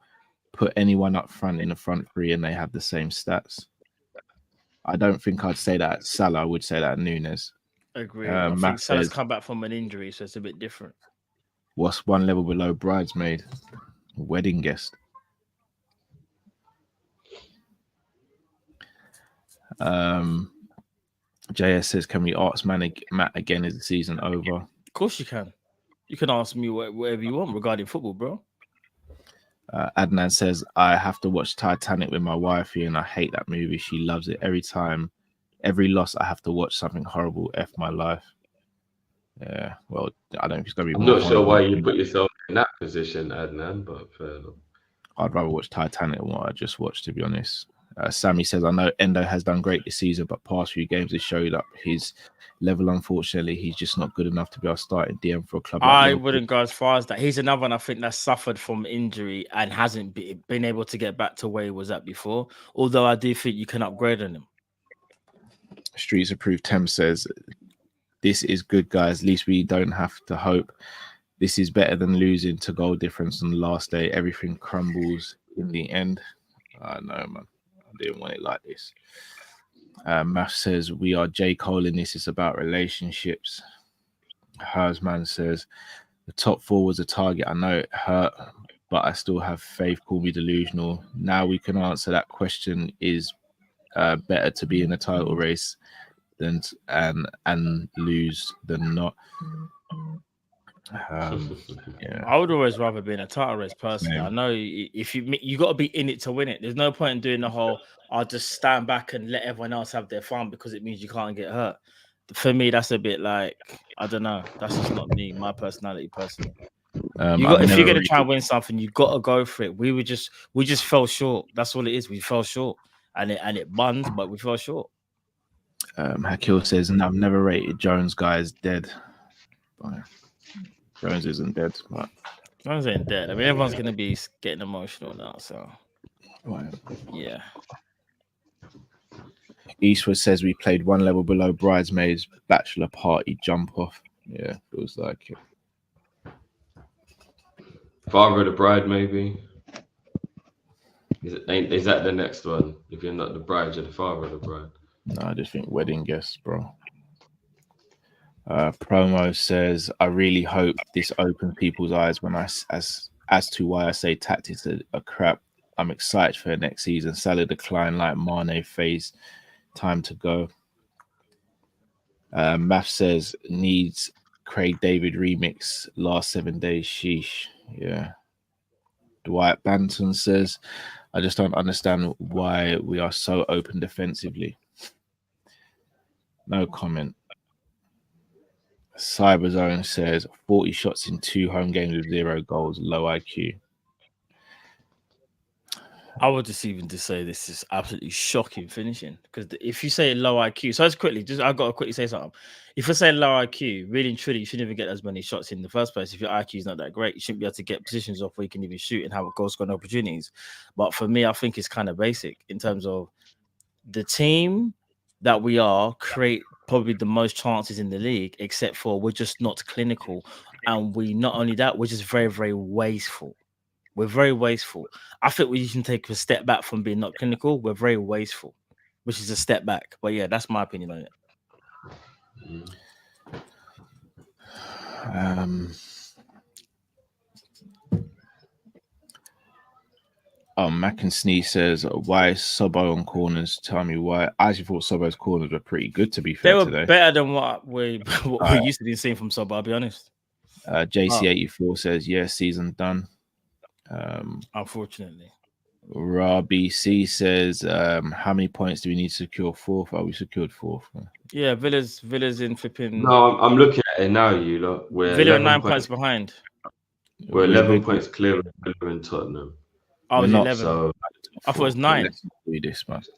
Put anyone up front in the front three and they have the same stats. I don't think I'd say that Salah. I would say that Nunez. Agree. I think Salah's come back from an injury, so it's a bit different. What's one level below bridesmaid? Wedding guest. JS says, can we ask Matt again? Is the season over? Of course you can. You can ask me whatever you want regarding football, bro. Adnan says, I have to watch Titanic with my wifey and I hate that movie. She loves it. Every loss I have to watch something horrible. F my life. Yeah, well, I don't think it's going to be I'm more not sure horrible why than you put that. yourself in that position, Adnan, but fair enough. I'd rather watch Titanic than what I just watched, to be honest. Sammy says, I know Endo has done great this season, but past few games has showed up his level. Unfortunately, he's just not good enough to be our starting DM for a club like I Liverpool. wouldn't go as far as that. He's another one I think that suffered from injury and hasn't been able to get back to where he was at before. Although I do think you can upgrade on him. Streets Approved Thames says, this is good, guys. At least we don't have to hope. This is better than losing to goal difference on the last day. Everything crumbles in the end. I know, man. I didn't want it like this. Math says, we are J. Cole in this. It's about relationships. Hersman says, the top 4 was a target. I know it hurt, but I still have faith. Call me delusional. Now we can answer that question. Is better to be in a title race than and lose than not. Yeah. I would always rather be in a title race personally. Yeah. I know if you got to be in it to win it. There's no point in doing the whole I'll just stand back and let everyone else have their fun because it means you can't get hurt. For me, that's a bit like, I don't know. That's just not me, my personality personally. If you're gonna try and win something, you got to go for it. We just fell short. That's all it is. We fell short, and it buns, but we fell short. Hakil says, and I've never rated Jones. Guys, dead. Jones isn't dead, but Jones ain't dead. I mean, everyone's gonna be getting emotional now. So, yeah. Eastwood says we played one level below Bridesmaids Bachelor Party Jump Off. Yeah, it was like it. Father of the Bride, maybe. Is that the next one? If you're not the bride, you're the father of the bride. No, I just think wedding guests, bro. Promo says, I really hope this opens people's eyes when as to why I say tactics are crap. I'm excited for next season. Salah decline like Mane phase. Time to go. Math says, needs Craig David remix last 7 days. Sheesh. Yeah. Dwight Banton says, I just don't understand why we are so open defensively. No comment. Cyberzone says 40 shots in 2 home games with 0 goals, low IQ. I would just say this is absolutely shocking finishing, because if you say low IQ, so I got to quickly say something. If you say low IQ, really and truly, you shouldn't even get as many shots in the first place. If your IQ is not that great, you shouldn't be able to get positions off where you can even shoot and have goal scoring opportunities. But for me, I think it's kind of basic in terms of the team that we are create probably the most chances in the league, except for we're just not clinical. And not only that, we're just very, very wasteful. We're very wasteful. I think we can take a step back from being not clinical. We're very wasteful, which is a step back. But yeah, that's my opinion on it. Mac and Sneeze says, why is Sobo on corners? Tell me why. I actually thought Sobo's corners were pretty good, to be fair. They were today. Better than what we used to be seeing from Sobo, I'll be honest. JC84 says, yeah, season done. Unfortunately. Robbie C says, how many points do we need to secure 4th? Oh, we secured 4th. Yeah, Villa's in flipping. No, I'm looking at it now. We're Villa 9 points behind. We're 11 points clear of Villa and Tottenham. I was 11. So I thought it was 9.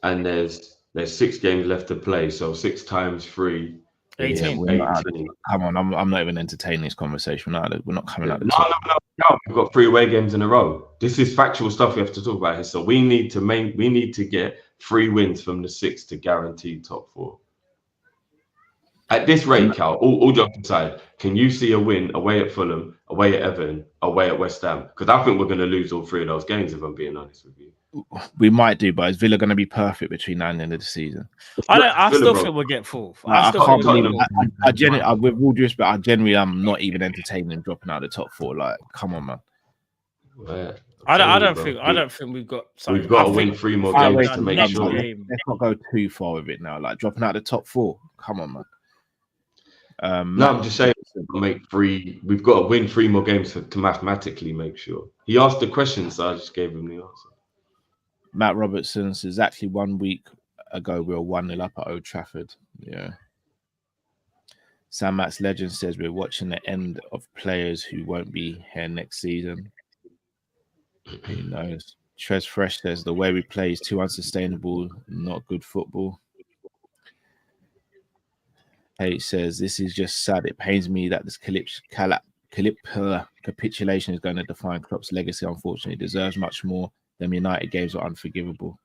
And there's 6 games left to play. So 6 times 3. 18. Yeah, come on, I'm not even entertaining this conversation. We're not coming out. No. We've got 3 away games in a row. This is factual stuff we have to talk about here. So we need to get 3 wins from the 6 to guarantee top 4. At this rate, Cal, all jokes aside, can you see a win away at Fulham, away at Everton, away at West Ham? Because I think we're going to lose all 3 of those games, if I'm being honest with you. We might do, but is Villa going to be perfect between now and the end of the season? I still think we'll get 4th. I can't believe it. I genuinely, with all due respect, I genuinely am not even entertaining dropping out of the top 4. Like, come on, man. Well, I don't think we've got. We've got to win 3 more games to make sure. Let's not go too far with it now. Like dropping out of the top 4. Come on, man. No, I'm just saying, we've got to win 3 more games to mathematically make sure. He asked the question, so I just gave him the answer. Matt Robertson says exactly 1 week ago we were 1-0 up at Old Trafford. Yeah. Sam Matt's Legend says we're watching the end of players who won't be here next season. Who knows? Trez Fresh says the way we play is too unsustainable, not good football. H says this is just sad. It pains me that this capitulation is going to define Klopp's legacy. Unfortunately, it deserves much more. Them United games are unforgivable.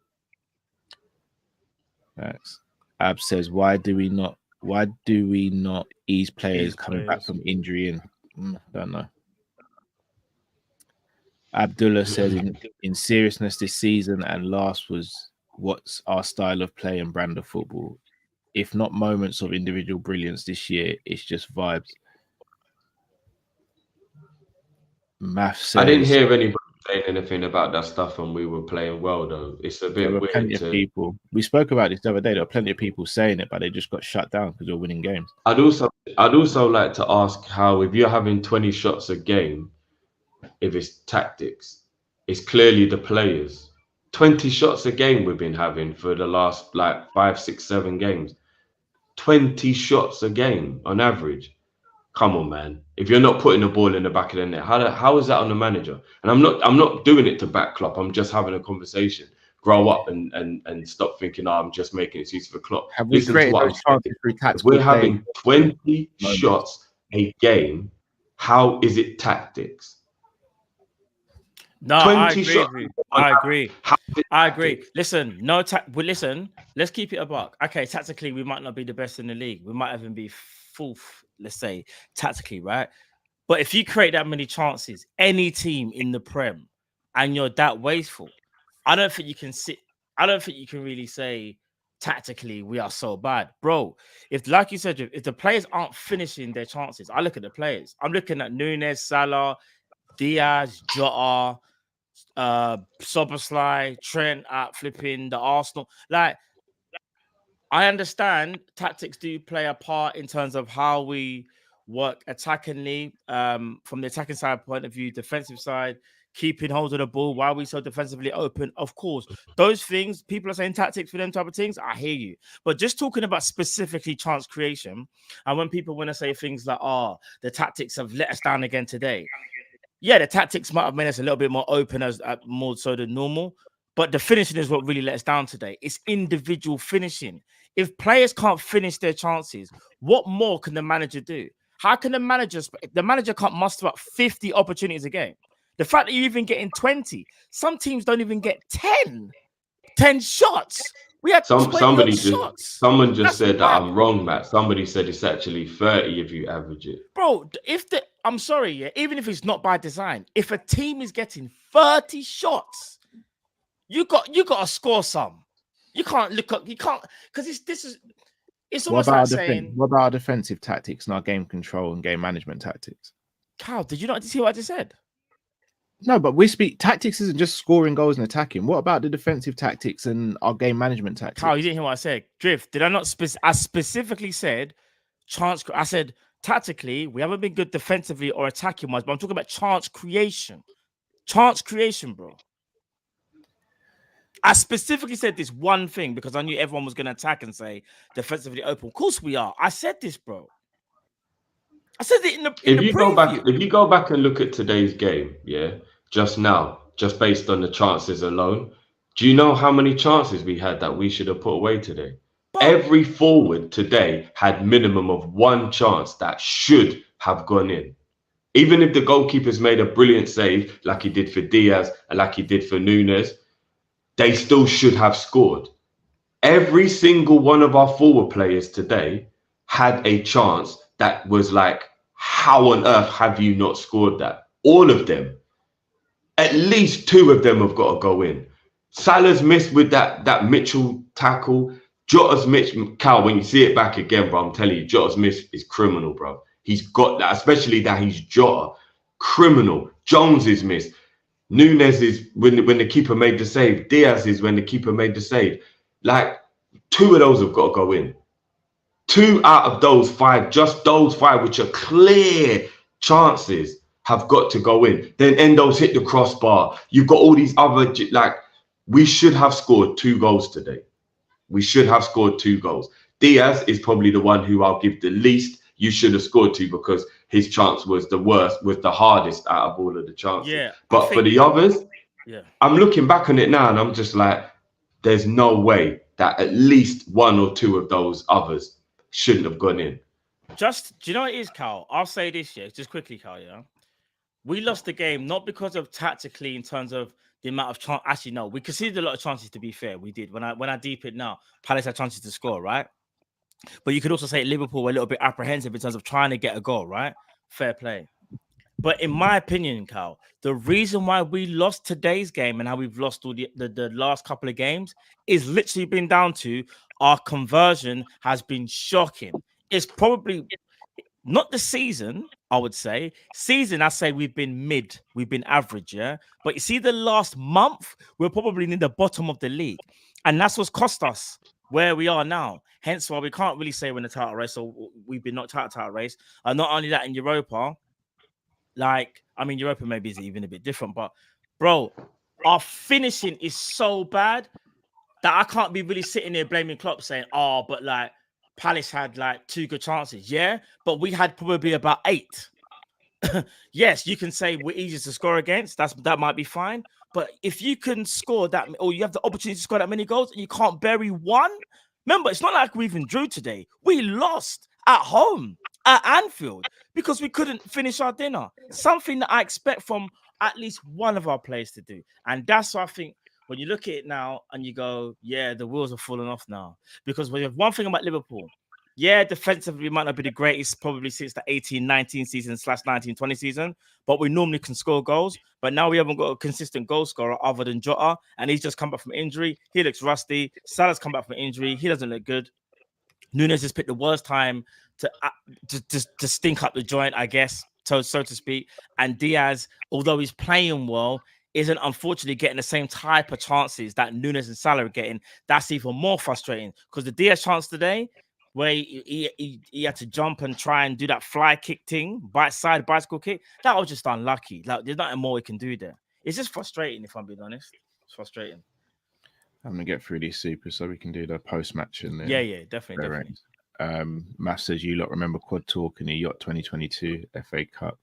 Thanks. Ab says why do we not ease players coming back from injury? And don't know. Abdullah says in seriousness, this season and last was what's our style of play and brand of football. If not moments of individual brilliance this year, it's just vibes. Math says, I didn't hear anybody saying anything about that stuff when we were playing well, though. It's a bit weird. Plenty of people. We spoke about this the other day. There were plenty of people saying it, but they just got shut down because they're winning games. I'd also like to ask how, if you're having 20 shots a game, if it's tactics, it's clearly the players. 20 shots a game we've been having for the last 5, 6, 7 games. 20 shots a game on average. Come on, man. If you're not putting the ball in the back of the net, how is that on the manager? And I'm not doing it to back Klopp. I'm just having a conversation. Grow up and stop thinking, I'm just making excuses for Klopp. Have we created those chances through tactical play? We're having 20 shots a game. How is it tactics? No, I agree. Listen, listen, let's keep it a buck. Okay, tactically, we might not be the best in the league. We might even be fourth, let's say, tactically, right? But if you create that many chances, any team in the Prem, and you're that wasteful, I don't think you can really say tactically we are so bad. Bro, if, like you said, if the players aren't finishing their chances, I look at the players. I'm looking at Nunez, Salah, Diaz, Jota, Soboslai, Trent at flipping the Arsenal. I understand tactics do play a part in terms of how we work attackingly, from the attacking side point of view, defensive side, keeping hold of the ball, why are we so defensively open? Of course, those things, people are saying tactics for them type of things. I hear you. But just talking about specifically chance creation, and when people want to say things like, the tactics have let us down again today. Yeah, the tactics might have made us a little bit more open, as more so than normal. But the finishing is what really let us down today. It's individual finishing. If players can't finish their chances, what more can the manager do? How can the manager can't muster up 50 opportunities a game? The fact that you're even getting 20, some teams don't even get 10 shots. We had someone just said that I'm wrong, Matt. Somebody said it's actually 30 if you average it. Bro, I'm sorry, yeah, even if it's not by design, if a team is getting 30 shots, you got to score some. You can't look up, because it's almost like saying, what about our defensive tactics and our game control and game management tactics? Carl, did you not see what I just said? No, but tactics isn't just scoring goals and attacking. What about the defensive tactics and our game management tactics? Carl, you didn't hear what I said. Drift, did I not? I specifically said chance. I said tactically, we haven't been good defensively or attacking wise, but I'm talking about chance creation. Chance creation, bro. I specifically said this one thing because I knew everyone was going to attack and say defensively open. Of course we are. I said this, bro. I said it in the if you go back and look at today's game, yeah, just now, just based on the chances alone, do you know how many chances we had that we should have put away today? Every forward today had minimum of one chance that should have gone in. Even if the goalkeeper's made a brilliant save, like he did for Diaz and like he did for Nunez, they still should have scored. Every single one of our forward players today had a chance that was like, how on earth have you not scored that? All of them. At least 2 of them have got to go in. Salah's missed with that Mitchell tackle. Jota's missed. Cal, when you see it back again, bro, I'm telling you, Jota's miss is criminal, bro. He's got that, especially that he's Jota. Criminal. Jones is missed. Nunez is when the keeper made the save. Diaz is when the keeper made the save. Like, 2 of those have got to go in. 2 out of those 5, just those 5, which are clear chances, have got to go in. Then Endo's hit the crossbar. You've got all these other, like, we should have scored 2 goals today. We should have scored 2 goals. Diaz is probably the one who I'll give the least. You should have scored 2 because his chance was the worst, was the hardest out of all of the chances. Yeah, but for the others, yeah, I'm looking back on it now and I'm just like, there's no way that at least 1 or 2 of those others shouldn't have gone in. do you know what it is, Cal? I'll say this, yeah, just quickly, Cal, yeah. We lost the game not because of tactically in terms of the amount of chance. Actually, no, we conceded a lot of chances, to be fair. We did. When I deep it now, Palace had chances to score, right? But you could also say Liverpool were a little bit apprehensive in terms of trying to get a goal, right? Fair play. But in my opinion, Cal, the reason why we lost today's game and how we've lost all the last couple of games is literally been down to our conversion has been shocking. It's probably not the season, I would say. Season, I say we've been mid, we've been average, yeah? But you see the last month, we're probably in the bottom of the league. And that's what's cost us where we are now. Hence why we can't really say we're in the title race, or we've been knocked out of the title race. And not only that, in Europa, like, I mean, Europa maybe is even a bit different, but bro, our finishing is so bad that I can't be really sitting there blaming Klopp saying, oh, but like Palace had like 2 good chances. Yeah, but we had probably about 8. Yes, you can say we're easy to score against. That might be fine. But if you can score that, or you have the opportunity to score that many goals and you can't bury 1, remember, it's not like we even drew today. We lost at home at Anfield because we couldn't finish our dinner. Something that I expect from at least one of our players to do. And that's why I think when you look at it now and you go, yeah, the wheels are falling off now. Because when you have one thing about Liverpool, yeah, defensively might not be the greatest probably since the 18-19 season / 19-20 season, but we normally can score goals. But now we haven't got a consistent goal scorer other than Jota, and he's just come back from injury. He looks rusty. Salah's come back from injury. He doesn't look good. Nunez has picked the worst time to stink up the joint, I guess, so to speak. And Diaz, although he's playing well, isn't unfortunately getting the same type of chances that Nunez and Salah are getting. That's even more frustrating because the Diaz chance today, where he had to jump and try and do that fly kick thing, side bicycle kick, that was just unlucky. Like, there's nothing more we can do there. It's just frustrating, if I'm being honest. It's frustrating. I'm gonna get through these supers so we can do the post-match and then yeah, definitely. Matt says you lot remember Quad Talk in the Yacht 2022 FA Cup.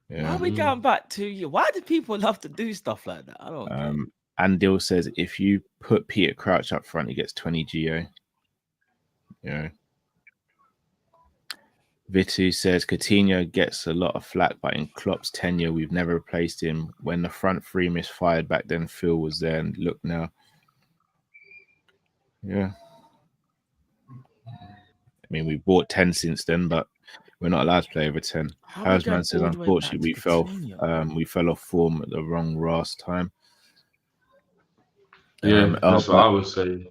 Yeah. Why are we going back to you? Why do people love to do stuff like that? I don't know. And Dill says if you put Peter Crouch up front, he gets 20 GA. Yeah. Vitu says Coutinho gets a lot of flack, but in Klopp's tenure, we've never replaced him. When the front 3 misfired back then, Phil was there, and look now. Yeah. I mean, we bought 10 since then, but we're not allowed to play over 10. Houseman says, unfortunately, we fell off form at the wrong last time. Yeah, that's what I was saying.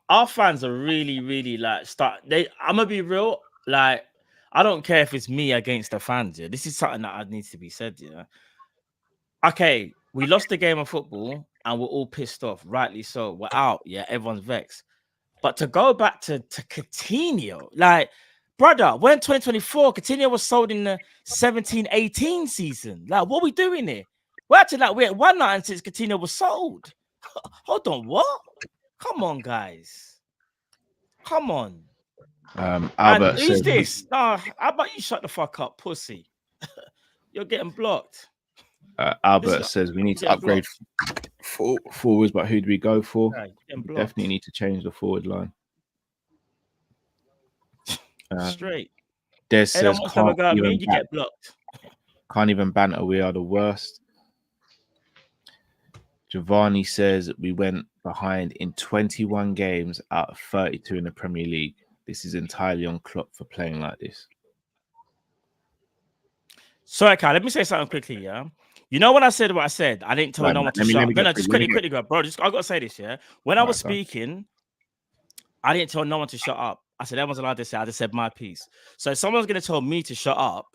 Our fans are really, really like I'm gonna be real. Like, I don't care if it's me against the fans. Yeah, this is something that needs to be said. Yeah. Okay, we lost the game of football and we're all pissed off. Rightly so. We're out. Yeah, everyone's vexed. But to go back to Coutinho, like, brother, when 2024, Coutinho was sold in the 17-18 season. Like, what are we doing here? We're acting like we're at 1-9 since Coutinho was sold. Hold on, what? Come on, guys. Come on. Albert who's this? Nah, how about you shut the fuck up, pussy? You're getting blocked. Albert says we need to upgrade forwards, but who do we go for? We definitely need to change the forward line. Straight. Des says you get blocked. Can't even banter. We are the worst. Giovanni says we went behind in 21 games out of 32 in the Premier League. This is entirely on Klopp for playing like this. Sorry, Kyle, let me say something quickly, yeah? You know when I said what I said, I didn't tell no one to shut up. No, just quickly, bro. I got to say this, yeah? When I was speaking, I didn't tell no one to shut up. I said everyone's allowed to say, I just said my piece. So if someone's going to tell me to shut up,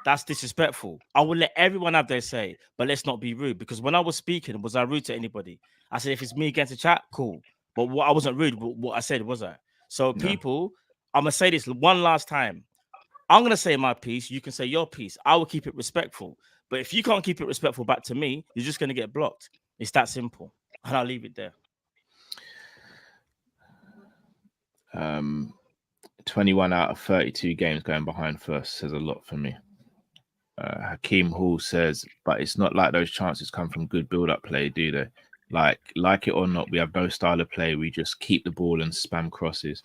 that's disrespectful. I will let everyone have their say, but let's not be rude. Because when I was speaking, was I rude to anybody? I said, if it's me against the chat, cool. But I wasn't rude. What I said, was I? So people, I'm gonna say this one last time. I'm gonna say my piece. You can say your piece. I will keep it respectful. But if you can't keep it respectful back to me, you're just gonna get blocked. It's that simple. And I'll leave it there. 21 out of 32 games going behind first says a lot for me. Hakeem Hall says, but it's not like those chances come from good build-up play, do they? Like it or not, we have no style of play. We just keep the ball and spam crosses.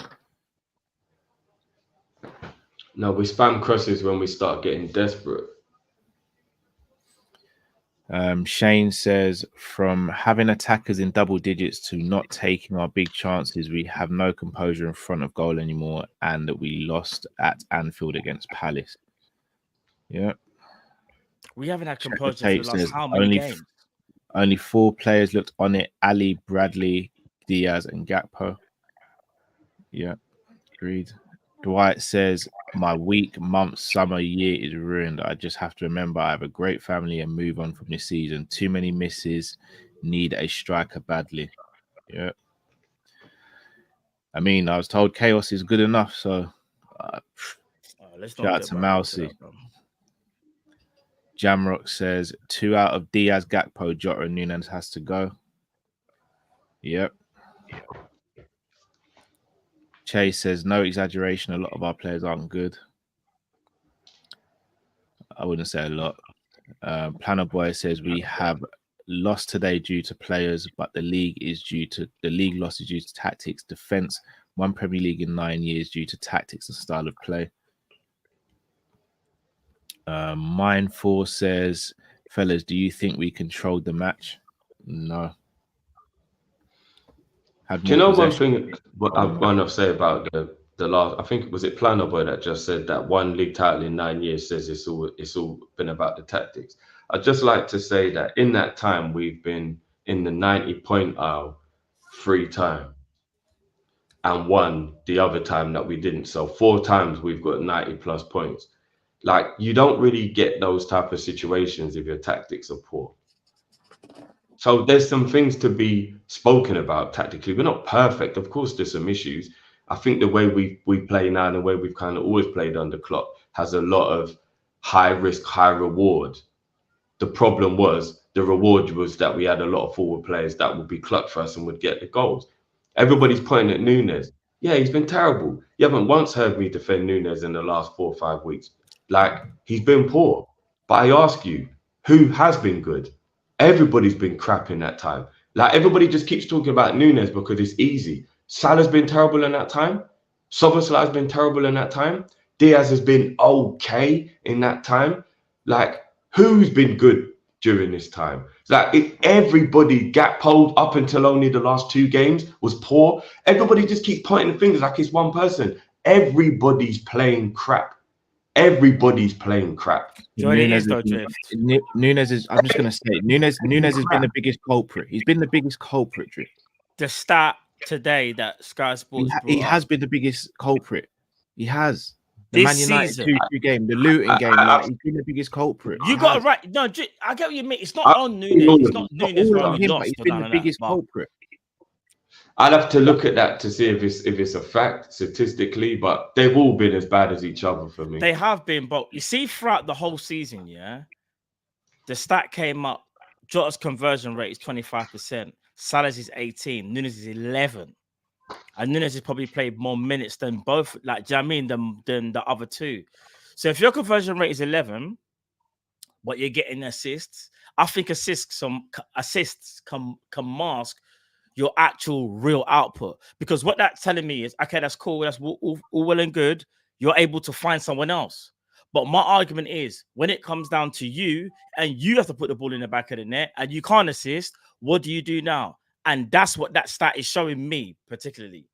No, we spam crosses when we start getting desperate. Shane says, from having attackers in double digits to not taking our big chances, we have no composure in front of goal anymore, and that we lost at Anfield against Palace. Yeah. We haven't had composure for the last how many games? Only 4 players looked on it: Ali, Bradley, Diaz, and Gakpo. Yeah, agreed. Dwight says, my week, month, summer, year is ruined. I just have to remember I have a great family and move on from this season. Too many misses. Need a striker badly. Yeah. I mean, I was told chaos is good enough, so shout out to Mousy. Jamrock says 2 out of Diaz, Gakpo, Jota, and Nunez has to go. Yep. Chase says, no exaggeration, a lot of our players aren't good. I wouldn't say a lot. Planner Boy says, we have lost today due to players, but the league loss is due to tactics, defense. 1 Premier League in 9 years due to tactics and style of play. Mindful says, fellas, do you think we controlled the match? No. Do you know one thing what I want to say about the last? I think was it Planner Boy that just said that 1 league title in 9 years says it's all been about the tactics. I'd just like to say that in that time we've been in the 90-point aisle 3 times and 1 the other time that we didn't. So 4 times we've got 90+ points. Like, you don't really get those type of situations if your tactics are poor. So there's some things to be spoken about tactically. We're not perfect. Of course, there's some issues. I think the way we play now and the way we've kind of always played under Klopp has a lot of high risk, high reward. The problem was the reward was that we had a lot of forward players that would be clutch for us and would get the goals. Everybody's pointing at Nunez. Yeah, he's been terrible. You haven't once heard me defend Nunez in the last 4 or 5 weeks. Like, he's been poor. But I ask you, who has been good? Everybody's been crap in that time. Like, everybody just keeps talking about Nunez because it's easy. Salah's been terrible in that time. Szoboszlai's been terrible in that time. Diaz has been okay in that time. Like, who's been good during this time? Like, if everybody Gakpo up until only the last 2 games was poor, everybody just keeps pointing fingers like it's one person. Everybody's playing crap. Everybody's playing crap. Nunez is. I'm just gonna say, Nunez has been the biggest culprit. He's been the biggest culprit. The stat today that Sky Sports he has been the biggest culprit. He has. The This Man United season. 2-2 game, the Luton game, he's been the biggest culprit. You got it right. No, I get what you mean. It's not on Nunez. It's not Nunez. All on him, but he's been the biggest culprit. I'd have to look at that to see if it's a fact statistically, but they've all been as bad as each other for me. They have been, but you see, throughout the whole season, yeah, the stat came up. Jota's conversion rate is 25%. Salah's is 18. Nunez is 11. And Nunez has probably played more minutes than both, like, do you know what I mean, than the other 2. So if your conversion rate is 11, but you're getting assists, I think assists can mask your actual real output, because what that's telling me is, okay, that's cool, that's all well and good, you're able to find someone else. But my argument is, when it comes down to you and you have to put the ball in the back of the net and you can't assist, what do you do now? And that's what that stat is showing me, particularly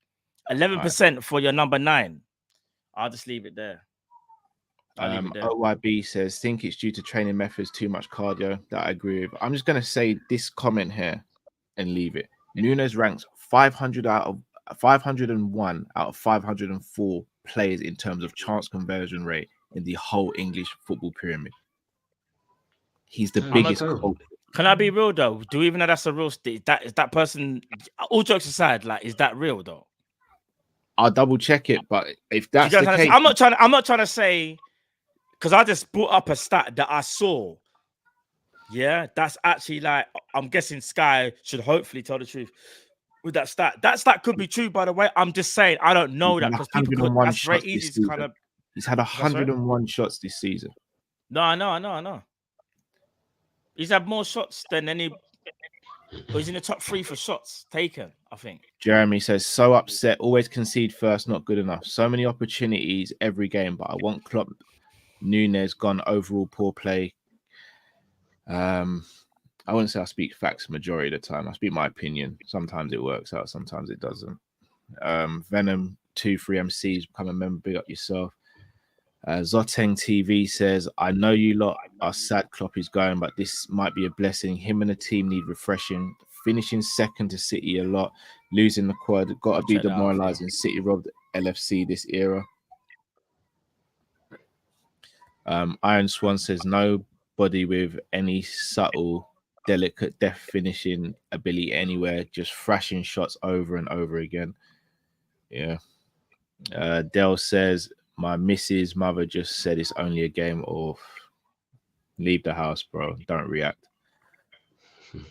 11% for your number 9. I'll just leave it there. OYB says, think it's due to training methods, too much cardio. That I agree with. I'm just gonna say this comment here and leave it. Nunez ranks 501 out of 504 players in terms of chance conversion rate in the whole English football pyramid. He's the biggest culprit. Can I be real though? Do we even know that's a real is that person? All jokes aside, like, is that real though? I'll double check it. But if that's the case, I'm not trying to say, because I just brought up a stat that I saw. Yeah, that's actually like, I'm guessing Sky should hopefully tell the truth with that stat. That stat could be true, by the way. I'm just saying I don't know that because people could. That's very easy to kind of. He's had 101 shots this season. No, I know. He's had more shots than any. He's in the top 3 for shots taken, I think. Jeremy says, so upset, always concede first, not good enough. So many opportunities every game, but I want Klopp. Nunez gone, overall poor play. I wouldn't say I speak facts majority of the time. I speak my opinion. Sometimes it works out, sometimes it doesn't. Venom 23MC's become a member, big up yourself. Zoteng TV says, I know you lot are sad Klopp is going, but this might be a blessing. Him and the team need refreshing. Finishing second to City a lot, losing the quad, got to be demoralising. City robbed LFC this era. Iron Swan says, nobody with any subtle, delicate, deft finishing ability anywhere, just thrashing shots over and over again. Yeah. Dell says, my missus mother just said it's only a game of leave the house, bro. Don't react.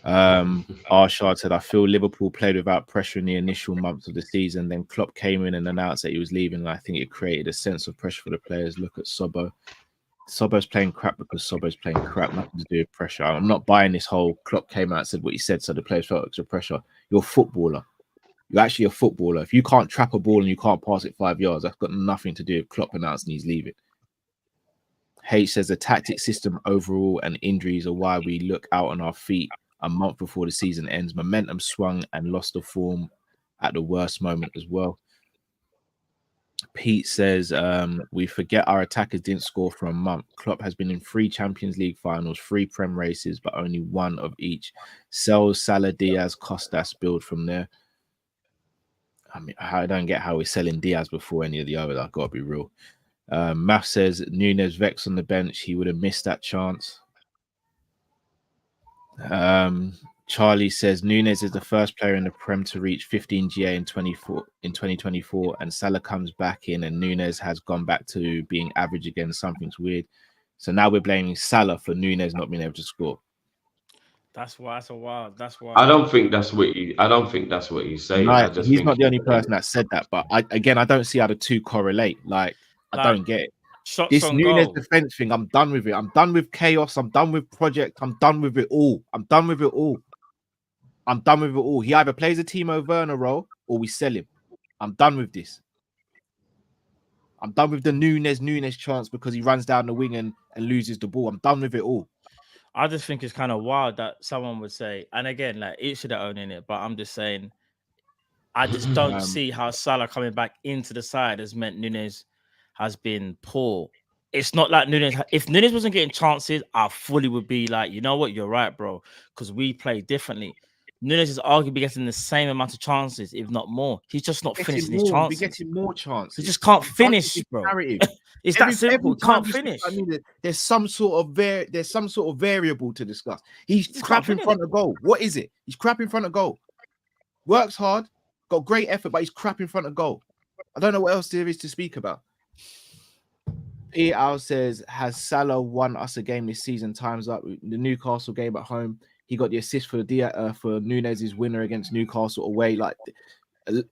Arshad said, I feel Liverpool played without pressure in the initial months of the season. Then Klopp came in and announced that he was leaving. And I think it created a sense of pressure for the players. Look at Sobbo. Sobbo's playing crap because Sobbo's playing crap. Nothing to do with pressure. I'm not buying this whole Klopp came out and said what he said, so the players felt extra pressure. You're a footballer. You're actually a footballer. If you can't trap a ball and you can't pass it 5 yards, that's got nothing to do with Klopp announcing he's leaving. H says the tactic system overall and injuries are why we look out on our feet a month before the season ends. Momentum swung and lost the form at the worst moment as well. Pete says we forget our attackers didn't score for a month. Klopp has been in 3 Champions League finals, 3 Prem races, but only 1 of each. Sells Salah, Diaz, Costas build from there. I mean, I don't get how we're selling Diaz before any of the others. I've got to be real. Math says Nunez vexed on the bench. He would have missed that chance. Charlie says Nunez is the first player in the Prem to reach 15 GA in 2024, and Salah comes back in, and Nunez has gone back to being average again. Something's weird. So now we're blaming Salah for Nunez not being able to score. That's why. That's why. I don't think that's what he's saying. No, he's not the only person that said that. But I don't see how the two correlate. Like I don't get it. This Nunez defense thing, I'm done with it. I'm done with chaos. I'm done with project. I'm done with it all. I'm done with it all. He either plays a Timo Werner role or we sell him. I'm done with this. I'm done with the Nunez chance because he runs down the wing and loses the ball. I'm done with it all. I just think it's kind of wild that someone would say, and again, like it should have owned in it, but I'm just saying, I just don't see how Salah coming back into the side has meant Nunez has been poor. It's not like Nunez. If Nunez wasn't getting chances, I fully would be like, you know what, you're right, bro, because we play differently. Nunez is arguably getting the same amount of chances, if not more. He's just not finishing his chances. We're getting more chances. He just can't finish, bro. It's that simple. Can't finish. I mean, there's some sort of variable to discuss. He's crap in front of goal. What is it? He's crap in front of goal. Works hard, got great effort, but he's crap in front of goal. I don't know what else there is to speak about. Al says, has Salah won us a game this season? Time's up. The Newcastle game at home, he got the assist for Nunez's winner against Newcastle away. Like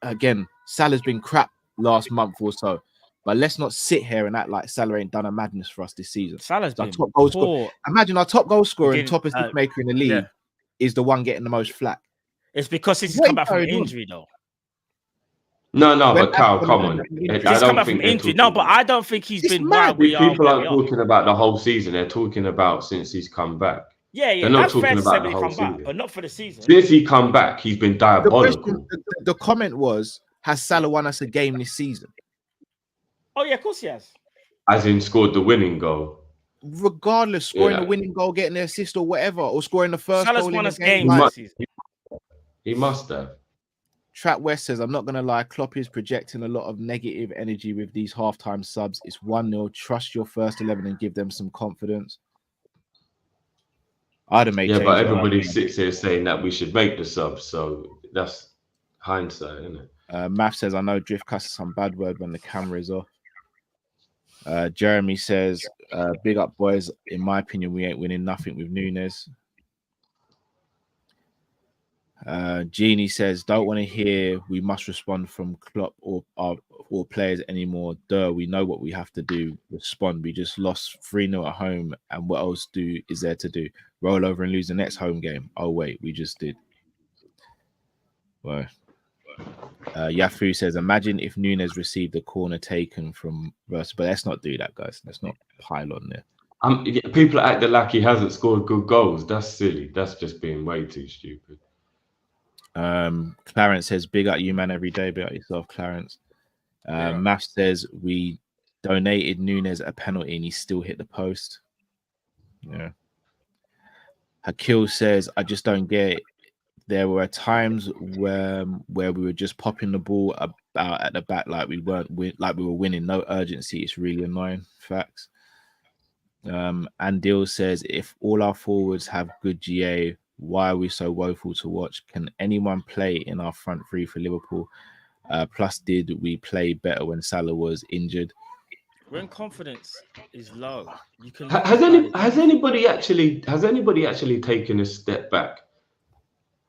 again, Salah's been crap last month or so. But let's not sit here and act like Salah ain't done a madness for us this season. Salah's been top goal scorer. Imagine our top goal scorer and top assist maker in the league is the one getting the most flack. It's because he's come back from injury, though. No, but Carl, come on. He's come back from injury. No, but I don't think he's been mad. People aren't talking about the whole season. They're talking about since he's come back. Yeah. They're not that's talking fair about to the say whole when he come season. back, but not for the season. Since he come back, he's been diabolical. The comment was, has Salah won us a game this season? Oh, yeah, of course he has. As in scored the winning goal. Regardless, scoring the winning goal, getting the assist or whatever, or scoring the first Salah's goal won in us the game. games this season. He must have. Trap West says, I'm not going to lie, Klopp is projecting a lot of negative energy with these halftime subs. It's 1-0. Trust your first 11 and give them some confidence. I'd have made changes. But everybody sits here saying that we should make the subs, so that's hindsight, isn't it? Math says, I know Drift cusses some bad word when the camera is off. Jeremy says, big up, boys. In my opinion, we ain't winning nothing with Nunez. Jeannie says, don't want to hear we must respond from Klopp or players anymore. Duh, we know what we have to do. Respond. We just lost 3-0 at home. And what else is there to do? Roll over and lose the next home game. Oh, wait, we just did. Well, Yafu says, imagine if Nunez received a corner taken from Russ. But let's not do that, guys. Let's not pile on there. People acting like he hasn't scored good goals. That's silly. That's just being way too stupid. Clarence says, big up you, man, every day. Big up yourself, Clarence. Math says, we donated Nunez a penalty and he still hit the post. Yeah. Hakil says, I just don't get it. There were times where we were just popping the ball about at the back like we were winning. No urgency. It's really annoying. Facts. And Dill says, if all our forwards have good GA, why are we so woeful to watch? Can anyone play in our front three for Liverpool? Plus, did we play better when Salah was injured? When confidence is low, you can. Has anybody actually taken a step back?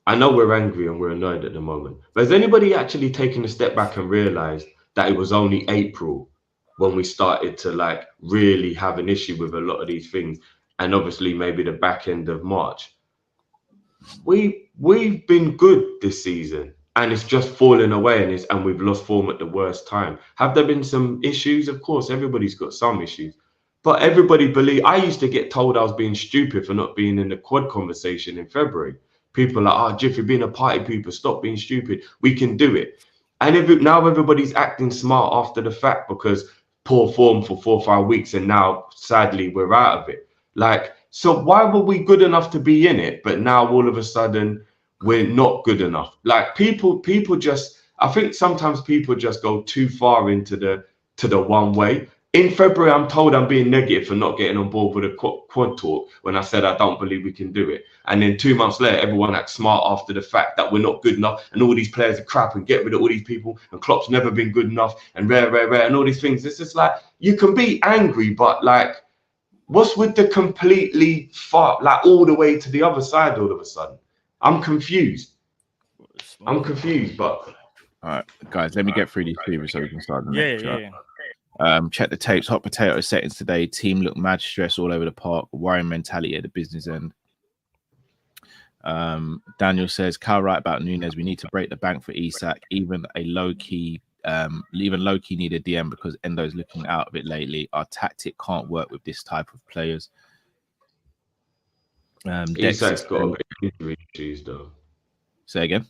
I know we're angry and we're annoyed at the moment, but has anybody actually taken a step back and realized that it was only April when we started to like really have an issue with a lot of these things, and obviously maybe the back end of March? We've been good this season, and it's just fallen away, and we've lost form at the worst time. Have there been some issues? Of course, everybody's got some issues, but everybody I used to get told I was being stupid for not being in the quad conversation in February. People are like, oh, Jiff, you're being a party people. Stop being stupid. We can do it. And now everybody's acting smart after the fact because poor form for 4 or 5 weeks, and now sadly we're out of it. Like, so why were we good enough to be in it, but now all of a sudden we're not good enough? Like people just, I think sometimes people just go too far into the one way. In February, I'm told I'm being negative for not getting on board with a quad talk when I said I don't believe we can do it. And then 2 months later, everyone acts smart after the fact that we're not good enough and all these players are crap and get rid of all these people and Klopp's never been good enough and rare and all these things. It's just like, you can be angry, but like, what's with the completely far, like all the way to the other side all of a sudden? I'm confused. But... All right, guys, let me get through these people so we can start the next chat. Check the tapes. Hot potato settings today. Team look mad stress all over the park. Worrying mentality at the business end. Daniel says, Cal right about Nunez. We need to break the bank for Isak. Even low key need a DM because Endo's looking out of it lately. Our tactic can't work with this type of players. Isak's got a bit of injury issues though. Say again.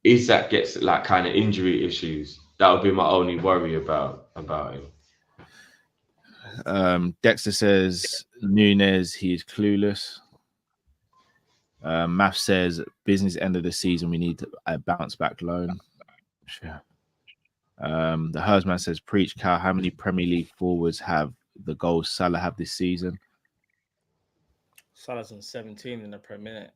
Isak gets like kind of injury issues. That would be my only worry about him. Dexter says Nunez, he is clueless. Math says business end of the season, we need a bounce back loan. Sure. The Hersman says, preach, Cal. How many Premier League forwards have the goals Salah have this season? Salah's on 17 in the per minute.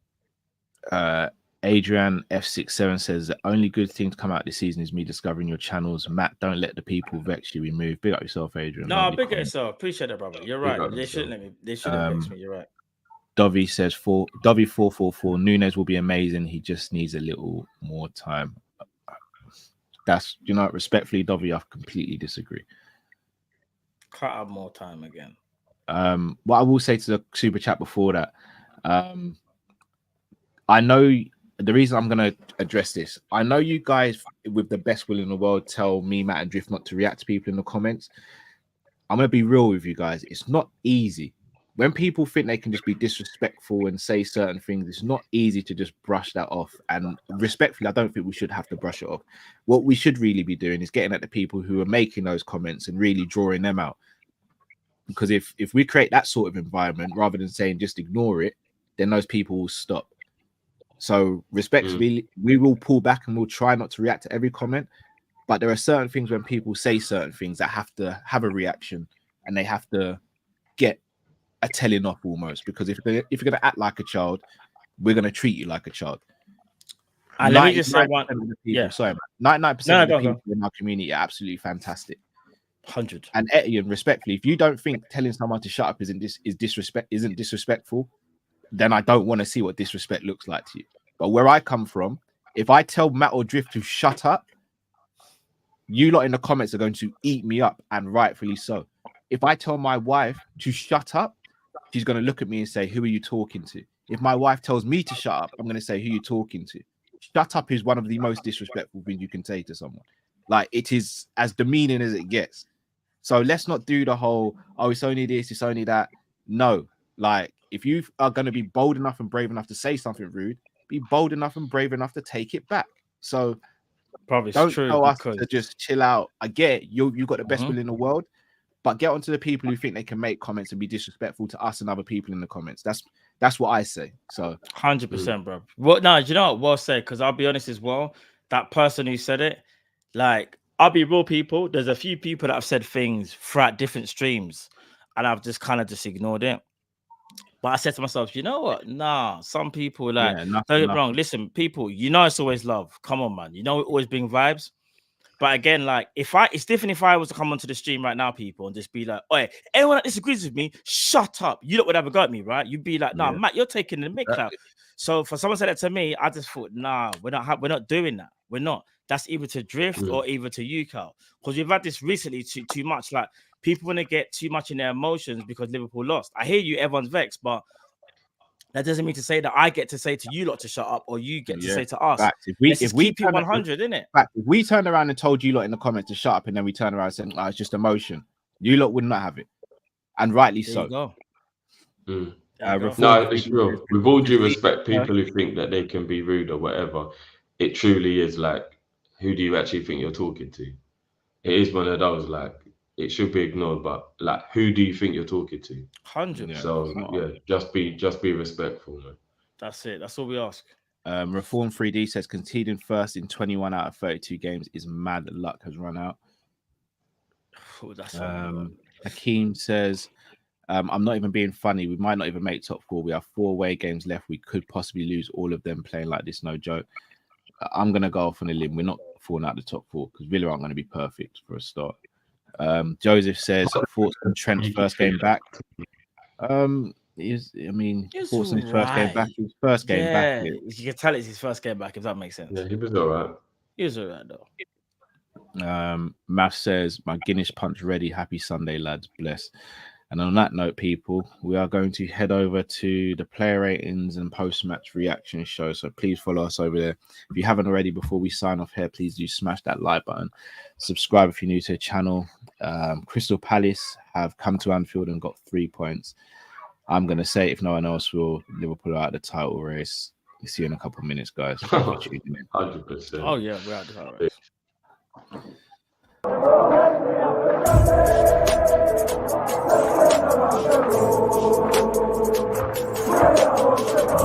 Adrian F67 says the only good thing to come out this season is me discovering your channels. Matt, don't let the people vex you. We move. Big up yourself, Adrian. No, big up yourself. Appreciate it, brother. You're right. They shouldn't vex me. You're right. Dovey says Dovey 444. Nunez will be amazing. He just needs a little more time. That's, respectfully, Dovey, I completely disagree. Can't have more time again. What I will say to the super chat before that, I know the reason I'm going to address this. I know you guys, with the best will in the world, tell me, Matt, and Drift not to react to people in the comments. I'm going to be real with you guys. It's not easy. When people think they can just be disrespectful and say certain things, it's not easy to just brush that off. And respectfully, I don't think we should have to brush it off. What we should really be doing is getting at the people who are making those comments and really drawing them out. Because if we create that sort of environment, rather than saying just ignore it, then those people will stop. So respectfully, we will pull back and we'll try not to react to every comment. But there are certain things when people say certain things that have to have a reaction and they have to get a telling off almost. Because if you're going to act like a child, we're going to treat you like a child. And let me just say 99% one. of the people, Yeah. sorry, man. 99% No, of the go on, go people in our community are absolutely fantastic. 100. And Etienne, respectfully, if you don't think telling someone to shut up isn't disrespectful, then I don't want to see what disrespect looks like to you. But where I come from, if I tell Matt or Drift to shut up, you lot in the comments are going to eat me up, and rightfully so. If I tell my wife to shut up, she's going to look at me and say, "Who are you talking to?" If my wife tells me to shut up, I'm going to say, "Who are you talking to?" Shut up is one of the most disrespectful things you can say to someone. Like, it is as demeaning as it gets. So let's not do the whole, "Oh, it's only this, it's only that." No, like, if you are going to be bold enough and brave enough to say something rude, be bold enough and brave enough to take it back. So Probably don't true tell us because to just chill out. I get it, you've got the best will in the world, but get onto the people who think they can make comments and be disrespectful to us and other people in the comments. That's what I say. So 100%, bro. Well, no, do you know what? Well said. Because I'll be honest as well. That person who said it, like, I'll be real, people. There's a few people that have said things throughout different streams, and I've just kind of just ignored it. But I said to myself, you know what? Nah, some people like, yeah, don't get me wrong. Listen, people, you know it's always love. Come on, man. You know it always bring vibes. But again, like, it's different if I was to come onto the stream right now, people, and just be like, "Oi, anyone that disagrees with me, shut up." You lot would have a go at me, right? You'd be like, "Nah, Yeah. Matt, you're taking the mick out." So for someone to say that to me, I just thought, nah, we're not doing that. We're not. That's either to Drift or either to you, Cal. Because we've had this recently too much. Like, people want to get too much in their emotions because Liverpool lost. I hear you, everyone's vexed, but that doesn't mean to say that I get to say to you lot to shut up or you get to say to us. Fact. If we keep it 100, innit? Fact, if we turned around and told you lot in the comments to shut up, and then we turn around and said, "Oh, it's just emotion," you lot would not have it, and rightly There so. you go. No, it's real. With all due respect, people who think that they can be rude or whatever, it truly is like, who do you actually think you're talking to? It is one of those, like, it should be ignored, but like, who do you think you're talking to? 100. So yeah, just be respectful, man. That's it. That's all we ask. Reform 3D says conceding first in 21 out of 32 games is mad. Luck has run out. Oh, that's Hakeem says, I'm not even being funny. We might not even make top 4. We have 4 away games left. We could possibly lose all of them playing like this. No joke. I'm going to go off on a limb. We're not falling out the top 4 because Villa aren't going to be perfect for a start. Joseph says, thoughts on Trent's first game back. Thoughts on his first game back. His first game back. Yeah, you can tell it's his first game back, if that makes sense. Yeah, he was all right. He was all right, though. Math says, my Guinness punch ready. Happy Sunday, lads. Bless. And on that note, people, we are going to head over to the player ratings and post-match reaction show. So please follow us over there. If you haven't already, before we sign off here, please do smash that like button. Subscribe if you're new to the channel. Crystal Palace have come to Anfield and got 3 points. I'm going to say, if no one else will, Liverpool are at the title race. See you in a couple of minutes, guys. 100%. Oh, yeah, we're at the title race.